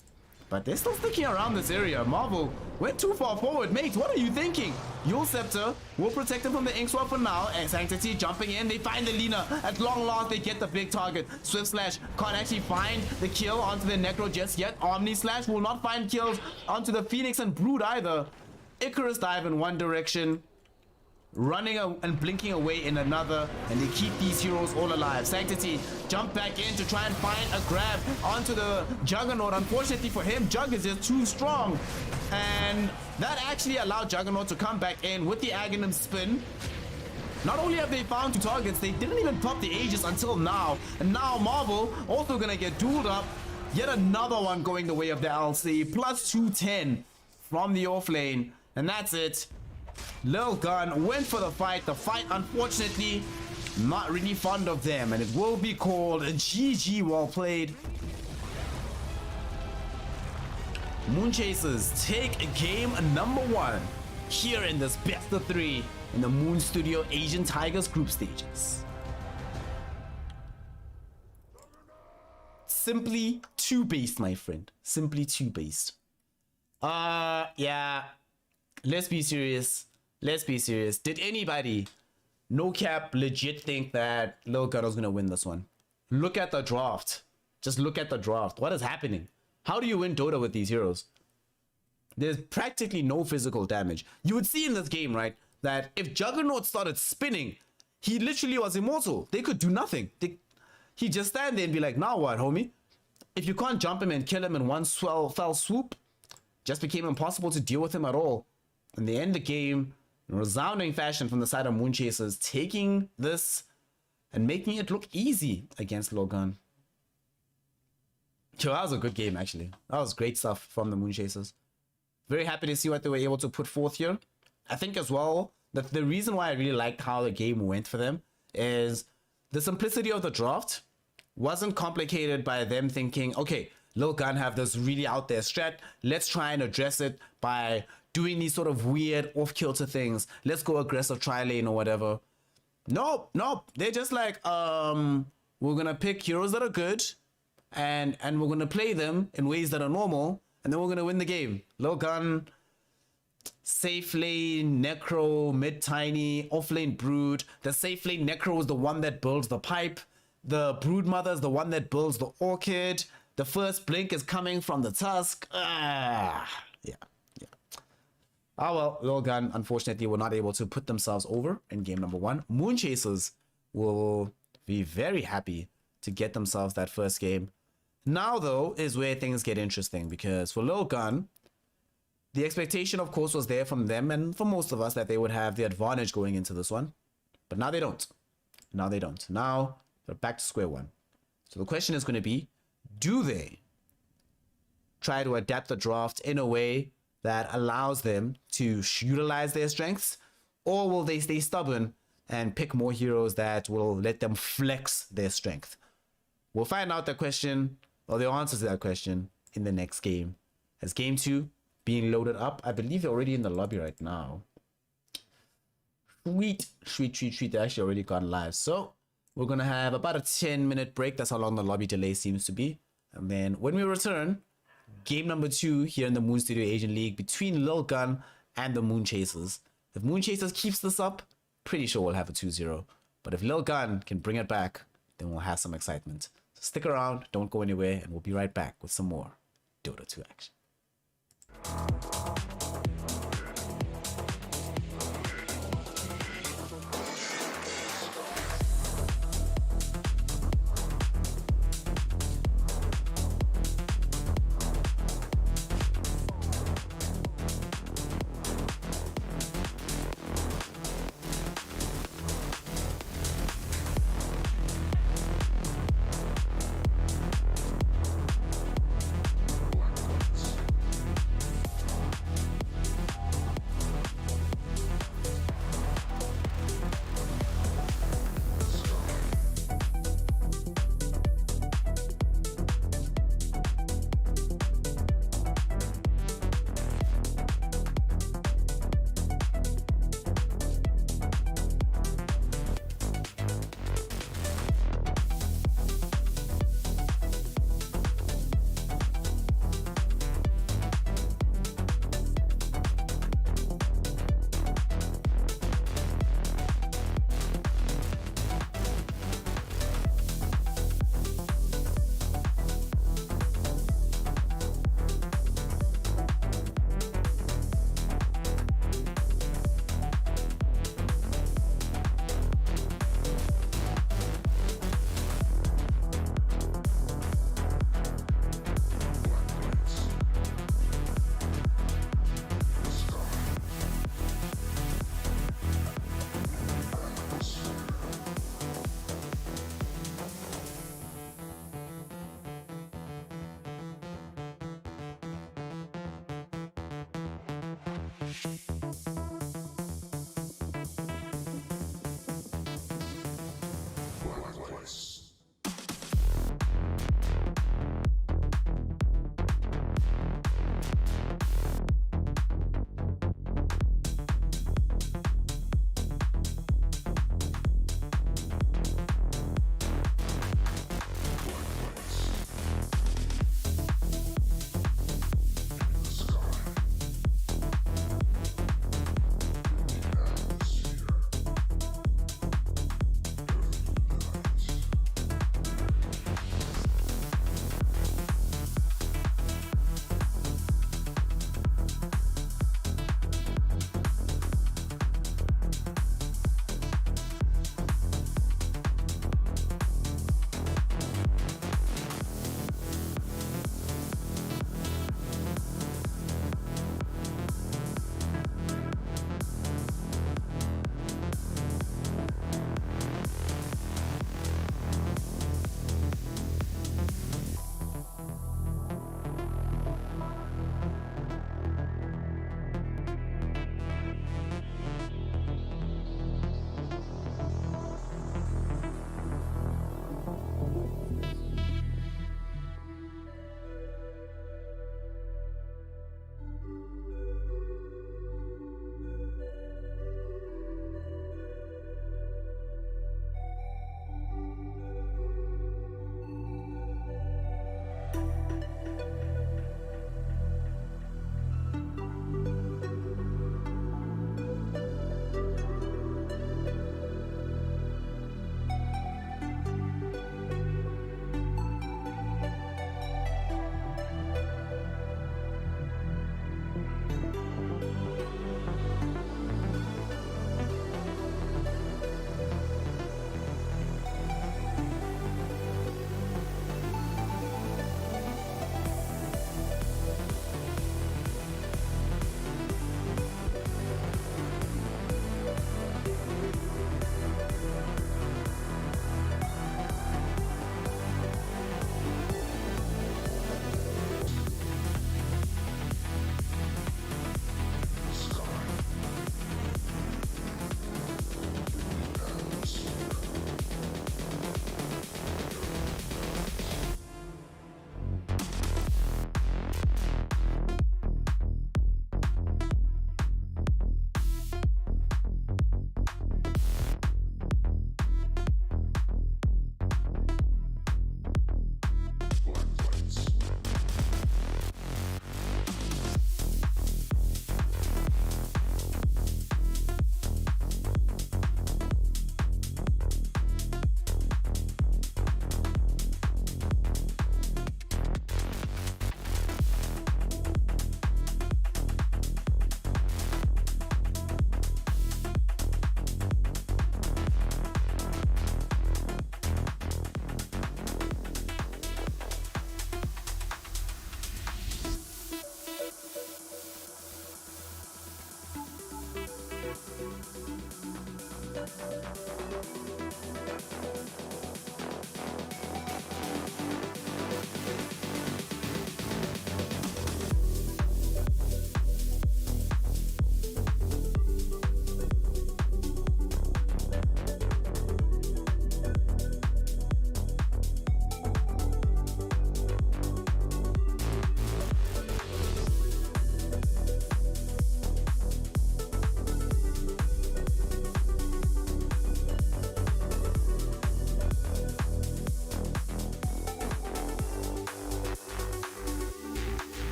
But they're still sticking around this area. Marvel went too far forward. Mate, what are you thinking? Yule Scepter will protect him from the Ink Sword for now. And Sanctity jumping in. They find the Lina. At long last, they get the big target. Swift Slash can't actually find the kill onto the Necro just yet. Omni Slash will not find kills onto the Phoenix and Brood either. Icarus dive in one direction, running and blinking away in another, and they keep these heroes all alive. Sanctity jump back in to try and find a grab onto the Juggernaut. Unfortunately for him, Jug is just too strong, and that actually allowed Juggernaut to come back in with the Aghanim spin. Not only have they found two targets, they didn't even pop the Aegis until now, and now Marvel also gonna get dueled up. Yet another one going the way of the LC, plus 210 from the offlane, and that's it. Lil Gun went for the fight. The fight, unfortunately, not really fond of them, and it will be called a GG. Well played. Moonchasers take game number 1 here in this best of 3 in the Moon Studio Asian Tigers group stages. Simply too based, my friend. Simply too based. Yeah. Let's be serious. Let's be serious. Did anybody, no cap, legit think that Lil Gun was gonna win this one? Look at the draft. Just look at the draft. What is happening? How do you win Dota with these heroes? There's practically no physical damage. You would see in this game, right, that if Juggernaut started spinning, he literally was immortal. They could do nothing. He'd just stand there and be like, now what, homie? If you can't jump him and kill him in one fell swoop, just became impossible to deal with him at all. And they end the game in resounding fashion from the side of Moonchasers, taking this and making it look easy against Lil Gun. Yo, that was a good game, actually. That was great stuff from the Moonchasers. Very happy to see what they were able to put forth here. I think as well that the reason why I really liked how the game went for them is the simplicity of the draft wasn't complicated by them thinking, okay, Lil Gun have this really out there strat. Let's try and address it by doing these sort of weird off-kilter things. Let's go aggressive tri-lane or whatever. Nope. They're just like, we're gonna pick heroes that are good and we're gonna play them in ways that are normal, and then we're gonna win the game. Lil Gun, safe lane, Necro, mid tiny, off lane Brood. The safe lane Necro is the one that builds the pipe. The Brood Mother is the one that builds the orchid. The first blink is coming from the Tusk. Yeah. Oh well, Lil Gun unfortunately were not able to put themselves over in game number 1. Moonchasers will be very happy to get themselves that first game. Now though is where things get interesting, because for Lil Gun, the expectation of course was there from them and for most of us that they would have the advantage going into this one. But now they don't. Now they're back to square one. So the question is going to be, do they try to adapt the draft in a way that allows them to utilize their strengths, or will they stay stubborn and pick more heroes that will let them flex their strength? We'll find out the question, or the answer to that question, in the next game. As game 2 being loaded up, I believe they're already in the lobby right now. Sweet. They actually already gone live. So we're gonna have about a 10-minute break. That's how long the lobby delay seems to be. And then when we return, game number 2 here in the Moon Studio Asian League between Lil Gun and the Moonchasers. If Moonchasers keeps this up, pretty sure we'll have a 2-0. But if Lil Gun can bring it back, then we'll have some excitement. So stick around, don't go anywhere, and we'll be right back with some more Dota 2 action.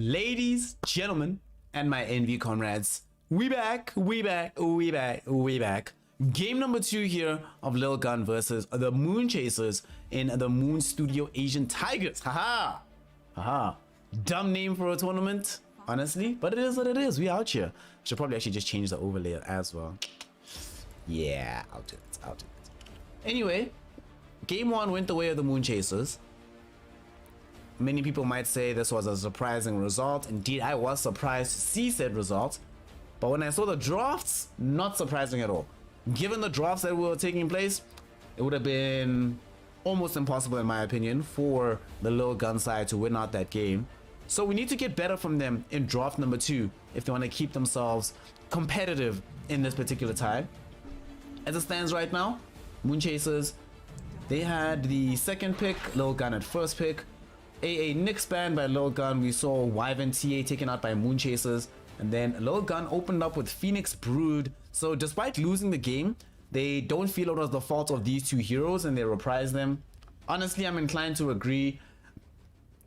Ladies, gentlemen, and my envy comrades, we back. Game number 2 here of Lil Gun versus the Moon Chasers in the Moon Studio Asian Tigers. Haha. Dumb name for a tournament, honestly, but it is what it is. We out here. Should probably actually just change the overlay as well. Yeah, I'll do it. Anyway, game 1 went the way of the Moon Chasers. Many people might say this was a surprising result. Indeed, I was surprised to see said result. But when I saw the drafts, not surprising at all. Given the drafts that were taking place, it would have been almost impossible, in my opinion, for the Lil Gun side to win out that game. So we need to get better from them in draft number 2 if they want to keep themselves competitive in this particular tie. As it stands right now, Moon Chasers, they had the second pick, Lil Gun at first pick. AA Nix banned by Lil Gun. We saw Wyvern TA taken out by Moon Chasers. And then Lil Gun opened up with Phoenix Brood. So despite losing the game, they don't feel it was the fault of these two heroes and they reprised them. Honestly, I'm inclined to agree.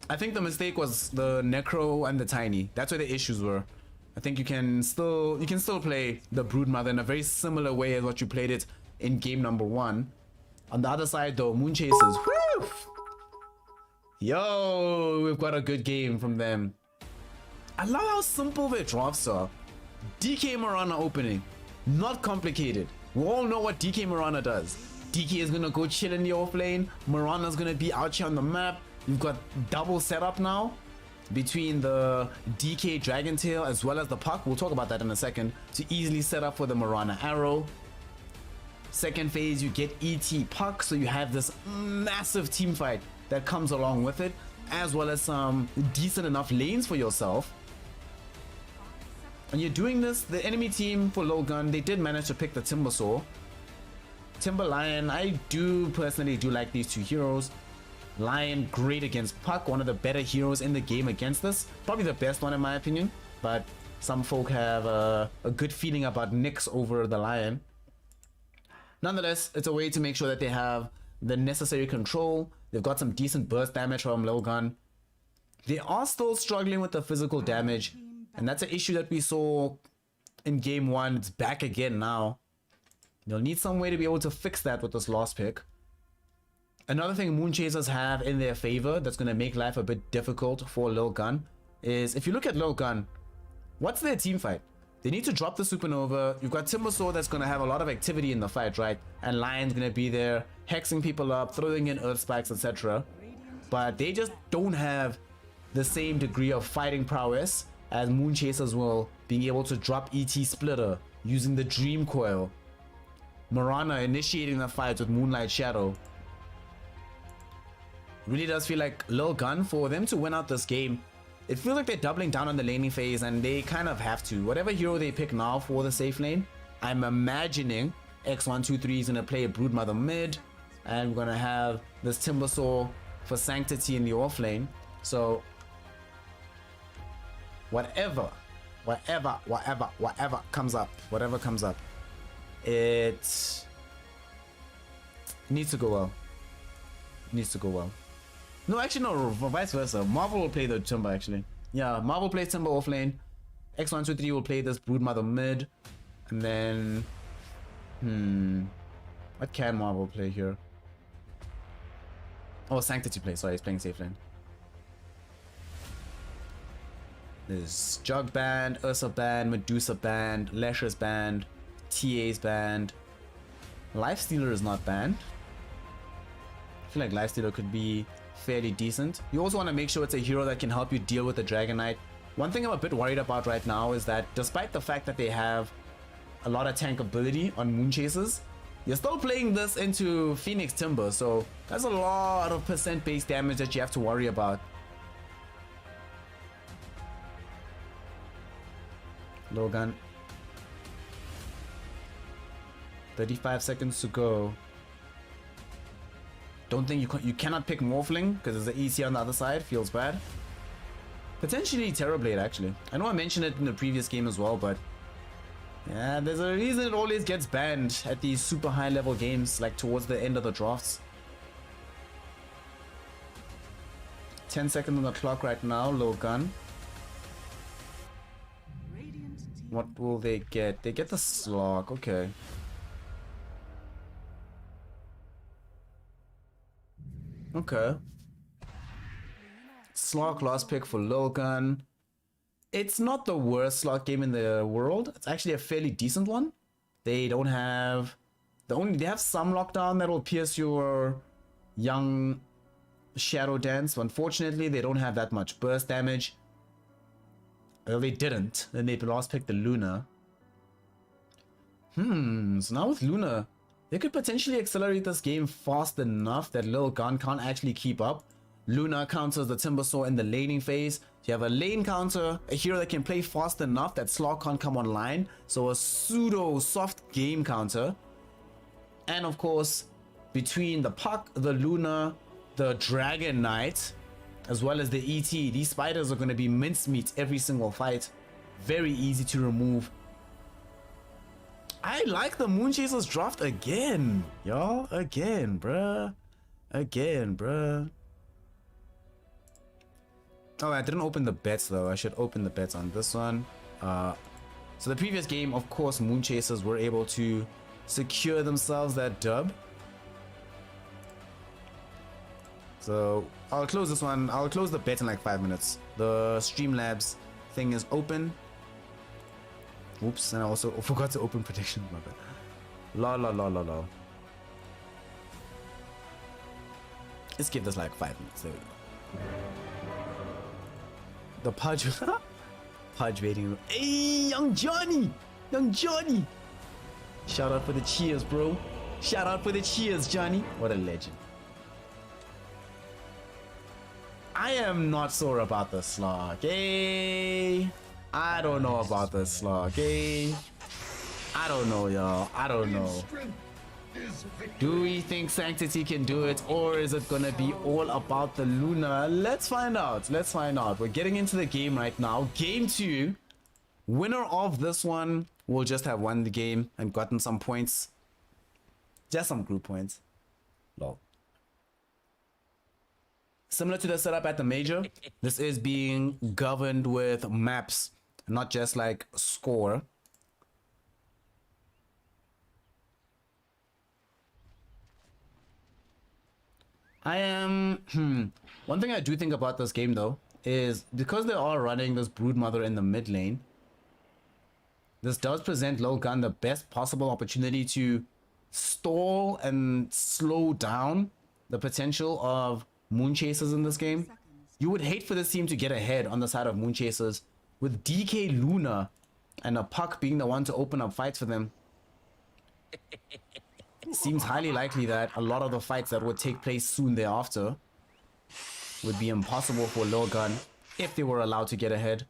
I think the mistake was the Necro and the Tiny. That's where the issues were. I think you can still play the Broodmother in a very similar way as what you played it in game number 1. On the other side though, Moon Chasers. Woo! Yo, we've got a good game from them. I love how simple their drafts are. DK Mirana opening. Not complicated. We all know what DK Mirana does. DK is gonna go chill in the off lane. Mirana's gonna be out here on the map. You've got double setup now between the DK Dragon Tail as well as the Puck. We'll talk about that in a second. To easily set up for the Mirana Arrow. Second phase, you get ET Puck, so you have this massive team fight that comes along with it, as well as some decent enough lanes for yourself. And you're doing this, the enemy team for Lil Gun, they did manage to pick the Timbersaw. Timber Lion, I do personally like these two heroes. Lion, great against Puck, one of the better heroes in the game against this. Probably the best one in my opinion, but some folk have a good feeling about Nyx over the Lion. Nonetheless, it's a way to make sure that they have the necessary control. They've got some decent burst damage from Lil Gun. They are still struggling with the physical damage, and that's an issue that we saw in game 1. It's back again now. They'll need some way to be able to fix that with this last pick. Another thing Moon Chasers have in their favor that's going to make life a bit difficult for Lil Gun is, if you look at Lil Gun, what's their team fight? They need to drop the Supernova. You've got Timbersaw that's going to have a lot of activity in the fight, right? And Lion's going to be there, hexing people up, throwing in Earth Spikes, etc. But they just don't have the same degree of fighting prowess as Moon Chasers will, being able to drop ET Splitter using the Dream Coil. Mirana initiating the fight with Moonlight Shadow. Really does feel like Lil Gun, for them to win out this game, it feels like they're doubling down on the laning phase, and they kind of have to. Whatever hero they pick now for the safe lane, I'm imagining X123 is going to play a Broodmother mid, and we're going to have this Timbersaw for Sanctity in the off lane. So whatever comes up, it needs to go well. No, actually no, vice versa. Marvel will play the Timber actually. Yeah, Marvel plays Timber off lane. X123 will play this Broodmother mid. And then what can Marvel play here? Oh, Sanctity play, sorry, he's playing safe lane. There's Jug banned, Ursa banned, Medusa banned, Lesher's banned, TA's banned. Lifestealer is not banned. I feel like Lifestealer could be fairly decent. You also want to make sure it's a hero that can help you deal with the Dragon Knight. One thing I'm a bit worried about right now is that despite the fact that they have a lot of tank ability on Moon Chasers, you're still playing this into Phoenix Timber, so that's a lot of percent base damage that you have to worry about. Lil Gun. 35 seconds to go. Don't think you cannot pick Morphling because there's an EC on the other side. Feels bad. Potentially Terrorblade actually. I know I mentioned it in the previous game as well, but yeah, there's a reason it always gets banned at these super high level games, like towards the end of the drafts. 10 seconds on the clock right now, Lil Gun. What will they get? They get the Slog, okay. Okay. Slog last pick for Lil Gun. It's not the worst slot game in the world. It's actually a fairly decent one. They don't have they have some lockdown that will pierce your young Shadow Dance. Unfortunately, they don't have that much burst damage. Well, they didn't. Then they last picked the Luna. So now with Luna, they could potentially accelerate this game fast enough that Lil Gun can't actually keep up. Luna counters the Timbersaw in the laning phase. You have a lane counter, a hero that can play fast enough that Slog can't come online. So a pseudo soft game counter. And of course, between the Puck, the Luna, the Dragon Knight, as well as the ET, these spiders are going to be mincemeat every single fight. Very easy to remove. I like the Moon Chasers draft again, y'all. Again, bruh. Again, bruh. Oh, I didn't open the bets though. I should open the bets on this one. So the previous game, of course, Moon Chasers were able to secure themselves that dub. So I'll close this one. I'll close the bet in like 5 minutes. The Streamlabs thing is open. Oops, and I also forgot to open predictions. My bad. La la la la la. Let's give this like 5 minutes. There we go. The Pudge. Pudge waiting room. Hey, young Johnny! Young Johnny! Shout out for the cheers, bro. Shout out for the cheers, Johnny. What a legend. I am not sure about the slog, eh? I don't know about the slog, eh? I don't know, y'all. I don't know. Do we think Sanctity can do it, or is it gonna be all about the Luna? Let's find out. Let's find out. We're getting into the game right now. Game 2. Winner of this one will just have won the game and gotten some points. Just some group points. Lol. Similar to the setup at the major, this is being governed with maps, not just like score. I am one thing I do think about this game though is because they are running this Broodmother in the mid lane, this does present Lil Gun the best possible opportunity to stall and slow down the potential of Moon Chasers in this game. You would hate for this team to get ahead on the side of Moon Chasers with DK Luna and a Puck being the one to open up fights for them. It seems highly likely that a lot of the fights that would take place soon thereafter would be impossible for Lil Gun if they were allowed to get ahead.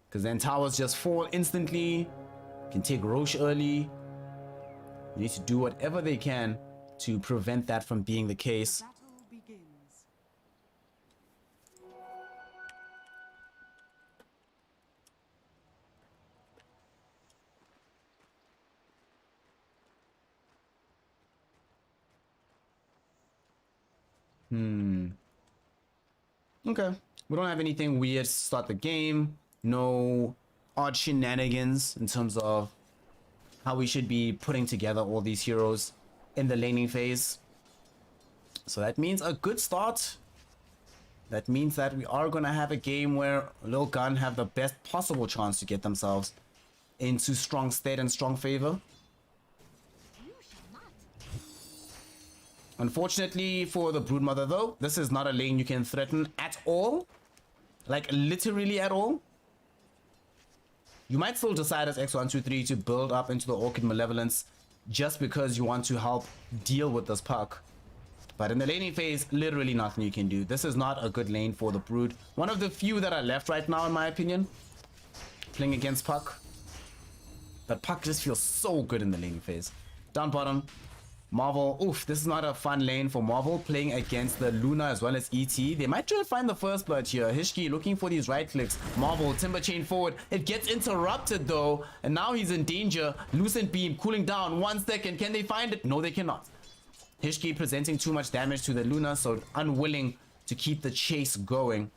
Because then towers just fall instantly. You can take Roche early. You need to do whatever they can to prevent that from being the case. Battle begins. Okay. We don't have anything weird to start the game. No odd shenanigans in terms of how we should be putting together all these heroes in the laning phase. So that means a good start. That means that we are going to have a game where Lil Gun have the best possible chance to get themselves into strong state and strong favor. You shall not. Unfortunately for the Broodmother though, this is not a lane you can threaten at all. Like literally at all. You might still decide as X123 to build up into the Orchid Malevolence just because you want to help deal with this Puck. But in the laning phase, literally nothing you can do. This is not a good lane for the Brood. One of the few that are left right now in my opinion. Playing against Puck. But Puck just feels so good in the laning phase. Down bottom. Marvel, oof, this is not a fun lane for Marvel playing against the Luna as well as ET. They might try to find the first blood here. Hishki looking for these right clicks. Marvel, Timber Chain forward. It gets interrupted though. And now he's in danger. Lucent Beam cooling down. 1 second. Can they find it? No, they cannot. Hishki presenting too much damage to the Luna, so unwilling to keep the chase going.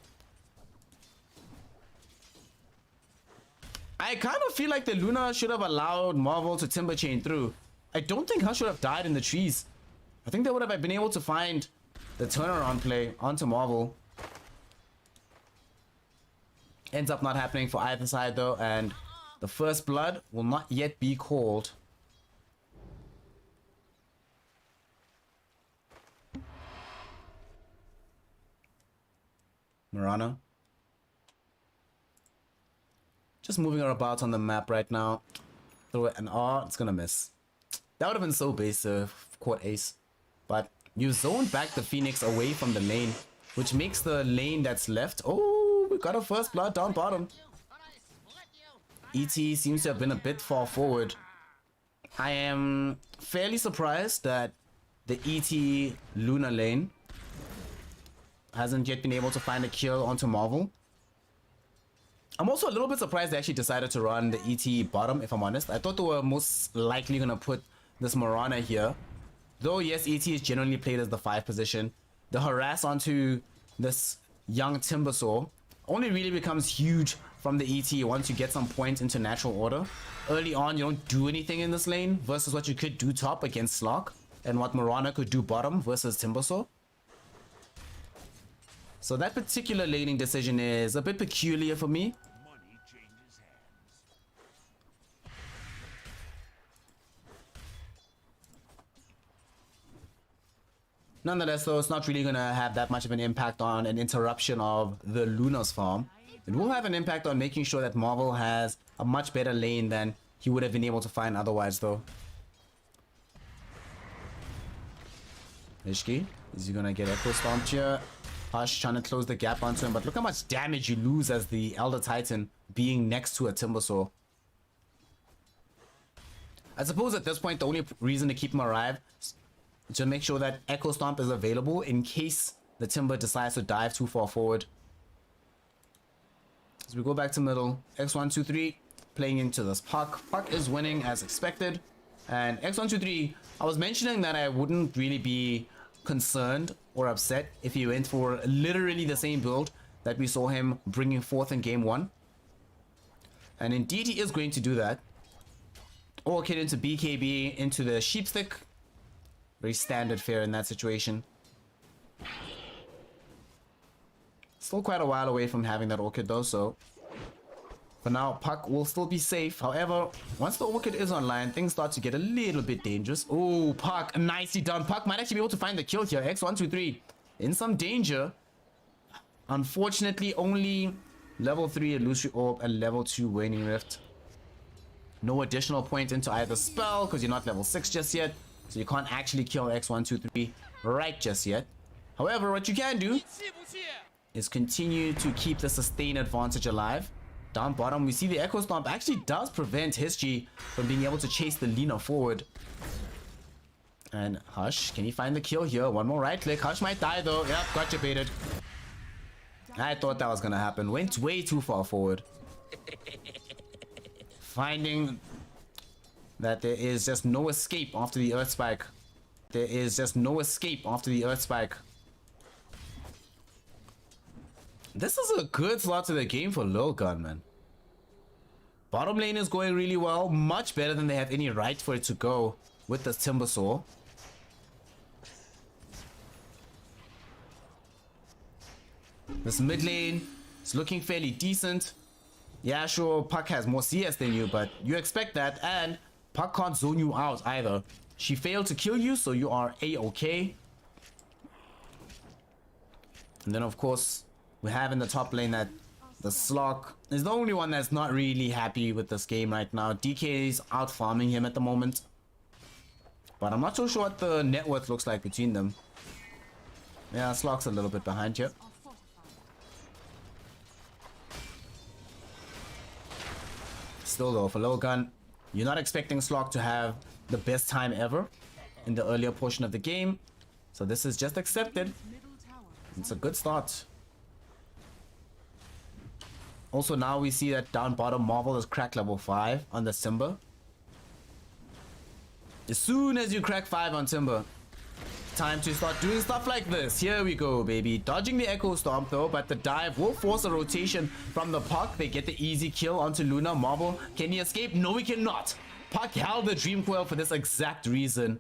I kind of feel like the Luna should have allowed Marvel to Timber Chain through. I don't think her should have died in the trees. I think they would have been able to find the turnaround play onto Marvel. Ends up not happening for either side though, and the first blood will not yet be called. Mirana. Just moving her about on the map right now. Throw it an R, it's gonna miss. That would have been so base to court ace. But you zoned back the Phoenix away from the lane, which makes the lane that's left. Oh, we got a first blood down bottom. ET seems to have been a bit far forward. I am fairly surprised that the ET Luna lane hasn't yet been able to find a kill onto Marvel. I'm also a little bit surprised they actually decided to run the ET bottom, if I'm honest. I thought they were most likely going to put this Morana here. Though, yes, ET is generally played as the 5 position. The harass onto this young Timbersaw only really becomes huge from the ET once you get some points into natural order. Early on, you don't do anything in this lane versus what you could do top against Slock and what Morana could do bottom versus Timbersaw. So that particular laning decision is a bit peculiar for me. Money changes hands. Nonetheless, though, it's not really going to have that much of an impact on an interruption of the Luna's farm. It will have an impact on making sure that Marvel has a much better lane than he would have been able to find otherwise, though. Ishki, is he going to get Echo Stomped here? Hush trying to close the gap onto him, but look how much damage you lose as the Elder Titan being next to a Timbersaw. I suppose at this point, the only reason to keep him alive is to make sure that Echo Stomp is available in case the Timber decides to dive too far forward. As we go back to middle, X123 playing into this Puck. Puck is winning as expected. And X123, I was mentioning that I wouldn't really be concerned or upset if he went for literally the same build that we saw him bringing forth in game 1. And indeed he is going to do that. Orchid into BKB into the Sheepstick. Very standard fare in that situation. Still quite a while away from having that Orchid though, so for now Puck will still be safe. However, once the Orchid is online, things start to get a little bit dangerous. Oh, Puck, nicely done. Puck might actually be able to find the kill here. X123 in some danger. Unfortunately, only level 3 Illusory Orb and level 2 Waning Rift. No additional point into either spell because you're not level 6 just yet. So you can't actually kill X123 right just yet. However, what you can do is continue to keep the sustain advantage alive. Down bottom, we see the Echo Stomp actually does prevent Hischi from being able to chase the Lina forward. And Hush, can he find the kill here? One more right click. Hush might die though. Yep, gotcha baited. I thought that was gonna happen. Went way too far forward. Finding that there is just no escape after the Earth Spike. There is just no escape after the Earth Spike. This is a good slot to the game for Lil Gun, man. Bottom lane is going really well. Much better than they have any right for it to go with this Timbersaw. This mid lane is looking fairly decent. Yeah, sure, Puck has more CS than you, but you expect that, and Puck can't zone you out either. She failed to kill you, so you are A-okay. And then, of course, we have in the top lane that the Slock is the only one that's not really happy with this game right now. DK is out farming him at the moment. But I'm not so sure what the net worth looks like between them. Yeah, Slock's a little bit behind here. Still though, for Low Gun, you're not expecting Slock to have the best time ever in the earlier portion of the game. So this is just accepted. It's a good start. Also now we see that down bottom Marvel has cracked level 5 on the Timber. As soon as you crack 5 on Timber, time to start doing stuff like this. Here we go, baby. Dodging the Echo Stomp though, but the dive will force a rotation from the Puck. They get the easy kill onto Luna. Marvel, can he escape? No, he cannot. Puck held the Dream Coil for this exact reason.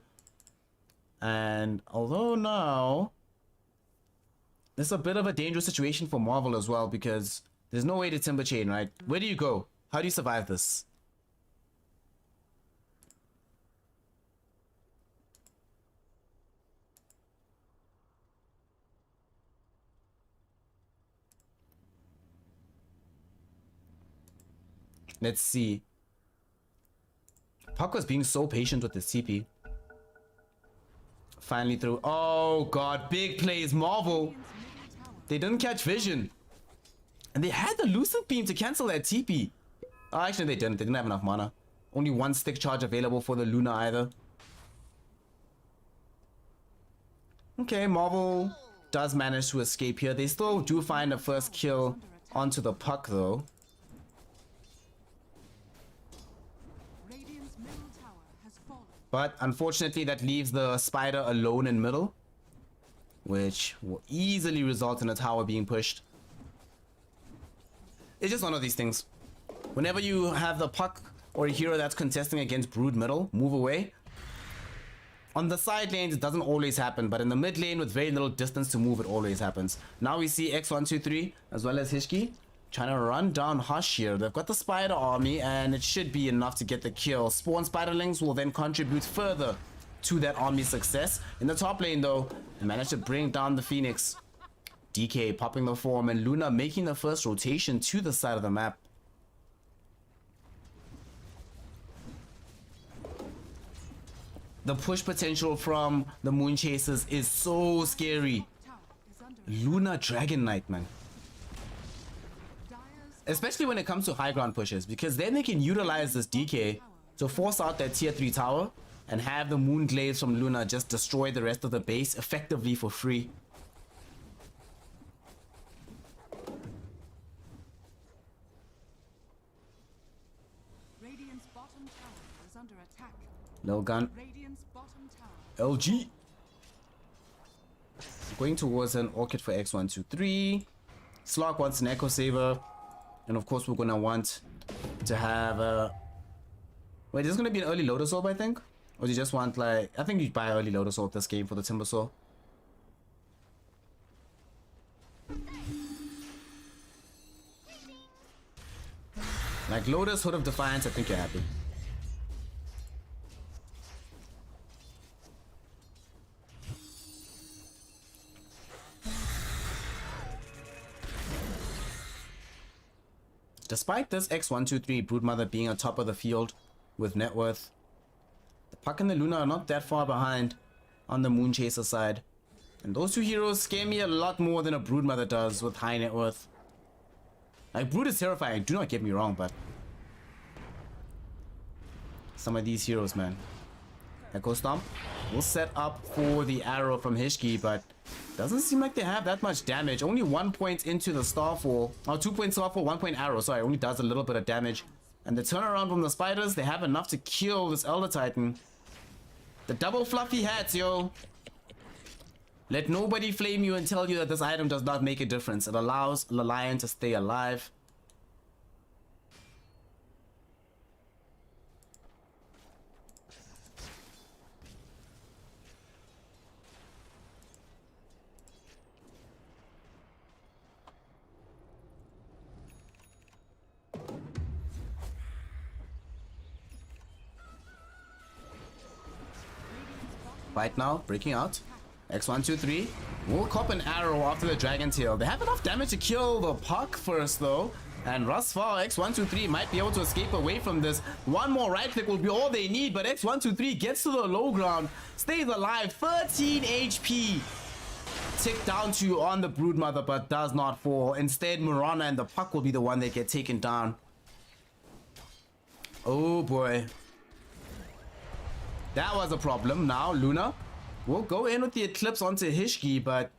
And although now, this is a bit of a dangerous situation for Marvel as well, because there's no way to Timber Chain, right? Where do you go? How do you survive this? Let's see. Puck was being so patient with the CP. Finally through. Oh god, big plays, Marvel. They didn't catch vision. And they had the Lucid Beam to cancel that TP. Oh, actually they didn't. They didn't have enough mana. Only one stick charge available for the Luna either. Okay, Marvel does manage to escape here. They still do find a first kill onto the Puck though. But unfortunately, that leaves the spider alone in middle, which will easily result in a tower being pushed. It's just one of these things. Whenever you have the puck or a hero that's contesting against brood middle, move away. On the side lanes, it doesn't always happen, but in the mid lane with very little distance to move, it always happens. Now we see X123 as well as Hishki trying to run down Hush here. They've got the spider army, and it should be enough to get the kill. Spawn spiderlings will then contribute further to that army success. In the top lane, though, they managed to bring down the Phoenix. DK popping the form, and Luna making the first rotation to the side of the map. The push potential from the Moon Chasers is so scary. Tower is under attack. Luna Dragon Knight, man. Dire's Especially when it comes to high ground pushes, because then they can utilize this DK to force out their tier 3 tower and have the Moon Glaives from Luna just destroy the rest of the base effectively for free. Radiant's bottom tower is under attack. Lil Gun, Radiant's bottom tower. LG. Going towards an Orchid for X123. Slog wants an Echo Saver. And of course, we're gonna want to have a. Wait, there's gonna be an early Lotus Orb, I think? Or do you just want, like. I think you buy early Lotus Orb this game for the Timber Saw. Like Lotus, Hood of Defiance, I think you're happy. Despite this X123 Broodmother being on top of the field with net worth, the Puck and the Luna are not that far behind on the Moon Chaser side. And those two heroes scare me a lot more than a Broodmother does with high net worth. Like, Brood is terrifying, do not get me wrong, but some of these heroes, man. Echo Stomp will set up for the arrow from Hishki, but doesn't seem like they have that much damage. Only 1 point into the Starfall. Oh, 2 point Starfall, 1 point arrow. Sorry, only does a little bit of damage. And the turnaround from the spiders, they have enough to kill this Elder Titan. The double fluffy hats, yo. Let nobody flame you and tell you that this item does not make a difference. It allows the lion to stay alive. Right now, breaking out. X123 will cop an arrow after the Dragon Tail. They have enough damage to kill the Puck first, though. And Rusfar, X123 might be able to escape away from this. One more right click will be all they need, but X123 gets to the low ground, stays alive. 13 HP. Ticked down to on the Broodmother, but does not fall. Instead, Murana and the Puck will be the one that get taken down. Oh boy. That was a problem. Now, Luna will go in with the Eclipse onto Hishki, but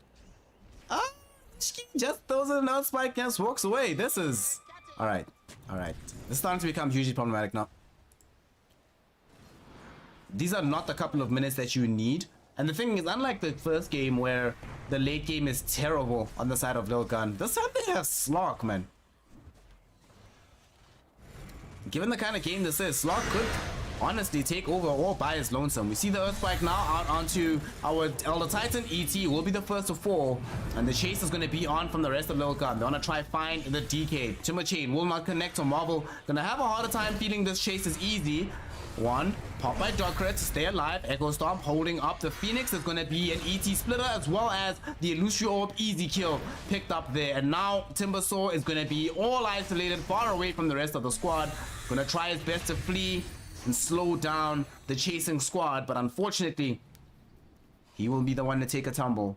Hishki just throws an out spike and walks away. This is... Alright. Alright. This is starting to become hugely problematic now. These are not the couple of minutes that you need. And the thing is, unlike the first game where the late game is terrible on the side of Lil Gun, this time they have Slog, man. Given the kind of game this is, Slog could honestly take over all by his lonesome. We see the Earthspike now out onto our Elder Titan. ET will be the first to fall, and the chase is going to be on from the rest of Lil Gun. They want to try find the DK. Timber Chain will not connect to Marvel. Gonna have a harder time feeling this chase is easy. One pop by Docret, stay alive. Echo Stomp holding up the Phoenix. Is going to be an ET splitter as well as the Illusion Orb. Easy kill picked up there, and now Timber Saw is going to be all isolated far away from the rest of the squad. Gonna try his best to flee and slow down the chasing squad, but unfortunately he will be the one to take a tumble.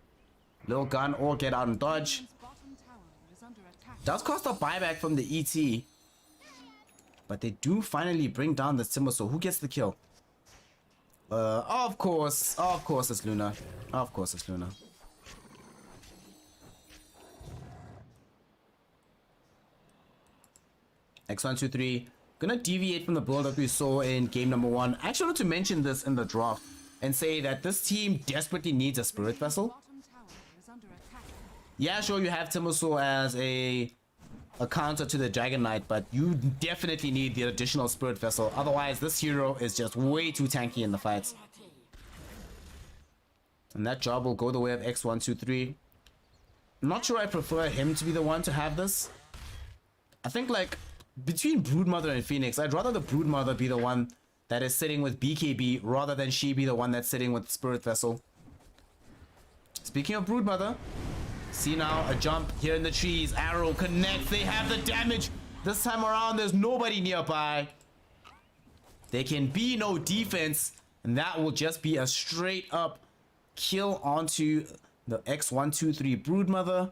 Lil Gun or get out and dodge. Radiant's bottom tower is under attack. Does cost a buyback from the ET, but they do finally bring down the Timber. So who gets the kill? Of course it's Luna. Of course it's Luna. X123 Gonna deviate from the build that we saw in game number 1. I actually wanted to mention this in the draft and say that this team desperately needs a Spirit Vessel. Bottom tower is under attack. Yeah, sure, you have Timbersaw as a counter to the Dragon Knight, but you definitely need the additional Spirit Vessel. Otherwise, this hero is just way too tanky in the fights. And that job will go the way of X123. I'm not sure I prefer him to be the one to have this. I think, like, between Broodmother and Phoenix, I'd rather the Broodmother be the one that is sitting with BKB rather than she be the one that's sitting with Spirit Vessel. Speaking of Broodmother, see now a jump here in the trees. Arrow connects. They have the damage. This time around, there's nobody nearby. There can be no defense, and that will just be a straight up kill onto the X123 Broodmother.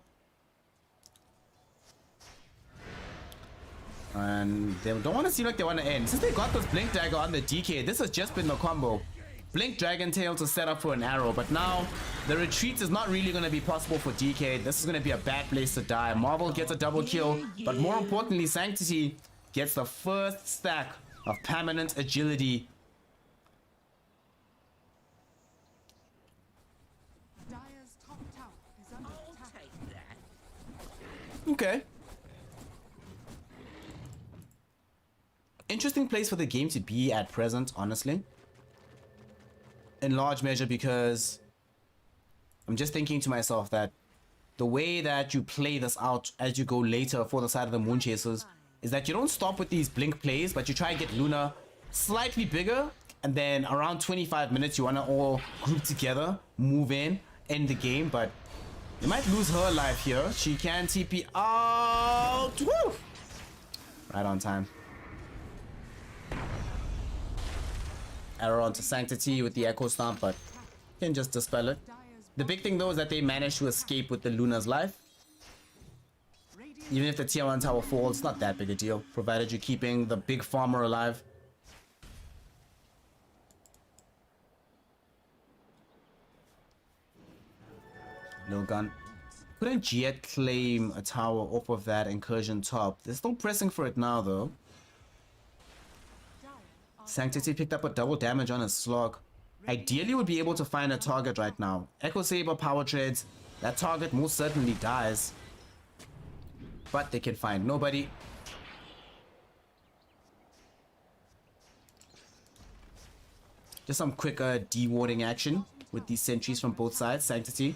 And they don't want to seem like they want to end. Since they got this Blink Dagger on the DK, this has just been the combo. Blink Dragon Tail to set up for an arrow, but now the retreat is not really going to be possible for DK. This is going to be a bad place to die. Marvel gets a double kill, but more importantly, Sanctity gets the first stack of permanent agility. Dire's top tower is under attack. Okay. Interesting place for the game to be at present, honestly. In large measure because I'm just thinking to myself that the way that you play this out as you go later for the side of the Moon Chasers is that you don't stop with these blink plays, but you try and get Luna slightly bigger, and then around 25 minutes you want to all group together, move in, end the game. But you might lose her life here. She can TP out. Woo! Right on time. Arrow onto Sanctity with the Echo Stomp, but can just dispel it. The big thing though is that they managed to escape with the Luna's life. Even if the tier 1 tower falls, it's not that big a deal, provided you're keeping the big farmer alive. No gun. Couldn't yet claim a tower off of that incursion top. They're still pressing for it now though. Sanctity picked up a double damage on his slog. Ideally would be able to find a target right now. Echo Saber power treads. That target most certainly dies. But they can find nobody. Just some quicker dewarding action with these sentries from both sides. Sanctity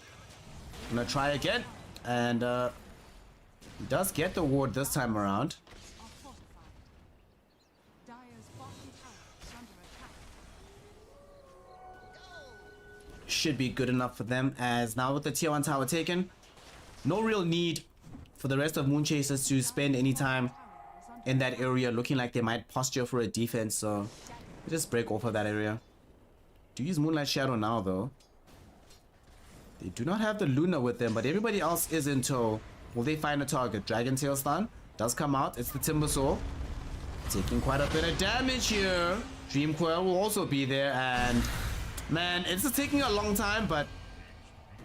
gonna try again, and he does get the ward this time around. Dire's bottom tower is under attack. Should be good enough for them, as now with the tier 1 tower taken, no real need for the rest of Moon Chasers to spend any time in that area looking like they might posture for a defense, so just break off of that area. Do use Moonlight Shadow now though. They do not have the Luna with them, but everybody else is in tow. Will they find a target? Dragon Tail stun does come out. It's the Timbersaw, taking quite a bit of damage here. Dream Coil will also be there, and man, it's taking a long time, but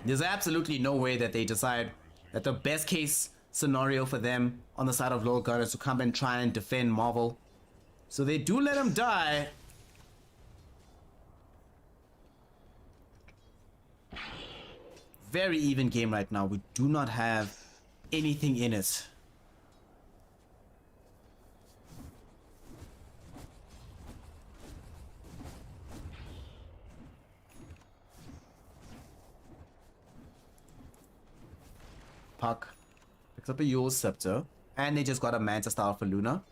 there's absolutely no way that they decide that the best case scenario for them on the side of Low Gun is to come and try and defend Marvel. So they do let him die. Very even game right now. We do not have anything in it. Puck picks up a Yule Scepter, and they just got a Manta Star for Luna.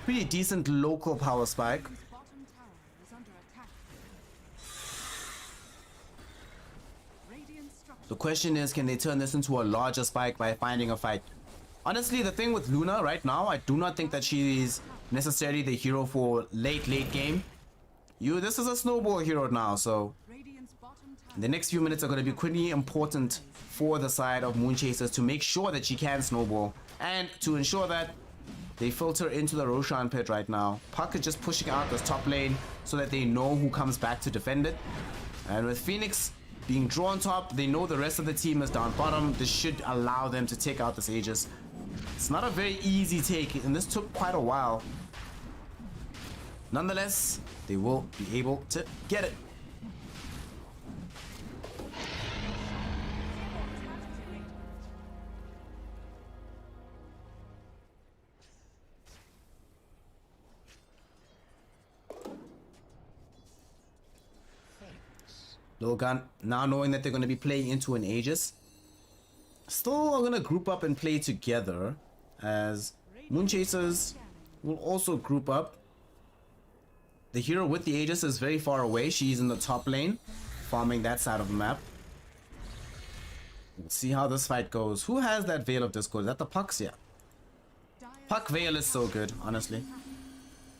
Pretty decent local power spike. Bottom tower is under attack. Radiant structure. The question is, can they turn this into a larger spike by finding a fight? Honestly, the thing with Luna right now, I do not think that she's necessarily the hero for late game. This is a snowball hero now, so Radiant's bottom tower. the next few minutes are going to be pretty important for the side of Moon Chasers to make sure that she can snowball, and to ensure that they filter into the Roshan pit right now. Puck is just pushing out this top lane so that they know who comes back to defend it. And with Phoenix being drawn top, they know the rest of the team is down bottom. This should allow them to take out this Aegis. It's not a very easy take, and this took quite a while. Nonetheless, they will be able to get it. Logan, now knowing that they're going to be playing into an Aegis, still are going to group up and play together, as Moonchasers will also group up. The hero with the Aegis is very far away. She's in the top lane, farming that side of the map. We'll see how this fight goes. Who has that Veil of Discord? Is that the Pucks? Yeah. Puck Veil is so good, honestly.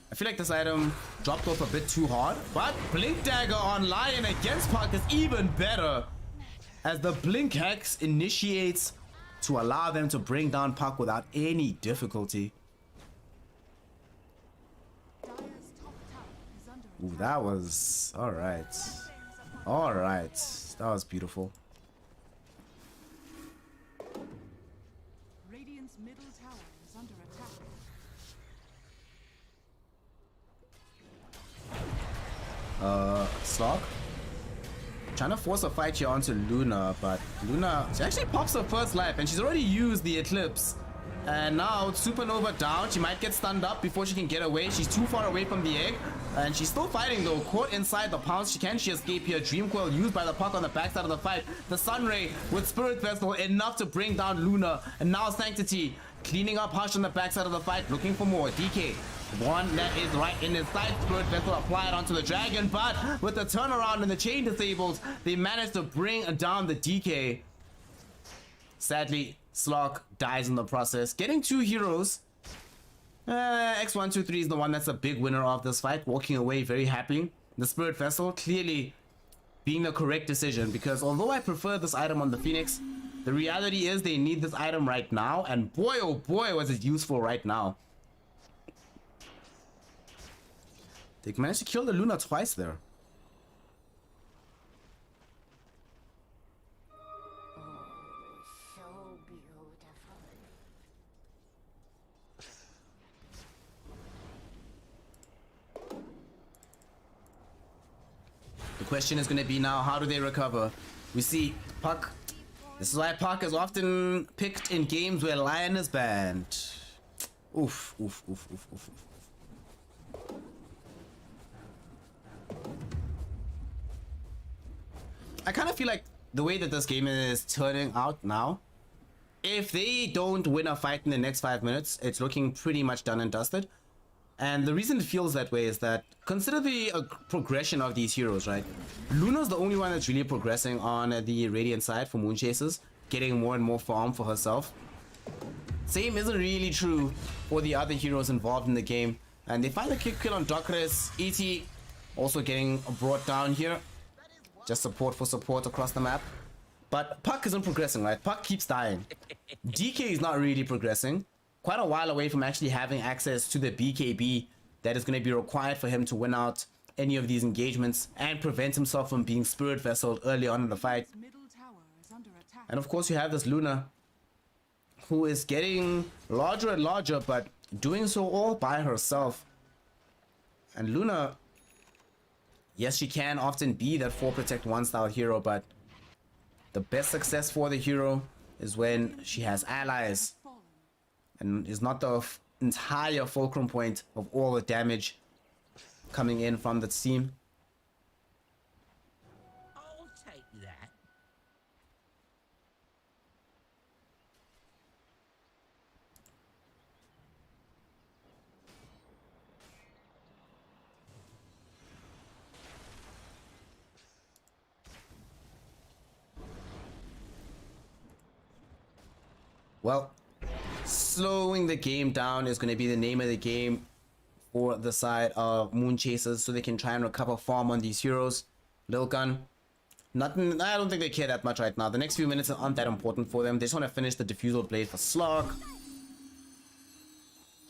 I feel like this item dropped off a bit too hard, but Blink Dagger on Lion against Puck is even better, as the Blink Hex initiates to allow them to bring down Puck without any difficulty. Dire's top tower is under Ooh, attack. that was... alright. Alright. That was beautiful. Radiant's middle tower is under attack. Slog. Trying to force a fight here onto Luna, but Luna, she actually pops her first life and she's already used the Eclipse. And now Supernova down. She might get stunned up before she can get away. She's too far away from the egg. And she's still fighting though. Caught inside the pounce. Can she escape here? Dream Coil used by the Puck on the backside of the fight. The Sunray with Spirit Vessel enough to bring down Luna. And now Sanctity cleaning up Hush on the backside of the fight. Looking for more. DK. One that is right in his sight. Spirit Vessel applied onto the dragon. But with the turnaround and the chain disabled, they managed to bring down the DK. Sadly, Slog dies in the process. Getting two heroes. X123 is the one that's a big winner of this fight. Walking away very happy. The Spirit Vessel clearly being the correct decision, because although I prefer this item on the Phoenix, the reality is they need this item right now. And boy, oh boy, was it useful right now. They managed to kill the Luna twice there. So beautiful. The question is going to be now, how do they recover? We see Puck. This is why Puck is often picked in games where Lion is banned. Oof, oof, oof, oof, oof, oof. I kind of feel like the way that this game is turning out now, if they don't win a fight in the next 5 minutes, it's looking pretty much done and dusted. And the reason it feels that way is that, consider the progression of these heroes, right? Luna's the only one that's really progressing on the Radiant side for Moonchasers, getting more and more farm for herself. Same isn't really true for the other heroes involved in the game. And they find a kill on Docres. ET also getting brought down here. Just support for support across the map. But Puck isn't progressing, right? Puck keeps dying. DK is not really progressing. Quite a while away from actually having access to the BKB that is going to be required for him to win out any of these engagements and prevent himself from being Spirit Vesseled early on in the fight. Middle tower is under attack. And of course you have this Luna, who is getting larger and larger, but doing so all by herself. And Luna, yes, she can often be that 4 protect 1 style hero, but the best success for the hero is when she has allies Fallen. and is not the entire fulcrum point of all the damage coming in from the team. I'll take that. Well, slowing the game down is going to be the name of the game for the side of Moonchasers, so they can try and recover farm on these heroes. Lil Gun, nothing. I don't think they care that much right now. The next few minutes aren't that important for them. They just want to finish the Diffusal Blade for Slog.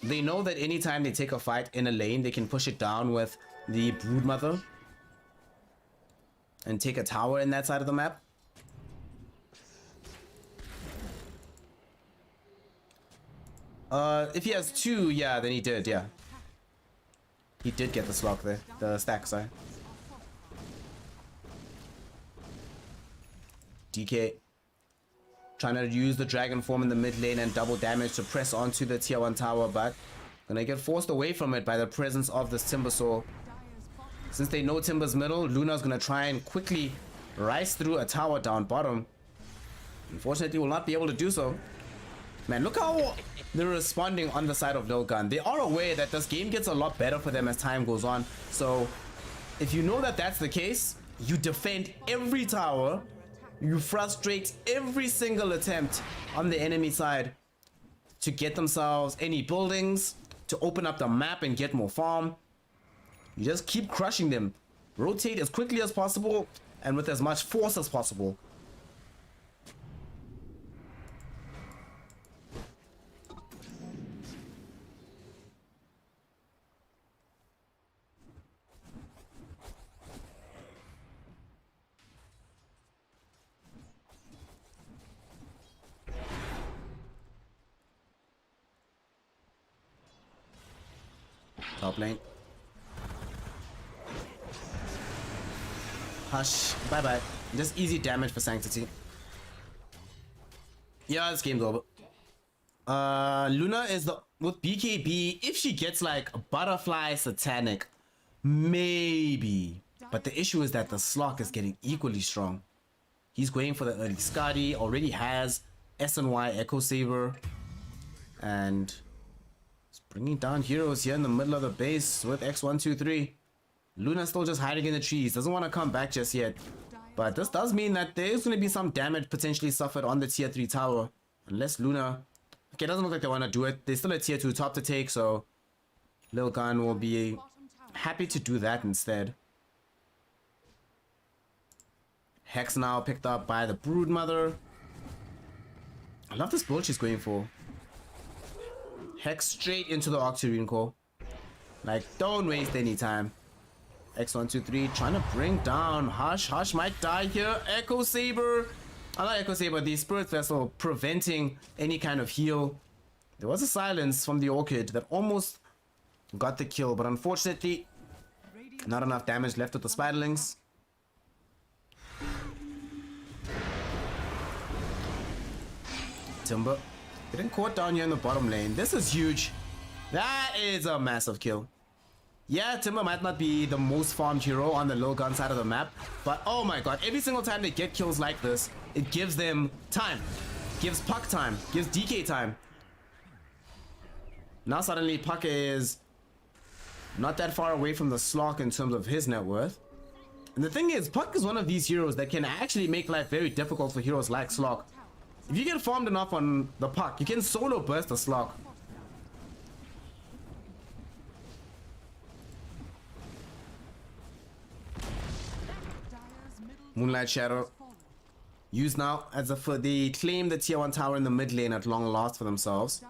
They know that anytime they take a fight in a lane, they can push it down with the Broodmother and take a tower in that side of the map. If he has 2, yeah, then he did, yeah. He did get the slot there. The stack, sorry. DK trying to use the dragon form in the mid lane and double damage to press onto the tier 1 tower, but gonna get forced away from it by the presence of this Timber Saw. Since they know Timber's middle, Luna's gonna try and quickly rise through a tower down bottom. Unfortunately, will not be able to do so. Man, look how they're responding on the side of Lil Gun. They are aware that this game gets a lot better for them as time goes on. So if you know that that's the case, you defend every tower. You frustrate every single attempt on the enemy side to get themselves any buildings, to open up the map and get more farm. You just keep crushing them. Rotate as quickly as possible and with as much force as possible. Top lane. Hush. Bye bye. Just easy damage for Sanctity. Yeah, this game's over. Luna is the with BKB. If she gets like a butterfly satanic, maybe. But the issue is that the Slock is getting equally strong. He's going for the early Scotty. Already has SNY Echo Saber, and bringing down heroes here in the middle of the base with X123. Luna's still just hiding in the trees. Doesn't want to come back just yet. But this does mean that there's going to be some damage potentially suffered on the tier 3 tower. Unless Luna... Okay, it doesn't look like they want to do it. There's still a tier 2 top to take, so Lil Gun will be happy to do that instead. Hex now picked up by the Broodmother. I love this build she's going for. Hex straight into the Octarine Core. Like, don't waste any time. X123 trying to bring down Hush. Hush might die here. Echo Saber. I like Echo Saber. The Spirit Vessel preventing any kind of heal. There was a silence from the Orchid that almost got the kill, but unfortunately, not enough damage left with the Spiderlings. Timber getting caught down here in the bottom lane. This is huge. That is a massive kill. Yeah, Timber might not be the most farmed hero on the low gun side of the map, but oh my god, every single time they get kills like this, it gives them time. Gives Puck time. Gives DK time. Now suddenly Puck is not that far away from the Slock in terms of his net worth. And the thing is, Puck is one of these heroes that can actually make life very difficult for heroes like Slock. If you get farmed enough on the Puck, you can solo burst the Slock. Moonlight Shadow used now as they claim the tier 1 tower in the mid lane at long last for themselves.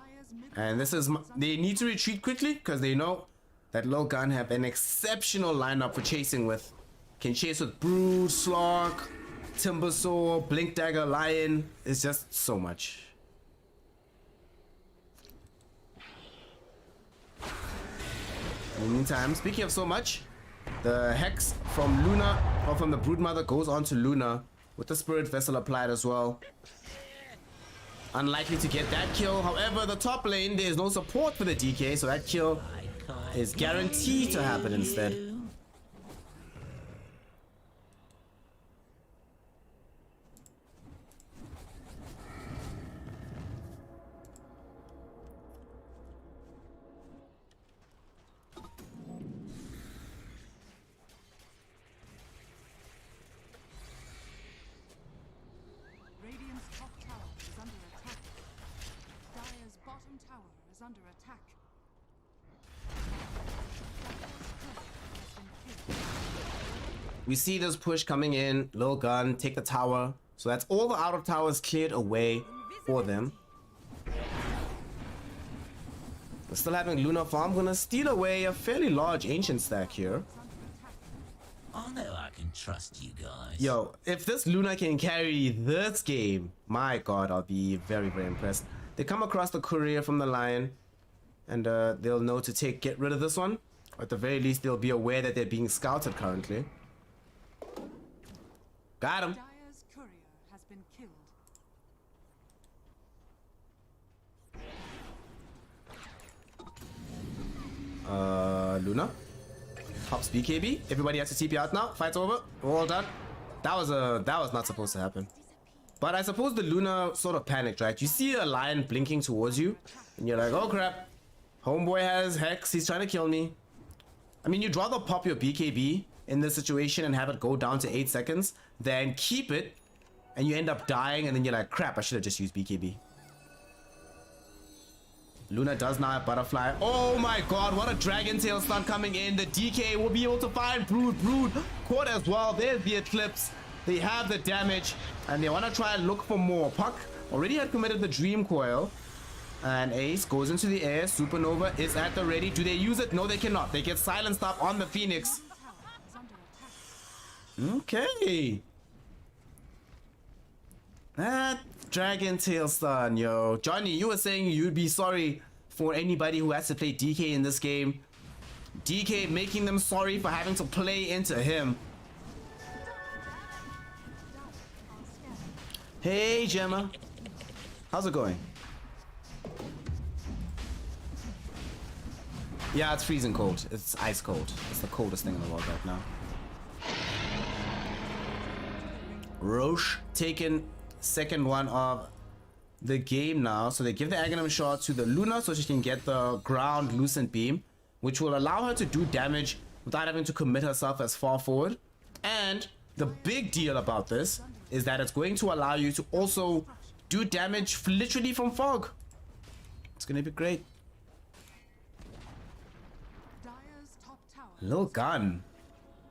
And this is, they need to retreat quickly because they know that Low Gun have an exceptional lineup for chasing with. Can chase with Brood, Slock, Timbersaw, Blink Dagger, Lion. It's just so much. In the meantime, speaking of so much, the Hex from Luna, or from the Broodmother, goes on to Luna with the Spirit Vessel applied as well. Unlikely to get that kill. However, the top lane, there is no support for the DK, so that kill is guaranteed to happen instead. Under attack. We see this push coming in. Lil Gun, take the tower. So that's all the out of towers cleared away for them. We're still having Luna farm. Gonna steal away a fairly large ancient stack here. I know I can trust you guys. Yo, if this Luna can carry this game, my god, I'll be very, very impressed. they come across the courier from the Lion, and they'll know to get rid of this one. Or at the very least, they'll be aware that they're being scouted currently. Got him. Dire's courier has been killed. Luna. Pops BKB. Everybody has to TP out now. Fight's over. We're all done. That was not supposed to happen. But I suppose the Luna sort of panicked, right? You see a Lion blinking towards you, and you're like, oh crap. Homeboy has Hex. He's trying to kill me. I mean, you'd rather pop your BKB in this situation and have it go down to 8 seconds than keep it and you end up dying and then you're like, crap, I should have just used BKB. Luna does now have Butterfly. Oh my god, what a Dragon Tail stun coming in. The DK will be able to find Brood. Brood caught as well. There's the Eclipse. They have the damage and they want to try and look for more. Puck already had committed the Dream Coil. And Ace goes into the air. Supernova is at the ready. Do they use it? No, they cannot. They get silenced up on the Phoenix. Okay. That Dragon Tail stun, yo. Johnny, you were saying you'd be sorry for anybody who has to play DK in this game. DK making them sorry for having to play into him. Hey, Gemma. How's it going? Yeah, it's freezing cold. It's ice cold. It's the coldest thing in the world right now. Roche taking second one of the game now. So they give the Aghanim shot to the Luna so she can get the ground Lucent Beam, which will allow her to do damage without having to commit herself as far forward. And the big deal about this is that it's going to allow you to also do damage literally from fog. It's going to be great. Dire's top tower. Lil Gun.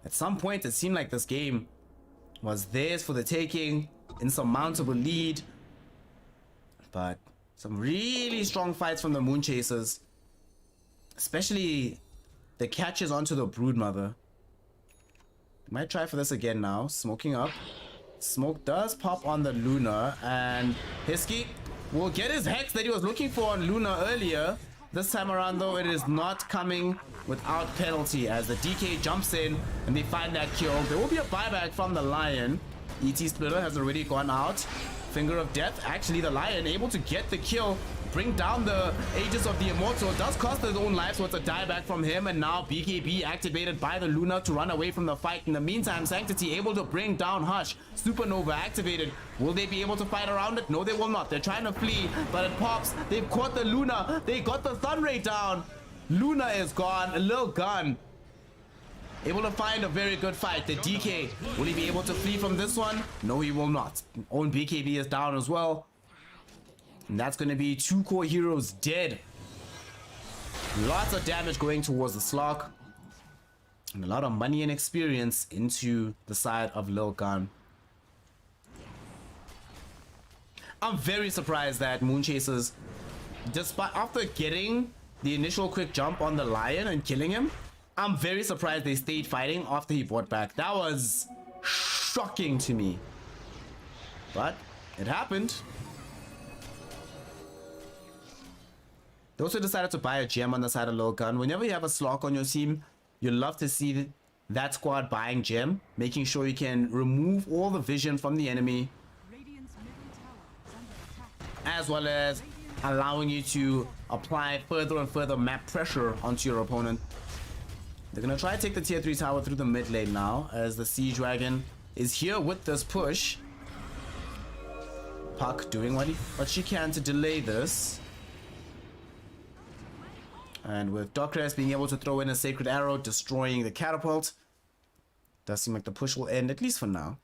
At some point, it seemed like this game was theirs for the taking, insurmountable lead, but some really strong fights from the Moon Chasers, especially the catches onto the Broodmother. Might try for this again now. Smoking up. Smoke does pop on the Luna, and Hisky will get his Hex that he was looking for on Luna earlier. This time around though, it is not coming without penalty as the DK jumps in and they find that kill. There will be a buyback from the Lion. ET Splitter has already gone out. Finger of Death, actually the Lion able to get the kill, bring down the Aegis of the Immortal. It does cost his own life, so it's a dieback from him, and now BKB activated by the Luna to run away from the fight. In the meantime, Sanctity able to bring down Hush. Supernova activated. Will they be able to fight around it? No, they will not. They're trying to flee, but it pops. They've caught the Luna. They got the Sunray down. Luna is gone. A little gun. Able to find a very good fight. The DK, will he be able to flee from this one? No, he will not. Own BKB is down as well. And that's going to be 2 core heroes dead. Lots of damage going towards the Slog. And a lot of money and experience into the side of Lil Gun. I'm very surprised that Moon Chasers, despite after getting the initial quick jump on the Lion and killing him, I'm very surprised they stayed fighting after he bought back. That was shocking to me. But it happened. They also decided to buy a gem on the side of Lil Gun. Whenever you have a Slog on your team, you love to see that squad buying gem, making sure you can remove all the vision from the enemy, Radiant's middle tower is under attack. as well as allowing you to apply further and further map pressure onto your opponent. They're gonna try to take the tier 3 tower through the mid lane now, as the Siege Dragon is here with this push. Puck doing what she can to delay this. And with Dockress being able to throw in a Sacred Arrow, destroying the catapult, does seem like the push will end, at least for now.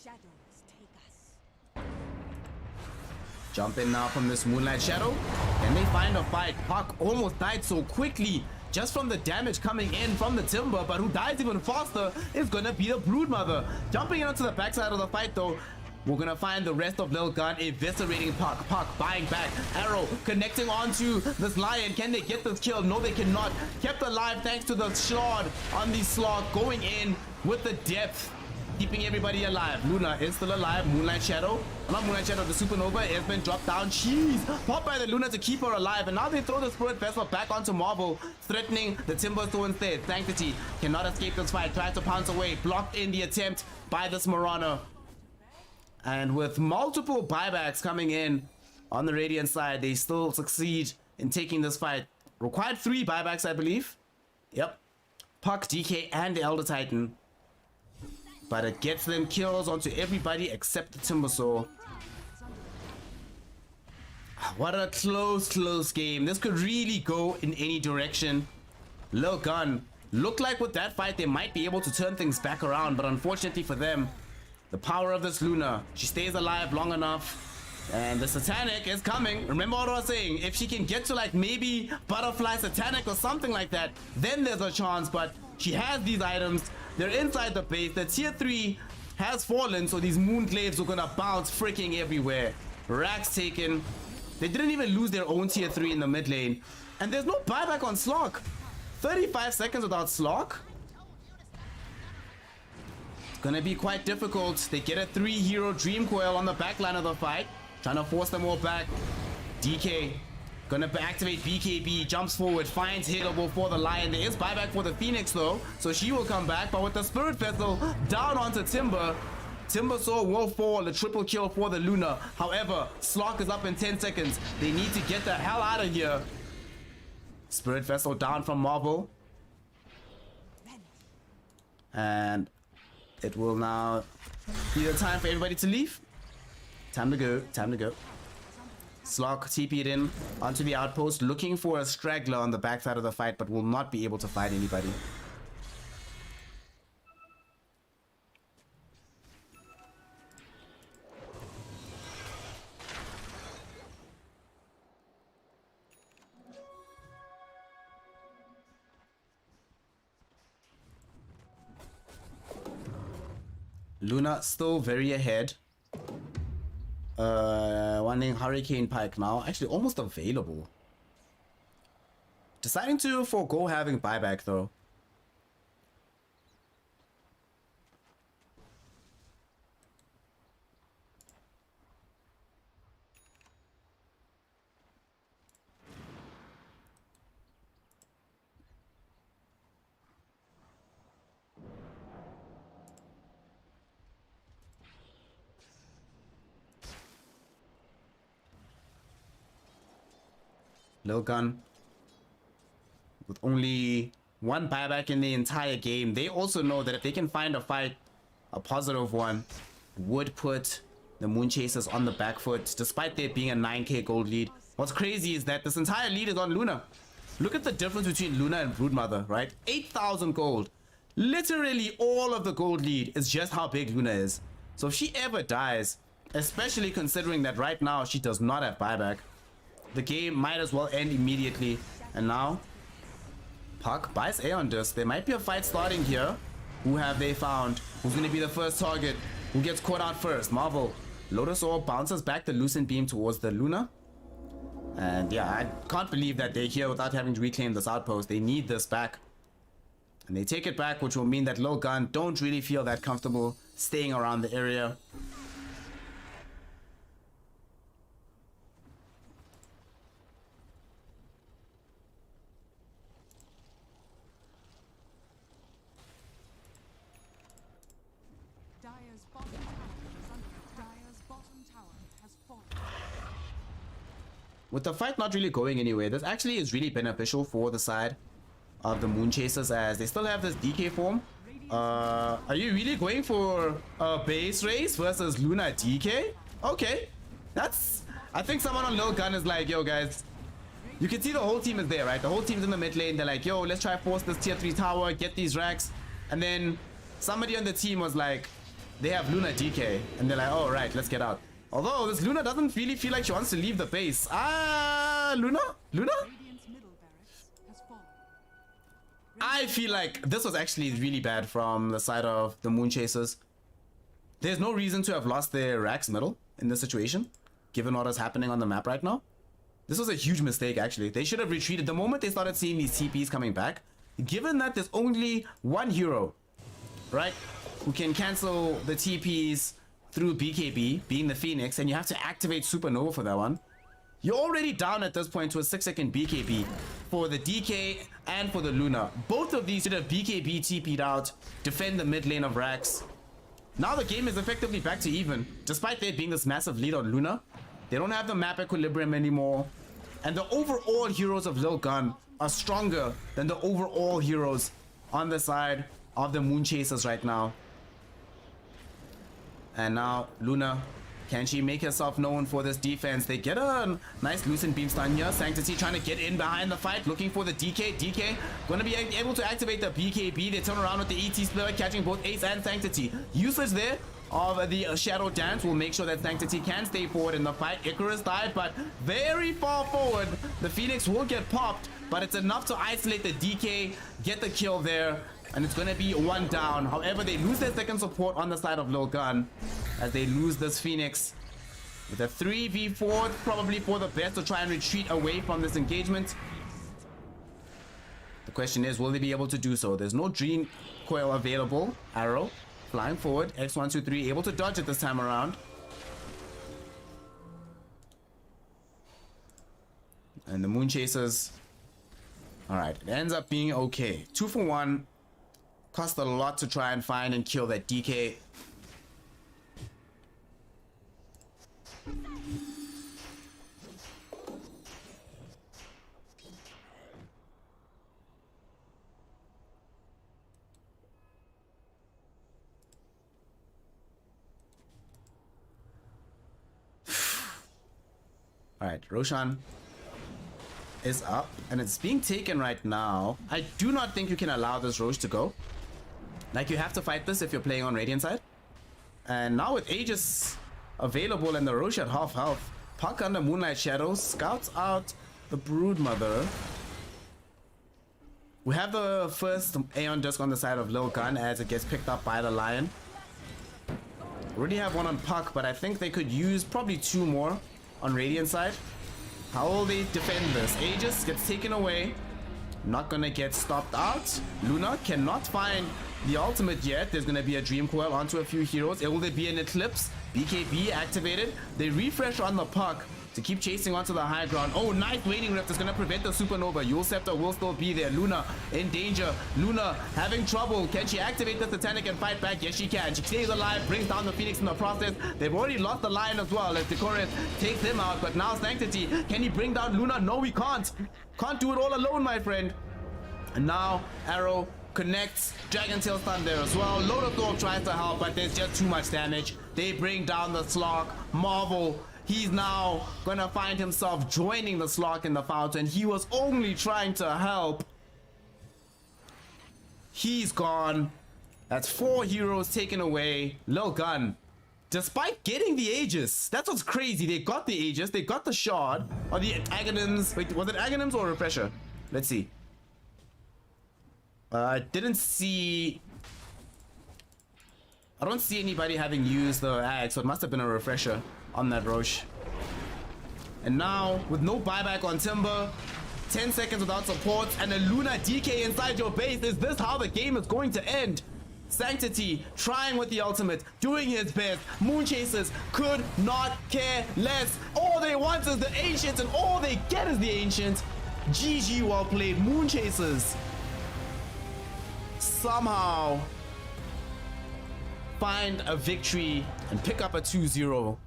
Shadows take us. Jump in now from this Moonlight Shadow, and they find a fight. Puck almost died so quickly just from the damage coming in from the Timber, but who dies even faster is gonna be the Broodmother. Jumping in onto the backside of the fight though, We're gonna find the rest of Lil Gun eviscerating Puck. Puck buying back. Arrow connecting onto this Lion. Can they get this kill? No, they cannot. Kept alive thanks to the shard on the slot. Going in with the depth. Keeping everybody alive. Luna is still alive. Moonlight Shadow. Not Moonlight Shadow. The Supernova has been dropped down. Jeez. Popped by the Luna to keep her alive. And now they throw the Spirit Vessel back onto Marvel. Threatening the Timber Store instead. Sanctity cannot escape this fight. Tries to pounce away. Blocked in the attempt by this Marana. And with multiple buybacks coming in on the Radiant side, they still succeed in taking this fight. Required 3 buybacks, I believe. Yep. Puck, DK, and the Elder Titan. But it gets them kills onto everybody except the Timbersaw. What a close game. This could really go in any direction. Lil Gun looked like with that fight they might be able to turn things back around, but unfortunately for them, the power of this Luna, she stays alive long enough. And the Satanic is coming. Remember what I was saying? If she can get to like maybe Butterfly Satanic or something like that, then there's a chance. But she has these items. They're inside the base. The tier 3 has fallen, so these Moonclaves are gonna bounce freaking everywhere. Racks taken. They didn't even lose their own tier 3 in the mid lane. And there's no buyback on Slock. 35 seconds without Slock. It's gonna be quite difficult. They get a 3-hero Dream Coil on the back line of the fight. Trying to force them all back. DK gonna activate BKB, jumps forward, finds hittable for the Lion. There is buyback for the Phoenix though, so she will come back. But with the Spirit Vessel down onto Timber, Timbersaw will fall. A triple kill for the Luna. However, Slock is up in 10 seconds. They need to get the hell out of here. Spirit Vessel down from Marvel. And it will now be the time for everybody to leave. Time to go. Time to go. Slock TP'd in onto the outpost, looking for a straggler on the backside of the fight, but will not be able to fight anybody. Luna still very ahead. Wanting Hurricane Pike now. Actually, almost available. Deciding to forego having buyback though. Lil Gun with only 1 buyback in the entire game. They also know that if they can find a fight, a positive one, would put the Moonchasers on the back foot, despite there being a 9k gold lead. What's crazy is that this entire lead is on Luna. Look at the difference between Luna and Broodmother, right? 8,000 gold. Literally all of the gold lead is just how big Luna is. So if she ever dies, especially considering that right now she does not have buyback, the game might as well end immediately. And now, Puck buys Aeon Disc. There might be a fight starting here. Who have they found? Who's going to be the first target? Who gets caught out first? Marvel. Lotus Orb bounces back the Lucent Beam towards the Luna. And yeah, I can't believe that they're here without having to reclaim this outpost. They need this back. And they take it back, which will mean that Lil Gun don't really feel that comfortable staying around the area. With the fight not really going anywhere, this actually is really beneficial for the side of the Moonchasers, as they still have this DK form. Are you really going for a base race versus Luna DK? Okay, that's... I think someone on Lil Gun is like, yo guys, you can see the whole team is there, right? The whole team's in the mid lane. They're like, yo, let's try force this tier 3 tower, get these racks. And then somebody on the team was like, they have Luna DK. And they're like, oh, right, let's get out. Although this Luna doesn't really feel like she wants to leave the base. Luna? I feel like this was actually really bad from the side of the Moonchasers. There's no reason to have lost their racks middle in this situation, given what is happening on the map right now. This was a huge mistake, actually. They should have retreated the moment they started seeing these TPs coming back. Given that there's only one hero, right, who can cancel the TPs through BKB, being the Phoenix, and you have to activate Supernova for that one. You're already down at this point to a 6-second BKB for the DK and for the Luna. Both of these should have BKB TP'd out, defend the mid lane of Rax. Now the game is effectively back to even, despite there being this massive lead on Luna. They don't have the map equilibrium anymore. And the overall heroes of Lil Gun are stronger than the overall heroes on the side of the Moon Chasers right now. And now Luna, can she make herself known for this defense? They get a nice Lucent Beam stun here. Sanctity trying to get in behind the fight, looking for the DK. DK going to be able to activate the BKB. They turn around with the ET splitter, catching both Ace and Sanctity. Usage there of the Shadow Dance will make sure that Sanctity can stay forward in the fight. Icarus died, but very far forward. The Phoenix will get popped, but it's enough to isolate the DK, get the kill there, and it's going to be one down. However, they lose their second support on the side of Lil Gun as they lose this Phoenix. With a 3v4, probably for the best to try and retreat away from this engagement. The question is, will they be able to do so? There's no Dream Coil available. Arrow flying forward. X123 able to dodge it this time around. And the Moon Chasers. Alright, it ends up being okay. 2 for 1. Cost a lot to try and find and kill that DK. Alright, Roshan is up and it's being taken right now. I do not think you can allow this Roche to go. Like, you have to fight this if you're playing on Radiant side. And now with Aegis available and the Roche at half health, Puck under Moonlight Shadows scouts out the Broodmother. We have the first Aeon Disc on the side of Lil Gun as it gets picked up by the Lion. Already have one on Puck, but I think they could use probably 2 more on Radiant side. How will they defend this? Aegis gets taken away. Not gonna get stopped out. Luna cannot find the ultimate yet. There's gonna be a Dream Coil onto a few heroes. Will there be an Eclipse? BKB activated. They refresh on the Puck to keep chasing onto the high ground. Oh, nice Waning Rift is gonna prevent the Supernova. Yule Scepter will still be there. Luna in danger. Luna having trouble. Can she activate the Satanic and fight back? Yes, she can. She stays alive, brings down the Phoenix in the process. They've already lost the Lion as well as Decorus takes him out. But now Sanctity, can he bring down Luna? No, we can't. Can't do it all alone, my friend. And now Arrow connects. Dragon Tail stun there as well. Load of Thorpe tries to help, but there's just too much damage. They bring down the Slog. Marvel, he's now gonna find himself joining the Slog in the fountain. He was only trying to help. He's gone. That's 4 heroes taken away. Lil Gun, despite getting the Aegis, that's what's crazy. They got the Aegis, they got the Shard, or the Aghanims. Wait, was it Aghanims or Refresher? Let's see. I didn't see... I don't see anybody having used the Ag, so it must have been a Refresher on that Roche. And now, with no buyback on Timber, 10 seconds without support, and a Luna DK inside your base, is this how the game is going to end? Sanctity trying with the ultimate, doing his best. Moon Chasers could not care less. All they want is the Ancients, and all they get is the Ancients. GG, well played. Moon Chasers somehow find a victory and pick up a 2-0.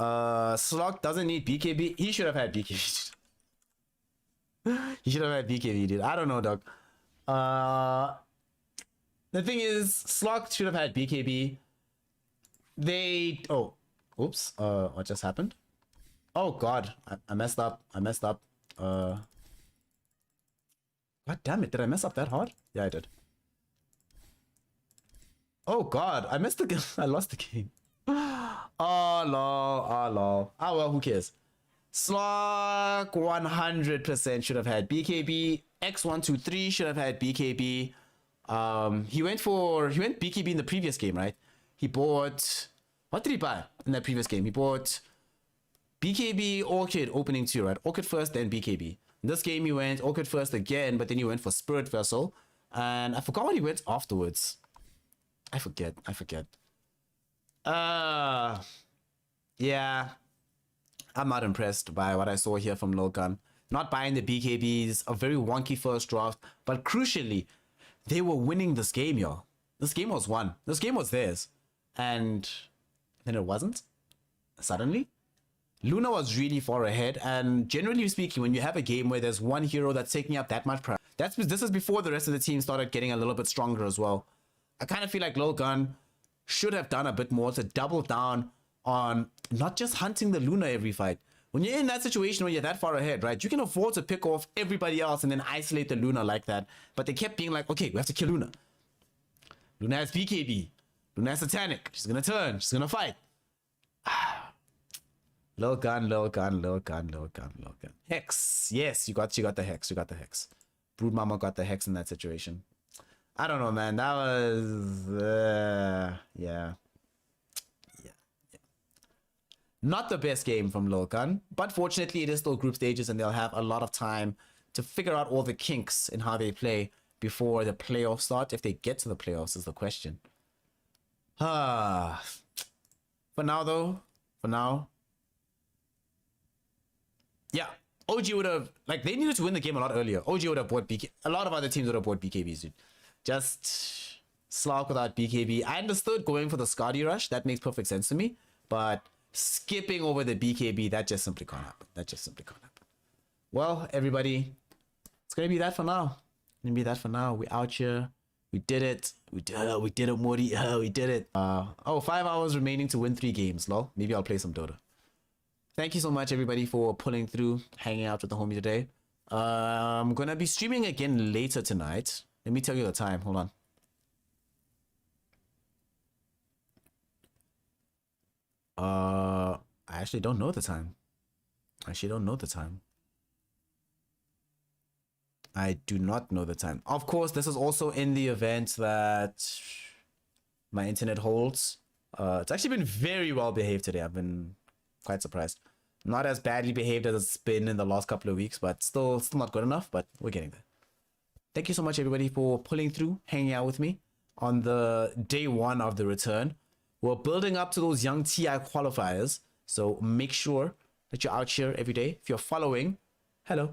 Woo! Slug doesn't need BKB. He should have had BKB. He should have had BKB, dude. I don't know, dog. The thing is, Slug should have had BKB. They... Oh. Oops. What just happened? Oh, God. I messed up. I messed up. God damn it, did I mess up that hard? Yeah, I did. Oh god, I missed the game. I lost the game. Oh lol, oh lol. Ah well, who cares? Slog 100% should have had BKB. X123 should have had BKB. He went BKB in the previous game, right? He bought, what did he buy in that previous game? He bought BKB, Orchid, opening 2, right? Orchid first, then BKB. In this game, he went Orchid first again, but then he went for Spirit Vessel. And I forgot what he went afterwards. I forget. Yeah. I'm not impressed by what I saw here from Logan. Not buying the BKBs, a very wonky first draft, but crucially, they were winning this game, y'all. This game was won. This game was theirs. And then it wasn't. Suddenly. Luna was really far ahead, and generally speaking, when you have a game where there's one hero that's taking up that much pressure, this is before the rest of the team started getting a little bit stronger as well. I kind of feel like Lil Gun should have done a bit more to double down on not just hunting the Luna every fight. When you're in that situation where you're that far ahead, right, you can afford to pick off everybody else and then isolate the Luna like that. But they kept being like, okay, we have to kill Luna. Luna has BKB. Luna has Satanic. She's gonna turn. She's gonna fight. Lil Gun. Hex. Yes, you got the Hex. Brood Mama got the Hex in that situation. I don't know, man. That was... yeah. Not the best game from Lil Gun, but fortunately it is still group stages and they'll have a lot of time to figure out all the kinks in how they play before the playoffs start. If they get to the playoffs is the question. For now though, yeah, OG would have, like, they needed to win the game a lot earlier. OG would have bought BK. A lot of other teams would have bought BKBs, dude. Just Slark without BKB. I understood going for the Scotty Rush. That makes perfect sense to me. But skipping over the BKB, that just simply can't happen. Well, everybody, it's going to be that for now. We out here. We did it. We did it, Mori. We did it. 5 hours remaining to win 3 games, lol. Maybe I'll play some Dota. Thank you so much, everybody, for pulling through, hanging out with the homie today. I'm gonna be streaming again later tonight. Let me tell you the time. Hold on. I actually don't know the time. I do not know the time. Of course, this is also in the event that my internet holds. It's actually been very well behaved today. I've been quite surprised. Not as badly behaved as it's been in the last couple of weeks, but still not good enough, but we're getting there. Thank you so much, everybody, for pulling through, hanging out with me on the day 1 of the return. We're building up to those young TI qualifiers, so make sure that you're out here every day. If you're following, hello.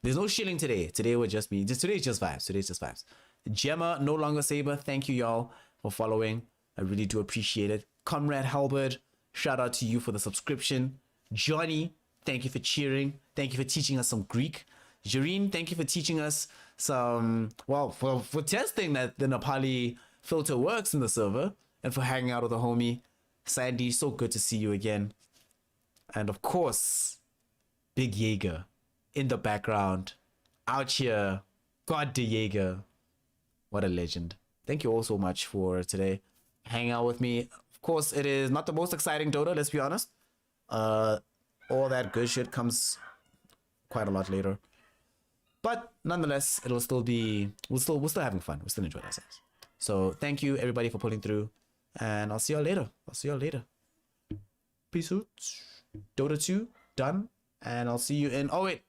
There's no shilling today. Today would just be, today's just vibes. Gemma, no longer Saber, thank you, y'all, for following. I really do appreciate it. Comrade Halbert, shout out to you for the subscription. Johnny, thank you for cheering. Thank you for teaching us some Greek. Jareen, thank you for teaching us some, well, for testing that the Nepali filter works in the server, and for hanging out with a homie. Sandy, so good to see you again. And of course, Big Jaeger in the background, out here. God de Jaeger. What a legend. Thank you all so much for today, hanging out with me. Of course, it is not the most exciting Dota, let's be honest. All that good shit comes quite a lot later, but nonetheless, it'll still be, we're still having fun. We're still enjoying ourselves. So thank you, everybody, for pulling through, and I'll see y'all later. Peace out. Dota 2 done, and I'll see you in, oh wait,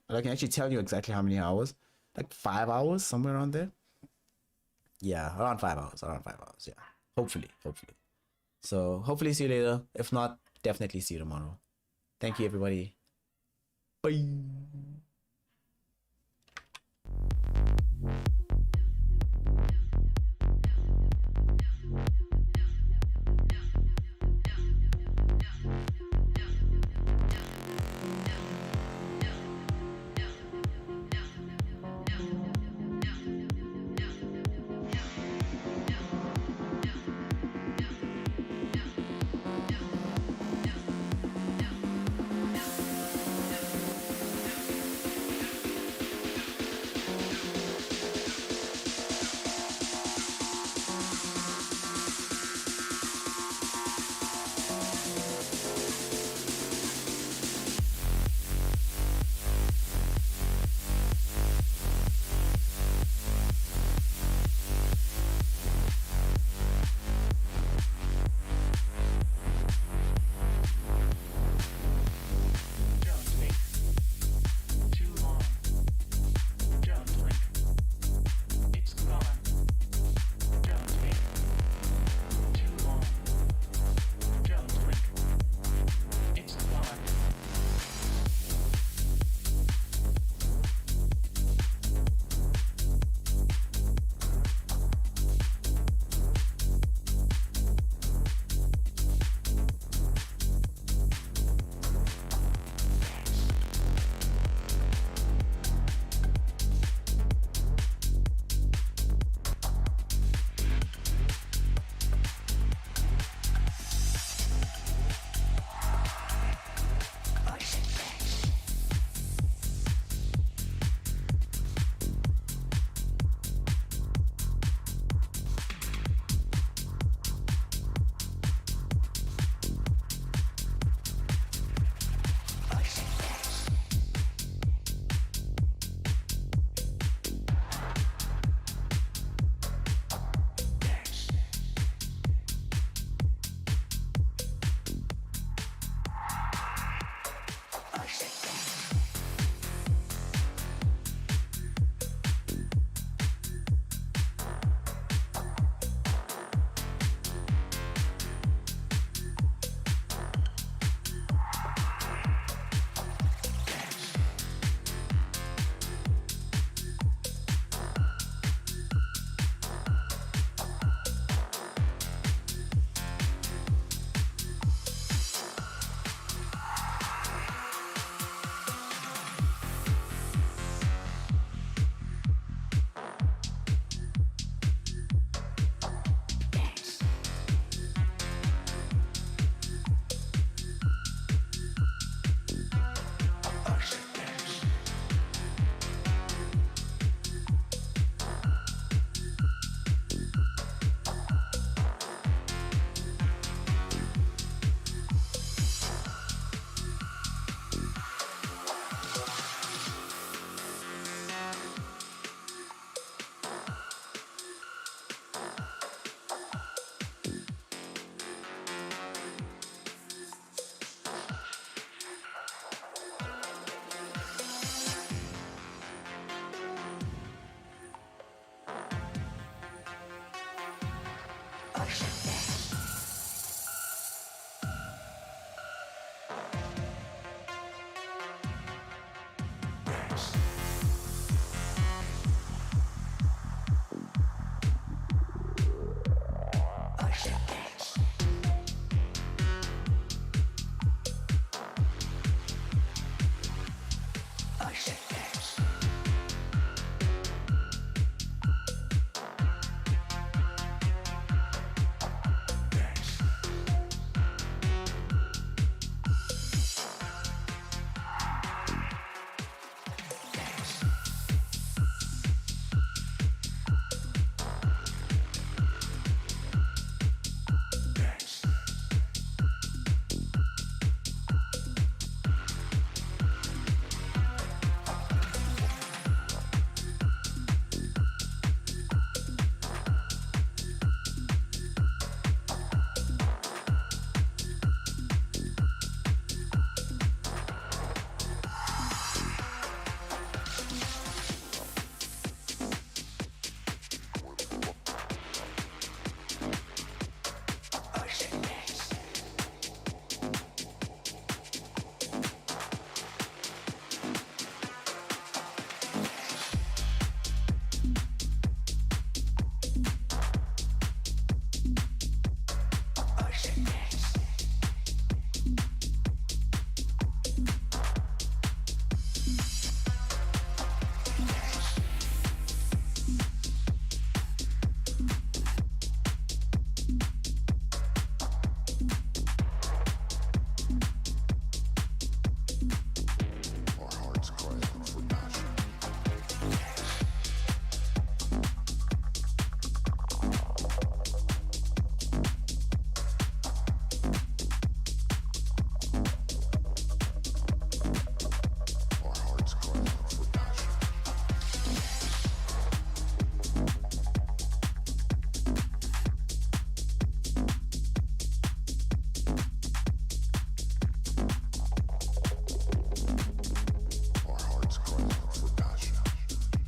I can actually tell you exactly how many hours, like 5 hours, somewhere around there. Yeah, around 5 hours. Yeah, hopefully. So hopefully see you later. If not, definitely see you tomorrow. Thank you, everybody. Bye.